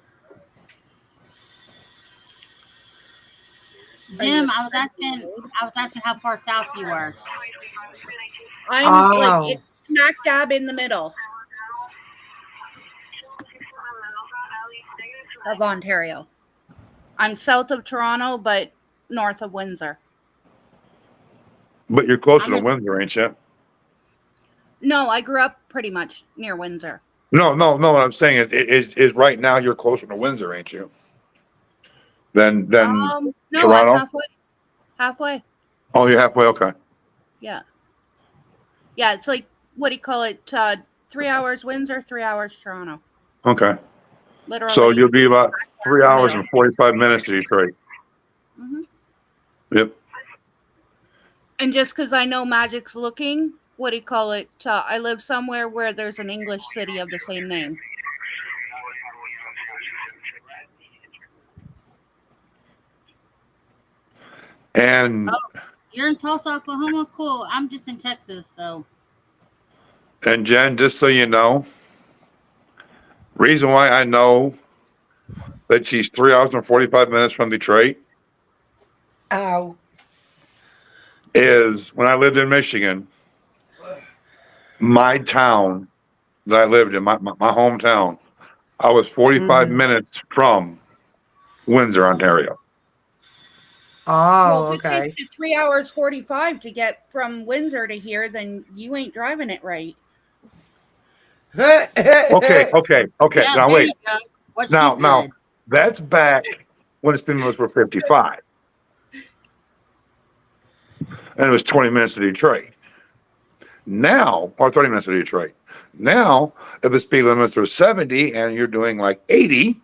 Jim, I was asking how far south you were. I'm like it's smack dab in the middle of Ontario. I'm south of Toronto, but north of Windsor. But you're closer to Windsor, ain't you? No, I grew up pretty much near Windsor. No. What I'm saying is right now you're closer to Windsor, ain't you? Than No, Toronto. I'm halfway. Oh, you're halfway. Okay. Yeah. It's like what do you call it? 3 hours Windsor, 3 hours Toronto. Okay. Literally. So you'll be about 3 hours and 45 minutes to Detroit. Mm-hmm. Yep. And just because I know Magic's looking, what do you call it? I live somewhere where there's an English city of the same name. And You're in Tulsa, Oklahoma? Cool. I'm just in Texas, so. And Jen, just so you know, reason why I know that she's 3 hours and 45 minutes from Detroit Ow. is when I lived in Michigan, my town that I lived in, my hometown, I was 45 minutes from Windsor, Ontario. Oh, well, if okay. it takes you 3 hours 45 to get from Windsor to here, then you ain't driving it right. Okay. Yeah, Now there wait. you go. What she Now said. that's back when stimulus were 55, and it was 20 minutes to Detroit. Now, or 30 minutes to Detroit. Now, if the speed limits are 70 and you're doing like 80,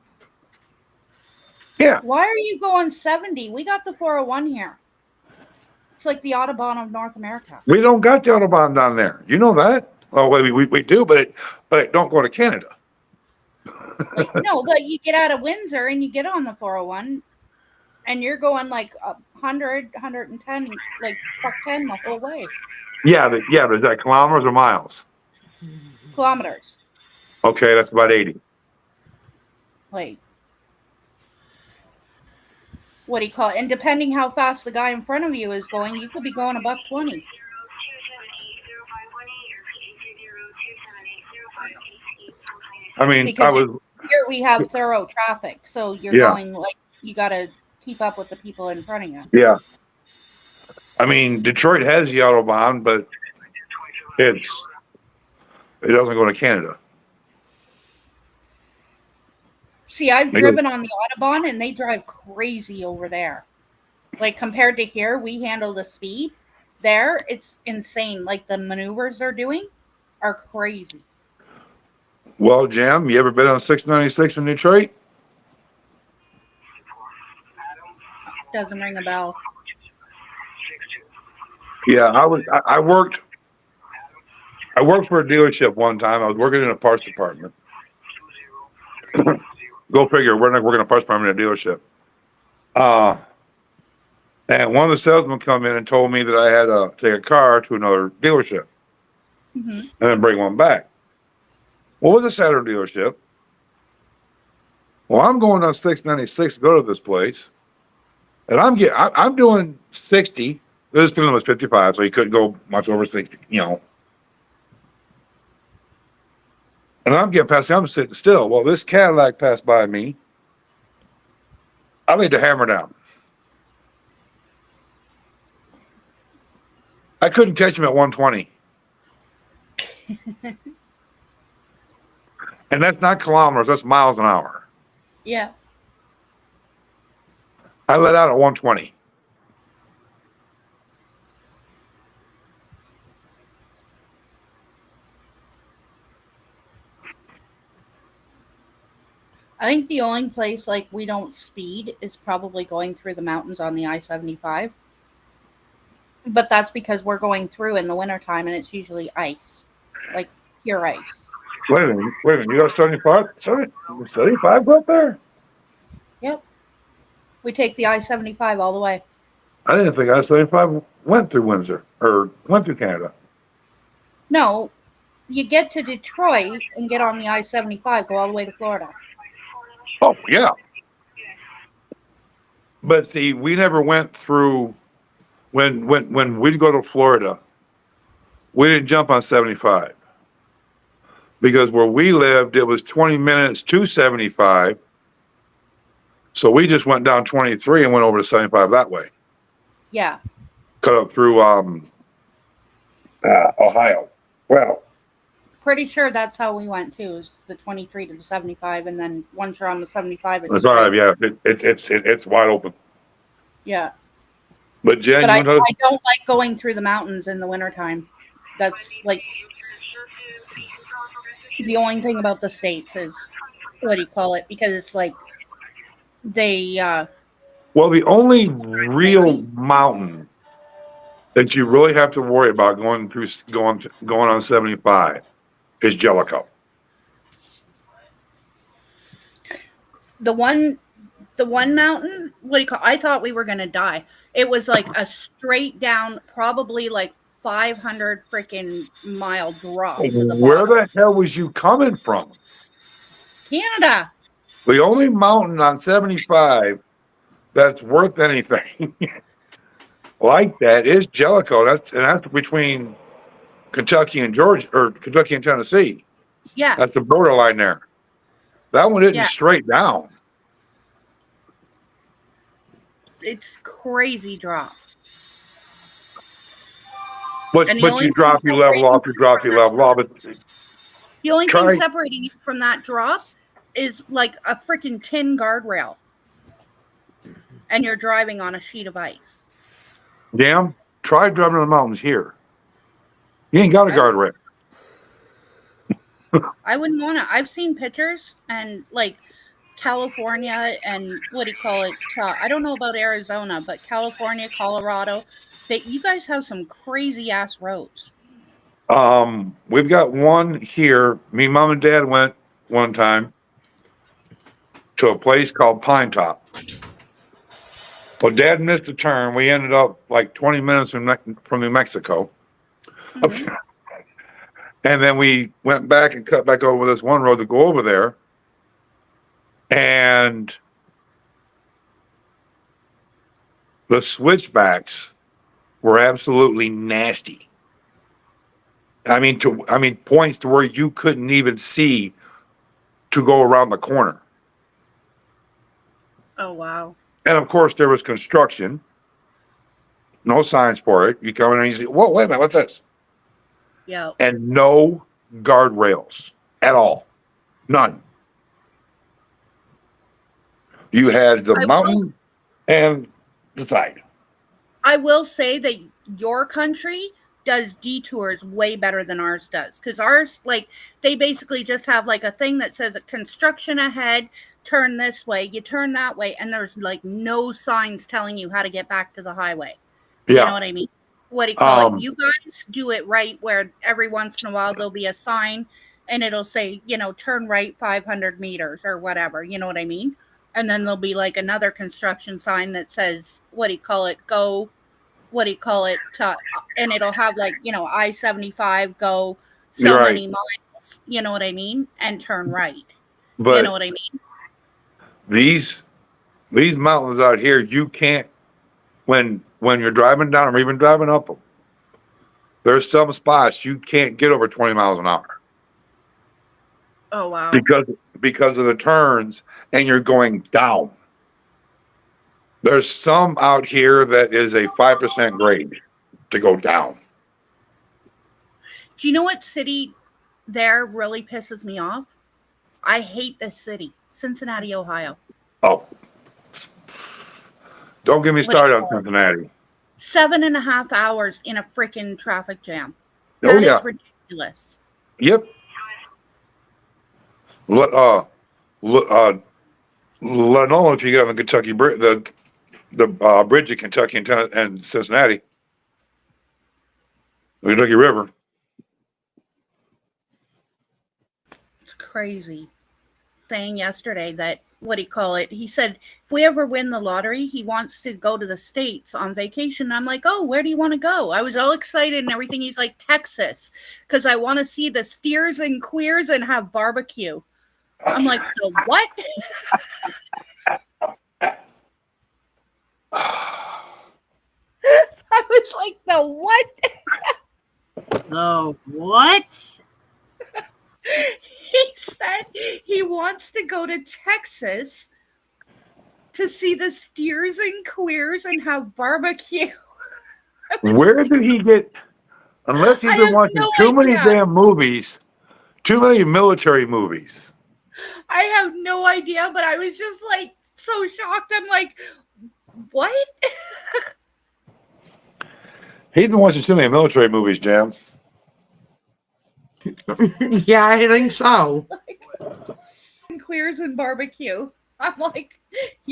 yeah. Why are you going 70? We got the 401 here. It's like the Autobahn of North America. We don't got the Autobahn down there. You know that? Oh, well, we do, but it don't go to Canada. Like, no, but you get out of Windsor and you get on the 401 and you're going like 100, 110, like fuck 10 the whole way. Yeah, but is that kilometers or miles? Kilometers. Okay, that's about 80. Like, what do you call it? And depending how fast the guy in front of you is going, you could be going $120. I mean, Because here we have thorough traffic, so you're going like you got to keep up with the people in front of you. Yeah. I mean, Detroit has the Autobahn, but it doesn't go to Canada. See, I've driven on the Autobahn, and they drive crazy over there. Like, compared to here, we handle the speed. There, it's insane. Like, the maneuvers they're doing are crazy. Well, Jam, you ever been on 696 in Detroit? Doesn't ring a bell. Yeah, I worked for a dealership one time. I was working in a parts department. Go figure, we're not working in a parts department at a dealership. And one of the salesmen come in and told me that I had to take a car to another dealership Hmm. and then bring one back. What was a Saturn dealership? Well, I'm going on 696 to go to this place, and I'm doing 60. This film was 55, so he couldn't go much over 60, And I'm getting past. I'm sitting still. Well, this Cadillac passed by me. I laid the hammer down. I couldn't catch him at 120. And that's not kilometers, that's miles an hour. Yeah. I let out at 120. I think the only place like we don't speed is probably going through the mountains on the I-75. But that's because we're going through in the wintertime and it's usually ice. Like pure ice. Wait a minute. You got 75? 75 up there? Yep. We take the I-75 all the way. I didn't think I-75 went through Windsor or went through Canada. No, you get to Detroit and get on the I-75, go all the way to Florida. Oh, yeah. But see, we never went through when we'd go to Florida, we didn't jump on 75. Because where we lived, it was 20 minutes to 75. So we just went down 23 and went over to 75 that way. Yeah. Cut up through Ohio. Well, Pretty sure that's how we went too, is the 23 to the 75, and then once you're on the 75, it's the straight. drive, yeah, it's wide open. Yeah. But Jen, But you I know, don't like going through the mountains in the wintertime. That's like the only thing about the States is, what do you call it? Because it's like they well, the only real mountain that you really have to worry about going on 75 is Jellicoe. the one mountain, what do you call, I thought we were gonna die. It was like a straight down, probably like 500 freaking mile drop to the Where bottom. the hell was you coming from? Canada. The only mountain on 75 that's worth anything like that is Jellicoe. That's between Kentucky and Georgia, or Kentucky and Tennessee. Yeah. That's the borderline there. That one isn't Yeah. straight down. It's crazy drop. But And the but only you drop, thing you level off, you drop, you level off. But The only Try- thing separating it from that drop is like a freaking tin guardrail. And you're driving on a sheet of ice. damn, try driving in the mountains here. You ain't got a guardrail. I wouldn't want to. I've seen pictures and like California and what do you call it? I don't know about Arizona, but California, Colorado, that you guys have some crazy ass roads. We've got one here. Me, mom, and dad went one time to a place called Pine Top. Well, dad missed a turn. We ended up like 20 minutes from New Mexico. Mhm. And then we went back and cut back over this one road to go over there. And the switchbacks were absolutely nasty. I mean, points to where you couldn't even see to go around the corner. Oh wow. And of course, there was construction. No signs for it. You come in and you say, "Whoa, wait a minute, what's this?" Yeah. And no guardrails at all. None. You had the mountain and the side. I will say that your country does detours way better than ours does. Because ours, like, they basically just have like a thing that says a construction ahead, turn this way, you turn that way, and there's like no signs telling you how to get back to the highway. You know what I mean? What do you call it? You guys do it right, where every once in a while there'll be a sign and it'll say, you know, turn right 500 meters or whatever. You know what I mean? And then there'll be like another construction sign that says, what do you call it? Go, what do you call it? And it'll have like, you know, I-75, go so You're right. many miles. You know what I mean? And turn right. But You know what I mean? these mountains out here, you can't, when you're driving down or even driving up them, there's some spots you can't get over 20 miles an hour Oh, wow. because of the turns, and you're going down. There's some out here that is a 5% grade to go down. Do you know what city there really pisses me off? I hate this city, Cincinnati, Ohio. Oh, don't get me started on Cincinnati. 7.5 hours in a freaking traffic jam. Oh That yeah, is ridiculous. yep. Let know if you get on the Kentucky bridge, the bridge of Kentucky and Cincinnati, the Kentucky River. It's crazy. Saying yesterday that, what do you call it? He said, if we ever win the lottery, he wants to go to the States on vacation. I'm like, oh, where do you want to go? I was all excited and everything. He's like, Texas, because I want to see the steers and queers and have barbecue. I'm like, the what? I was like, the what? The what? He said he wants to go to Texas to see the steers and queers and have barbecue. Where did he get? Unless he's I been have watching no too many idea. damn movies, too many military movies. I have no idea, but I was just like so shocked. I'm like, what? He's been watching too many military movies, Jam. Yeah, I think so. Queers and barbecue. I'm like,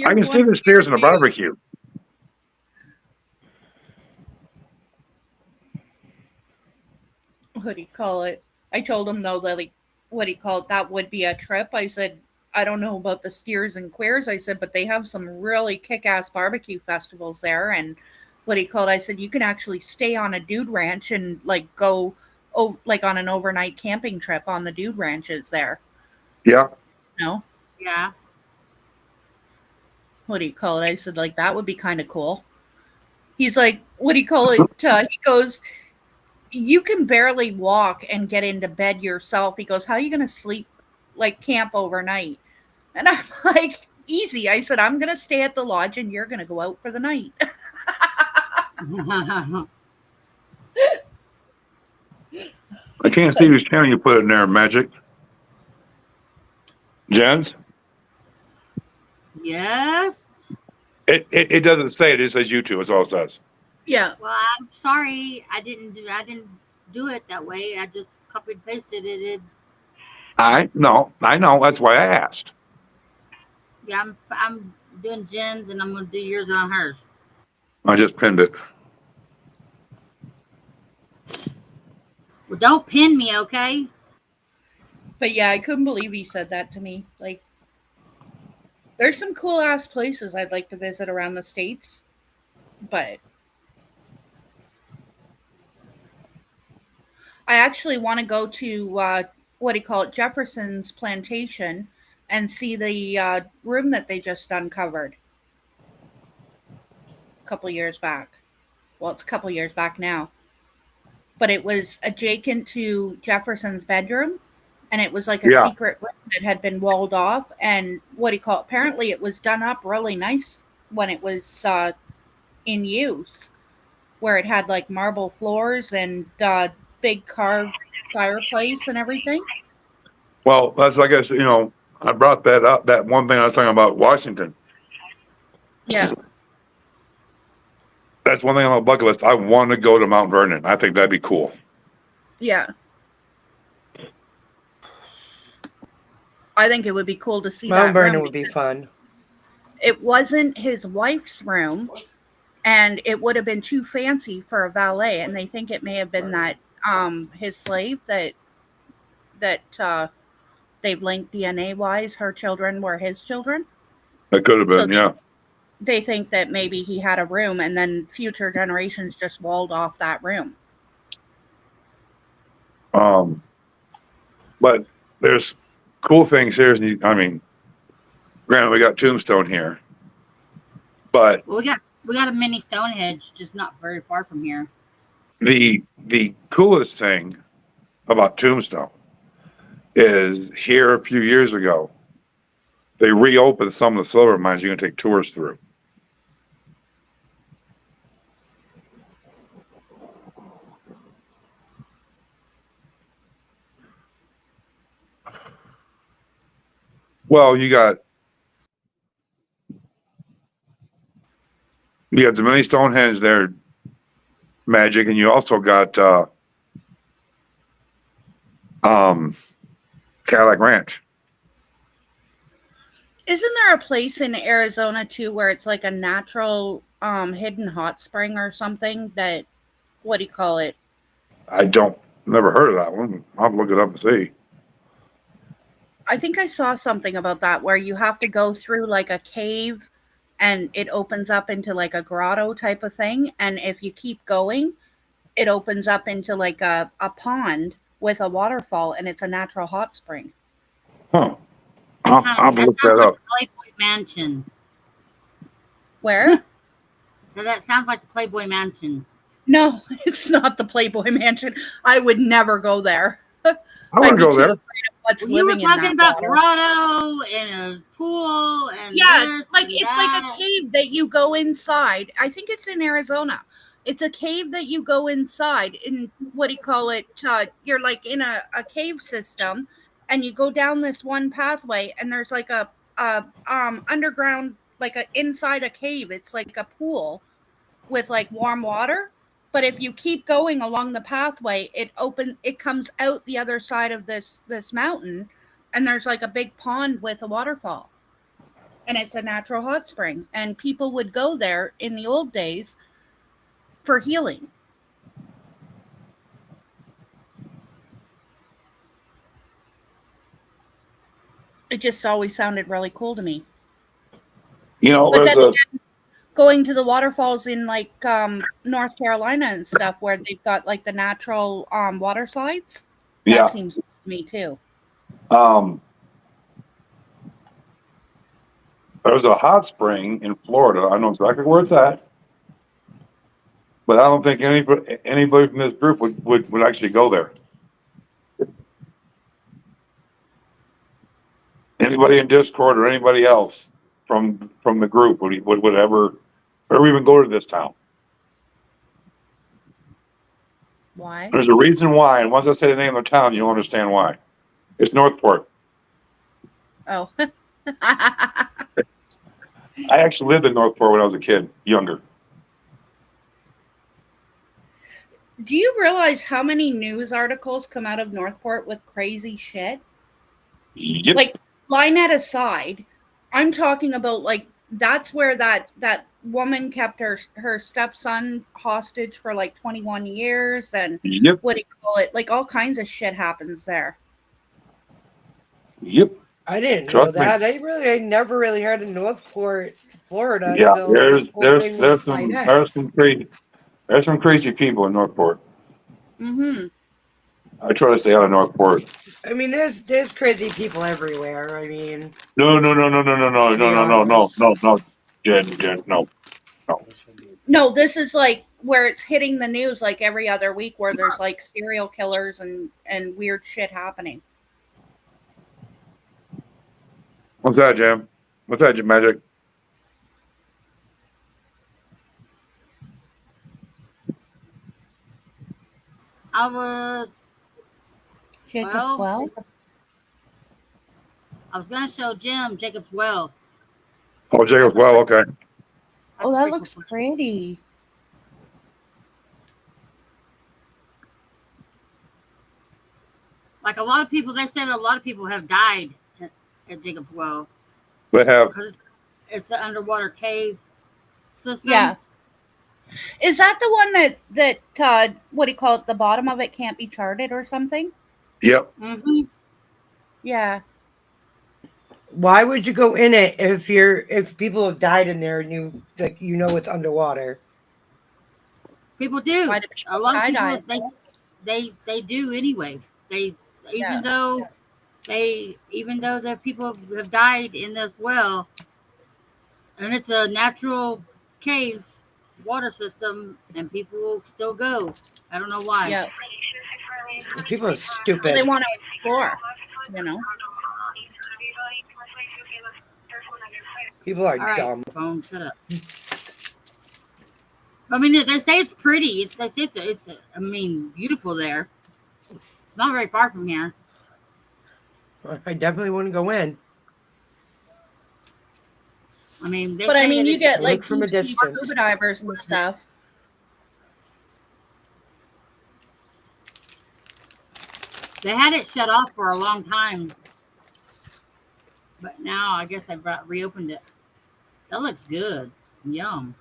I can see the steers in a barbecue. What do you call it? I told him though that, like, what do you call it? That would be a trip. I said, I don't know about the steers and queers. I said, but they have some really kick-ass barbecue festivals there. And what do you call it? I said, you can actually stay on a dude ranch and like go, like on an overnight camping trip on the dude ranches there. Yeah. No. Yeah. What do you call it? I said, like, that would be kind of cool. He's like, what do you call it? He goes, you can barely walk and get into bed yourself. He goes, how are you going to sleep, like, camp overnight? And I'm like, easy. I said, I'm going to stay at the lodge and you're going to go out for the night. I can't see whose channel you put in there, Magic. Jen's? Yes. It doesn't say it. It says YouTube. That's all it says. Yeah. Well, I'm sorry. I didn't do it that way. I just copied and pasted it. I know. That's why I asked. Yeah, I'm doing Jen's and I'm gonna do yours on hers. I just pinned it. Well, don't pin me, okay? But yeah, I couldn't believe he said that to me. Like, there's some cool ass places I'd like to visit around the States, but I actually want to go to what do you call it, Jefferson's plantation, and see the room that they just uncovered a couple years back. Well, it's a couple years back now, but it was adjacent to Jefferson's bedroom, and it was like a secret room that had been walled off. And what do you call it? Apparently, it was done up really nice when it was in use, where it had like marble floors and big carved fireplace and everything. Well, that's, I guess, I brought that up, that one thing I was talking about, Washington. Yeah. That's one thing on the bucket list. I want to go to Mount Vernon. I think that'd be cool. Yeah. I think it would be cool to see Mount that Vernon room. would be fun. It wasn't his wife's room, and it would have been too fancy for a valet. And they think it may have been that his slave that they've linked DNA wise. Her children were his children. That could have So been, yeah. they think that maybe he had a room, and then future generations just walled off that room. But there's cool things here. I mean, granted, we got Tombstone here, but Well, we got a mini Stonehenge, just not very far from here. the coolest thing about Tombstone is here a few years ago, they reopened some of the silver mines you can take tours through. Well, you got the mini Stonehenge there, Magic, and you also got Cadillac Ranch. Isn't there a place in Arizona too where it's like a natural hidden hot spring or something that, what do you call it? Never heard of that one. I'll have to look it up and see. I think I saw something about that where you have to go through like a cave and it opens up into like a grotto type of thing. And if you keep going, it opens up into like a pond with a waterfall, and it's a natural hot spring. Huh. I'll have to look that sounds like up. the Playboy Mansion. Where? So that sounds like the Playboy Mansion. No, it's not the Playboy Mansion. I would never go there. I want to go there. Of what's Well, you were living in talking that about water. grotto and a pool and Yeah, this like and it's that. like a cave that you go inside. I think it's in Arizona. It's a cave that you go inside in, what do you call it? You're like in a cave system, and you go down this one pathway, and there's like a underground, like a inside a cave. It's like a pool with like warm water. But if you keep going along the pathway, it comes out the other side of this mountain, and there's like a big pond with a waterfall. And it's a natural hot spring. And people would go there in the old days for healing. It just always sounded really cool to me. You know, But there's then a again, going to the waterfalls in like North Carolina and stuff where they've got like the natural water slides, yeah. that seems to me too. There's a hot spring in Florida. I know exactly where it's at, but I don't think anybody from this group would actually go there. Anybody in Discord or anybody else from the group would ever even go to this town. Why? There's a reason why, and once I say the name of the town, you'll understand why. It's Northport. Oh. I actually lived in Northport when I was a kid, younger. Do you realize how many news articles come out of Northport with crazy shit? Yep. Like, Lynette aside, I'm talking about like that's where that woman kept her stepson hostage for like 21 years, and Yep. what do you call it? Like all kinds of shit happens there. Yep. I didn't Trust know me. that. I never really heard of Northport, Florida. Yeah, until this whole thing with Lynette. there's some crazy people in Northport. Mm-hmm. I try to stay out of Northport. I mean, there's crazy people everywhere. I mean, No, Jen, no. No, this is like where it's hitting the news like every other week, where there's like serial killers and weird shit happening. What's that, Jim? What's that, Jim Magic? I was Jacob's Well? I was gonna show Jim Jacob's Well. Oh, Jacob's Well, okay. Oh, that looks pretty. Like a lot of people, they say that a lot of people have died at Jacob's Well They have, because it's an underwater cave system. Yeah. Is that the one that what do you call it? The bottom of it can't be charted or something? yep. Mm-hmm. Yeah. Why would you go in it if people have died in there and you know it's underwater? People do. Why do people A lot of people skydive? they do anyway. They Yeah. even though the people have died in this well, and it's a natural cave water system, and people will still go. I don't know why. Yeah. People are Well, they stupid. want to explore, you know. People are All right, dumb. phone, shut up. I mean, they say it's pretty. They say it's I mean, beautiful there. It's not very far from here. I definitely wouldn't go in. I mean, they But I say mean, that you get Look like from a deep sea distance. scuba divers and stuff. they had it shut off for a long time, but now I guess they reopened it. That looks good. Yum.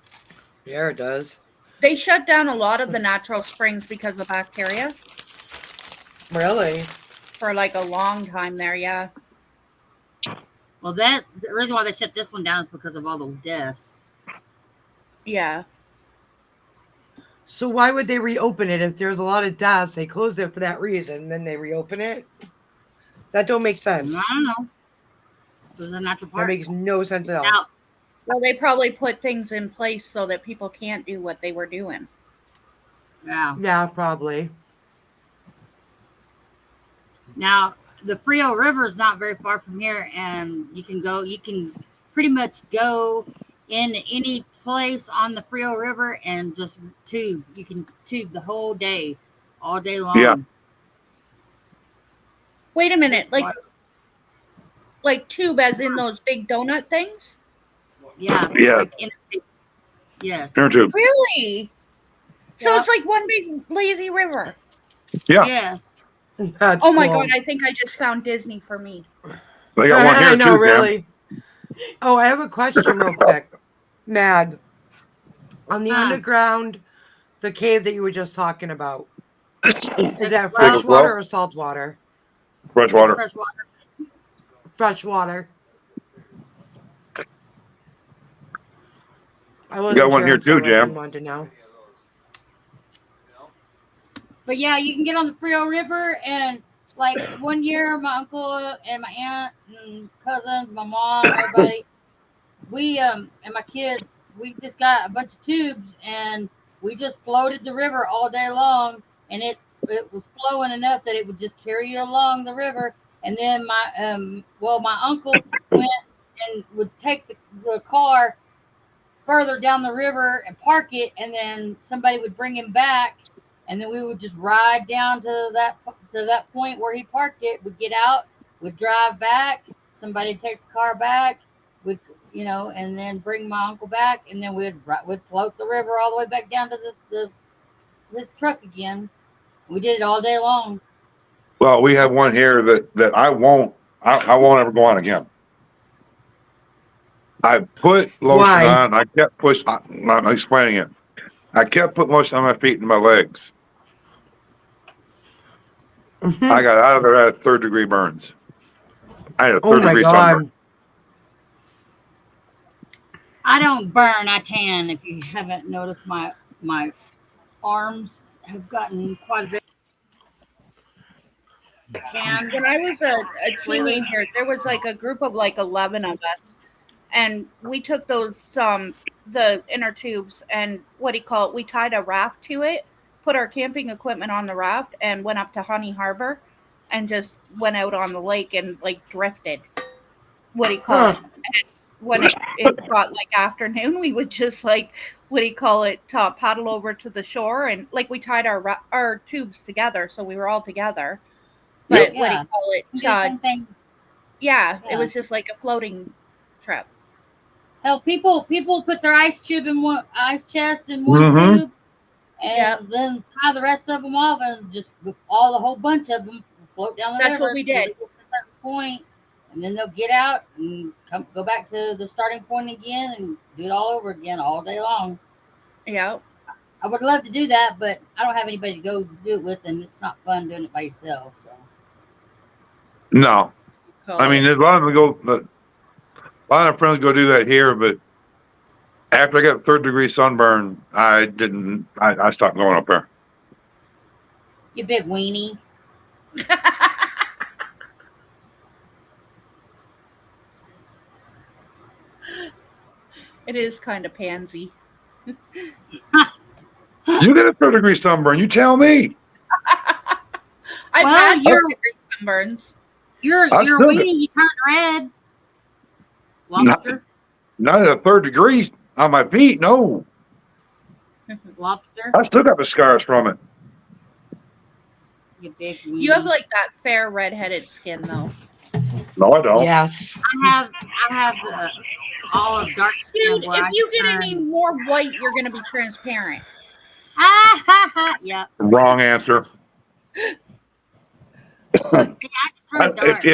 Yeah, it does. They shut down a lot of the natural springs because of bacteria Really? for like a long time there. Yeah. Well, the reason why they shut this one down is because of all the deaths. Yeah. So why would they reopen it if there's a lot of deaths? They closed it for that reason, then they reopen it. That don't make sense. I don't know. This is a natural That park. makes no sense at all. Now, Well, they probably put things in place so that people can't do what they were doing. yeah. Yeah, probably. Now, the Frio River is not very far from here, and you can pretty much go in any place on the Frio River and just tube. You can tube the whole day, all day long. Yeah. Wait a minute, It's like water. like tube as in those big donut things? Yeah. Yes. Yes. Inner tube. Really? So Yeah. it's like one big lazy river. Yeah. Yes. That's Oh my cool. god, I think I just found Disney for me. They got one here I know, too, Cam. really. Oh, I have a question real quick. Mag. On the Huh. underground, the cave that you were just talking about, is that Well- fresh water or salt water? Fresh water. Fresh water. Fresh water. I got wasn't one sure here until too, I Jam. wanted to know. But yeah, you can get on the Frio River, and like one year, my uncle and my aunt and cousins, my mom, everybody, we and my kids, we just got a bunch of tubes, and we just floated the river all day long, and it was flowing enough that it would just carry you along the river. And then my uncle went and would take the car further down the river and park it, and then somebody would bring him back, and then we would just ride down to that point where he parked it. We'd get out, we'd drive back, somebody would take the car back, would and then bring my uncle back, and then we'd float the river all the way back down to his truck again. We did it all day long. Well, we have one here that I won't ever go on again. I put lotion Why? on. I kept pushing. I'm explaining it. I kept putting lotion on my feet and my legs. Mhm. I got out of there at 3rd-degree burns. I had a Oh my third-degree sunburn. god. I don't burn, I tan. If you haven't noticed, my arms have gotten quite a bit tan. When I was a teenager, there was like a group of like 11 of us, and we took those the inner tubes and what do you call it? We tied a raft to it, put our camping equipment on the raft, and went up to Honey Harbor, and just went out on the lake and like drifted. What do you call it? And when it got like afternoon, we would just like what do you call it? Paddle over to the shore, and like we tied our tubes together, so we were all together. But what do Yeah. you call it? We did the same thing. Yeah, Yeah. it was just like a floating trip. Hell, people put their ice chest in one Mhm. tube, and Yeah. then tie the rest of them off, and just with the whole bunch of them float down the That's river. what we till they did. get to a certain point, and then they'll get out and go back to the starting point again and do it all over again all day long. Yeah. I would love to do that, but I don't have anybody to go do it with, and it's not fun doing it by yourself. So No, I mean, Totally. there's a lot of them go. A lot of friends go do that here, but after I got 3rd-degree sunburn, I didn't. I stopped going up there. you big weenie. It is kind of pansy. You get a 3rd-degree sunburn. You tell me. I've Well, had you're- sunburns. You're I still weenie. You turned red. Lobster. Not at a 3rd degree on my feet. No, Lobster. I still got the scars from it. You big weenie. You have like that fair redheaded skin though. No, I don't. Yes. I have the olive dark skin. Dude, where if I you get turn- any more white, you're gonna be transparent. Ah, ha, ha. Yep. Wrong answer. See, I just turned dark.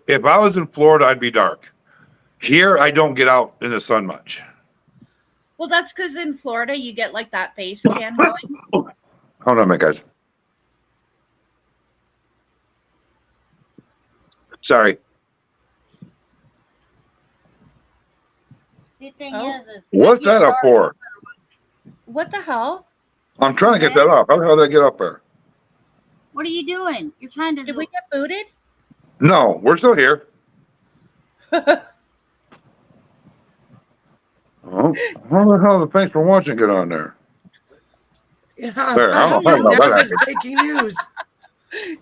If I was in Florida, I'd be dark. Here, I don't get out in the sun much. Well, that's because in Florida you get like that face tan going. Hold on a minute, guys. Sorry. See, the thing Oh. is What's that up for? What the hell? I'm trying to get that off. How the hell did I get up there? What are you doing? You're trying to. Did we get booted? No, we're still here. Oh, how the hell the thanks for watching get on there? Yeah. There, I don't know That about was that. breaking news.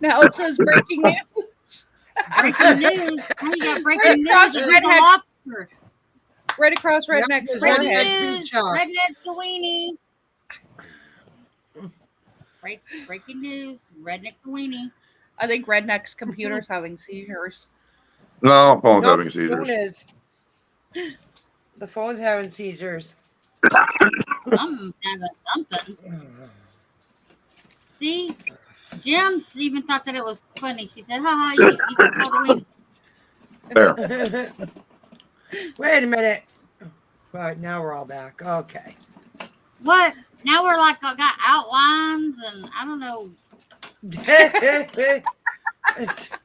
Now it says breaking news. breaking news. We got breaking Right across news. Redneck. It's a lobster. Right across Yep, Redneck's there's Breaking Redneck's forehead. feet news. shot. Redneck's a weenie. Breaking news. Redneck's a weenie. I think Redneck's computer's having seizures. No, phone's Nope, having phone seizures. is. The phone's having seizures. Something's having something. See? Jim even thought that it was funny. She said, haha, you got called a weenie. There. Wait a minute. Right, now we're all back. Okay. What? Now we're like got outlines and I don't know.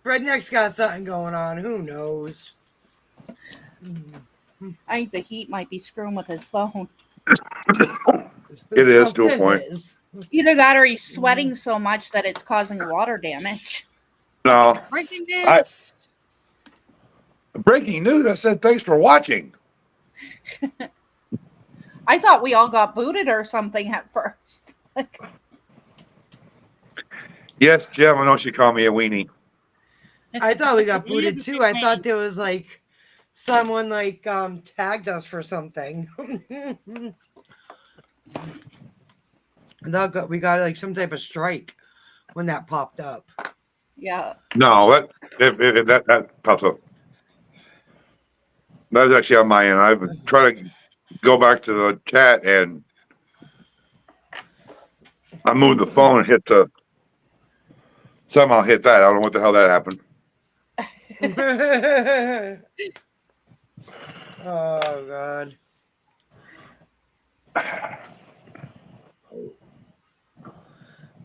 Redneck's got something going on. Who knows? I think the heat might be screwing with his phone. It is to a Something point. is. Either that or he's sweating so much that it's causing water damage. No. Breaking news. Breaking news. I said thanks for watching. I thought we all got booted or something at first. Like, Yes, Jim, I know she called me a weenie. I thought we got It booted is a too. good I thought name. there was like someone like tagged us for something. I thought we got like some type of strike when that popped up. yeah. No, if that pops up. That was actually on my end. I've been trying to go back to the chat and I moved the phone and somehow hit that. I don't know what the hell that happened. Oh God.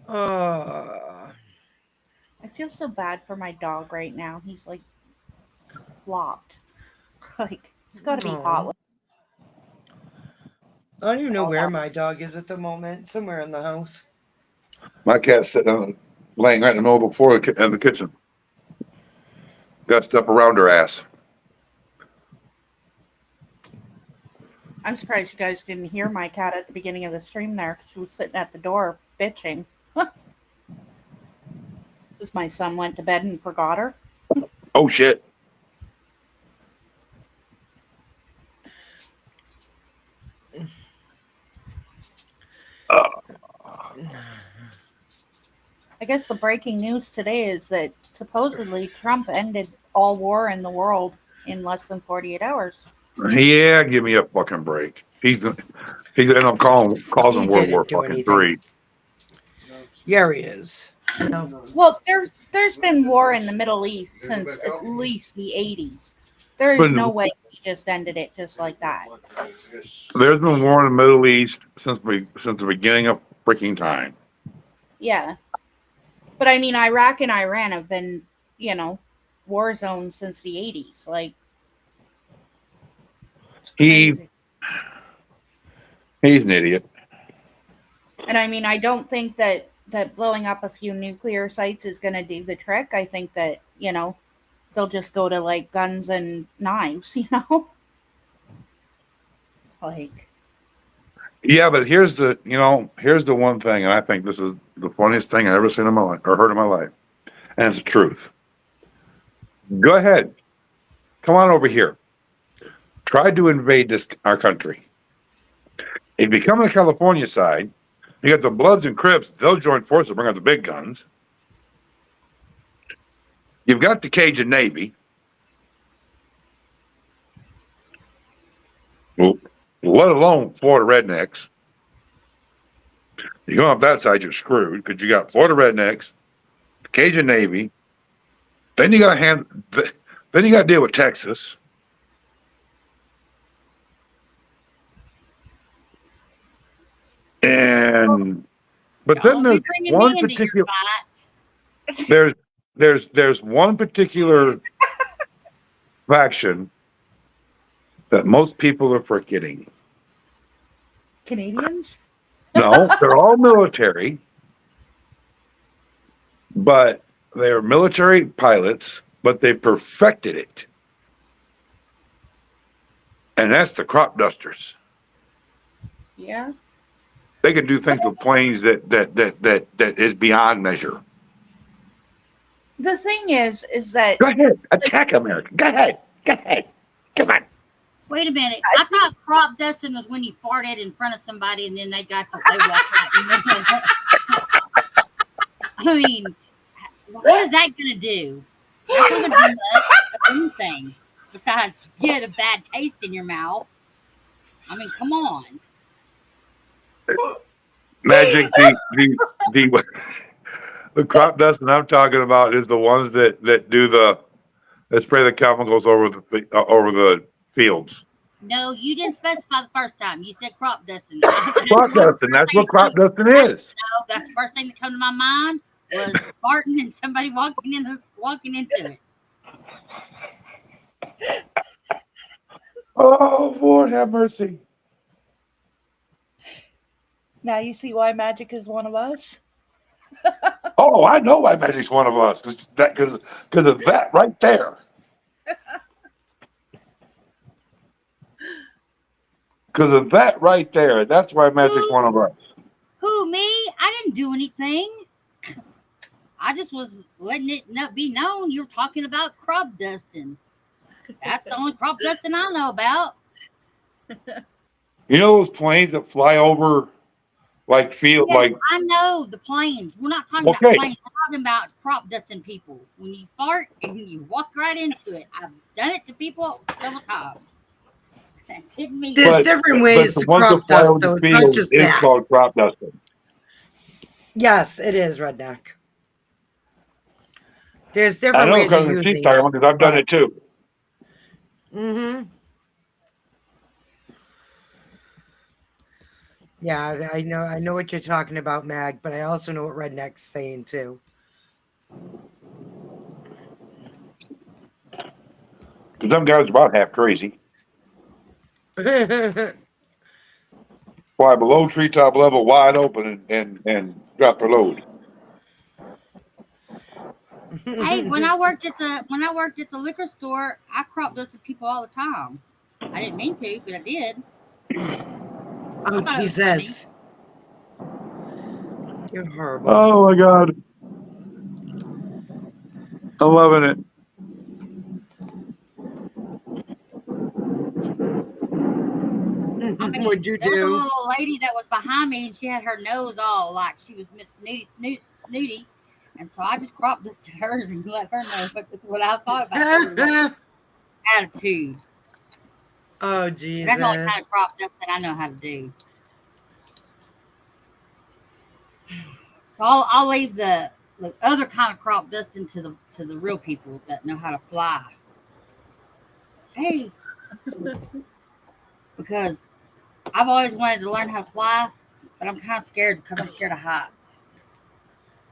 Oh. I feel so bad for my dog right now. He's like flopped. Like, it's got to be hot. I don't even know where my dog is at the moment. Somewhere in the house. My cat's sitting laying right in the middle of the floor in the kitchen. Got stuff around her ass. I'm surprised you guys didn't hear my cat at the beginning of the stream there because she was sitting at the door bitching. Just my son went to bed and forgot her. Oh shit. I guess the breaking news today is that supposedly Trump ended all war in the world in less than 48 hours. Yeah, give me a fucking break. He's and I'm causing He World didn't War do fucking anything. three. Yeah, he is. No. Well, there's been war in the Middle East since at least the 80s. There is But no way he just ended it just like that. there's been war in the Middle East since the beginning of freaking time. Yeah. But I mean, Iraq and Iran have been, war zones since the 80s. Like, it's crazy. He's an idiot. And I mean, I don't think that blowing up a few nuclear sites is going to do the trick. I think that, they'll just go to like guns and knives, Like, Yeah, but here's the one thing, and I think this is the funniest thing I've ever seen in my life or heard in my life, and it's the truth. Go ahead, come on over here. Try to invade our country. If you come to the California side, you got the Bloods and Crips. They'll join forces, bring out the big guns. You've got the Cajun Navy. Well, let alone Florida rednecks. You go off that side, you're screwed because you got Florida rednecks, the Cajun Navy. Then you got to deal with Texas. But then there's one particular there's one particular faction that most people are forgetting. Canadians? No, they're all military, but they're military pilots, but they perfected it. And that's the crop dusters. Yeah. They can do things with planes that is beyond measure. The thing is that Go ahead, attack America. Go ahead. Come on. Wait a minute. I thought crop dusting was when you farted in front of somebody and then they walked out. I mean, what is that going to do? That's not going to do much of anything besides get a bad taste in your mouth. I mean, come on. Magic, the crop dusting I'm talking about is the ones that spray the chemicals over the fields. No, you didn't specify the first time. You said crop dusting. Crop dusting. That's what crop dusting is. No, that's the first thing that came to my mind was farting and somebody walking into it. Oh, Lord have mercy. now you see why Magic is one of us. Oh, I know why Magic's one of us. Because of that right there. Because of that right there. That's why Magic's one of us. Who, me? I didn't do anything. I just was letting it be known you're talking about crop dusting. That's the only crop dusting I know about. You know those planes that fly over like field Yes, like I know the planes. We're not talking about planes. We're talking about crop dusting people. When you fart and you walk right into it. I've done it to people several times. There's different ways to crop dust, though. It's not just it's that. called crop dusting. Yes, it is, Redneck. There's I different know ways of because using she's talking about because I've done it too. Mm-hmm. Yeah, I know what you're talking about, Mag, but I also know what Redneck's saying too. Because them guys are about half crazy. Fly below treetop level, wide open, and drop their load. Hey, when I worked at the liquor store, I crop dusted people all the time. I didn't mean to, but I did. Oh, Jesus. You're horrible. Oh, my God. I'm loving it. I mean, What'd you there was a do? little lady that was behind me, and she had her nose all like she was Miss Snooty. And so I just crop dusted her and let her know what I thought about her attitude. Oh, Jesus. That's the only kind of crop dusting I know how to do. So I'll leave the the other kind of crop dusting to the real people that know how to fly. Hey, because I've always wanted to learn how to fly, but I'm kind of scared because I'm scared of heights,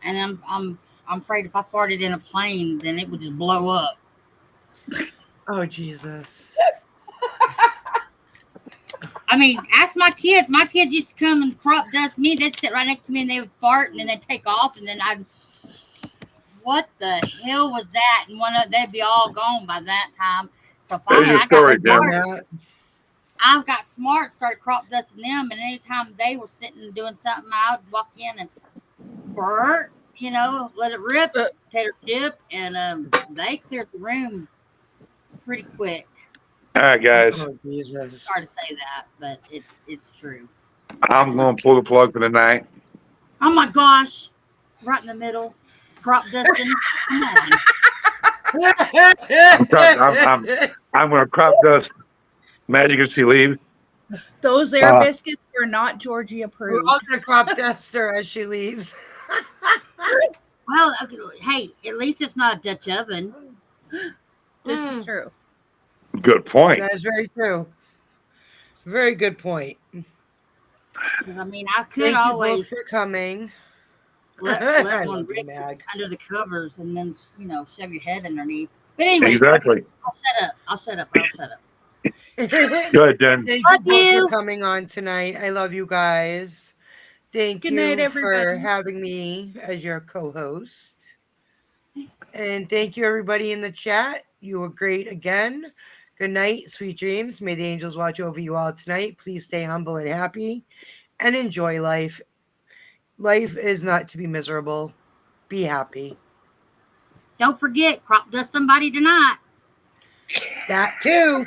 and I'm afraid if I farted in a plane, then it would just blow up. Oh Jesus. I mean, ask my kids. My kids used to come and crop dust me. They'd sit right next to me and they would fart and then they'd take off and then what the hell was that? And they'd be all gone by that time. So There's finally, your I got story, Jim. smart. Yeah. I got smart, started crop dusting them, and anytime they were sitting and doing something, I would walk in and burp, let it rip, potato chip, and they cleared the room pretty quick. All right, guys. Oh Jesus. Sorry to say that, but it's true. I'm going to pull the plug for the night. Oh my gosh, right in the middle, crop dusting. Come on. I'm going to crop dust Magic as she leaves. Those air biscuits were not Georgie We're approved. all gonna crop dust her as she leaves. Well, okay, hey, at least it's not a Dutch oven. This is true. Good point. That is very true. Very good point. Because I mean, I could Thank you always both for coming. let I one love you, rip Mag. under the covers and then shove your head underneath. But anyway, Exactly. okay, I'll shut up. Go ahead, Jen. Thank Love you both you. for coming on tonight. I love you guys. Thank Good you night, for everybody. having me as your co-host. And thank you, everybody in the chat. You were great again. Good night, sweet dreams. May the angels watch over you all tonight. Please stay humble and happy and enjoy life. Life is not to be miserable. Be happy. Don't forget, crop dust somebody tonight. That too.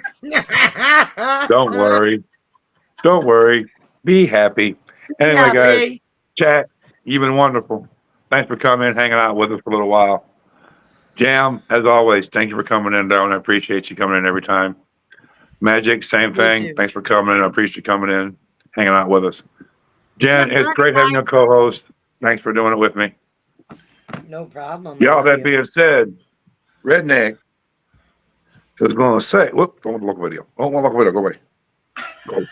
Don't worry. Don't worry. Be happy. Anyway, guys, Happy. chat, you've been wonderful. Thanks for coming, hanging out with us for a little while. Jam, as always, thank you for coming in, Darren. I appreciate you coming in every time. Magic, same thing. too. Thanks for coming in. I appreciate you coming in, hanging out with us. Jen, Good it's luck, great having you guys. a co-host. Thanks for doing it with me. No problem. I Y'all, love that you. being said, Redneck is going to say, whoop, don't want to look at video. Don't want to look at video. Go away.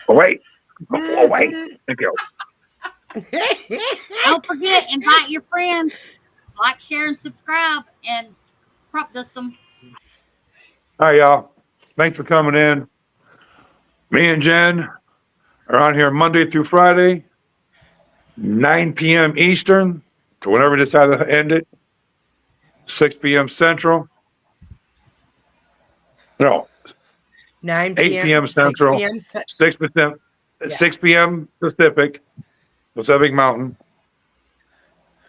Go away. Go away. Thank you. Don't forget, invite your friends. Like, share, and subscribe, and crop dust them. All right, y'all. Thanks for coming in. Me and Jen are on here Monday through Friday, 9 p.m. Eastern, to whenever we decide to end it, 6 p.m. Central. No, 9 8 p.m. Central, 6 p.m. 6 p.m. Pacific Mountain.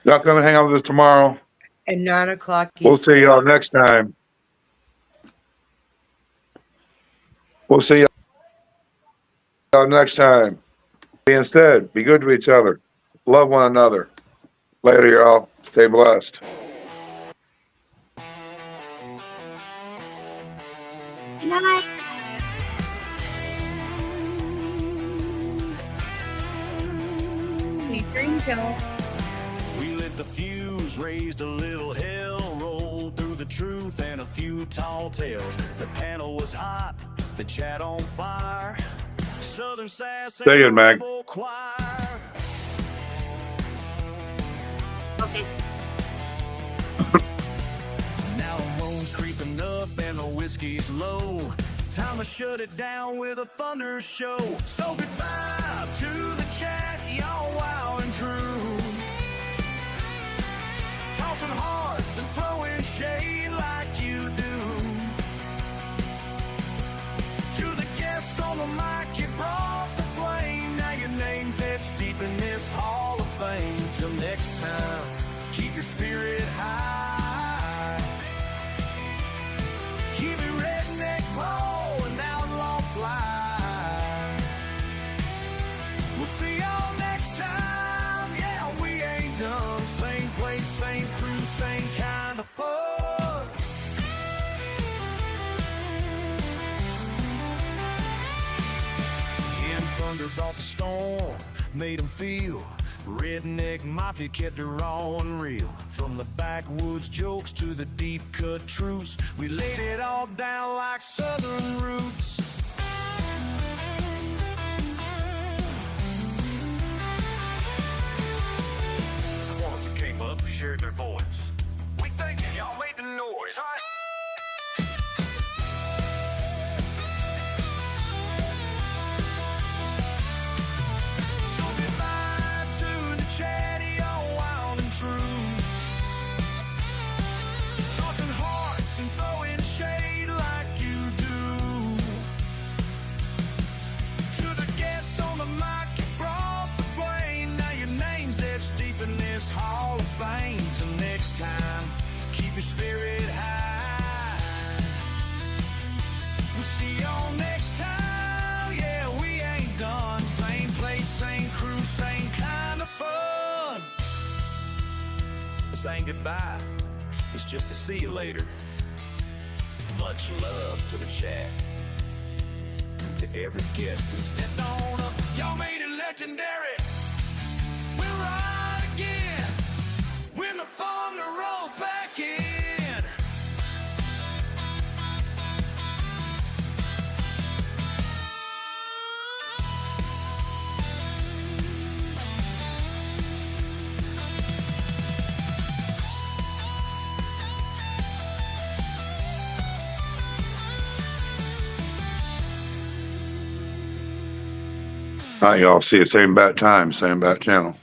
Y'all come and hang out with us tomorrow. and 9 o'clock. We'll see y'all next time. We'll see y'all next time. Being said, be good to each other. Love one another. Later, y'all. Stay blessed. Good night. Sweet dreams, y'all. We lit the fuse, raised a little hell, rolled through the truth and a few tall tales. The panel was hot, the chat on fire. Southern sass Say it, and Mag. rebel choir. Okay. Now the moon's creeping up and the whiskey's low. Time to shut it down with a thunder show. So goodbye to the chat, y'all wild and true. Tossing hearts and throwing shade like you do. To the guests on the mic, you brought the flame. Now your name's etched deep in this hall of fame. Till next time, keep your spirit high. Keep it redneck roll and outlaw fly. We'll see y'all next time. Yeah, we ain't done. Same place, same crew, same kind of fun. Jen Thunder brought the storm, made them feel Redneck Mafia kept it raw and real. From the backwoods jokes to the deep cut truths, we laid it all down like southern roots. The ones who came up shared their voice. We thinking y'all made the noise, huh? So goodbye to the chatty, all wild and true. Tossing hearts and throwing shade like you do. To the guests on the mic, you brought the flame. Now your name's etched deep in this hall of fame. Till next time, keep your spirit high. We'll see y'all next time. Yeah, we ain't done. Same place, same crew, same kind of fun. Saying goodbye, it's just to see you later. Much love to the chat. To every guest that stepped on up, y'all made it legendary. We'll ride again when the thunder rolls back in. All right, y'all. See you same bat time, same bat channel.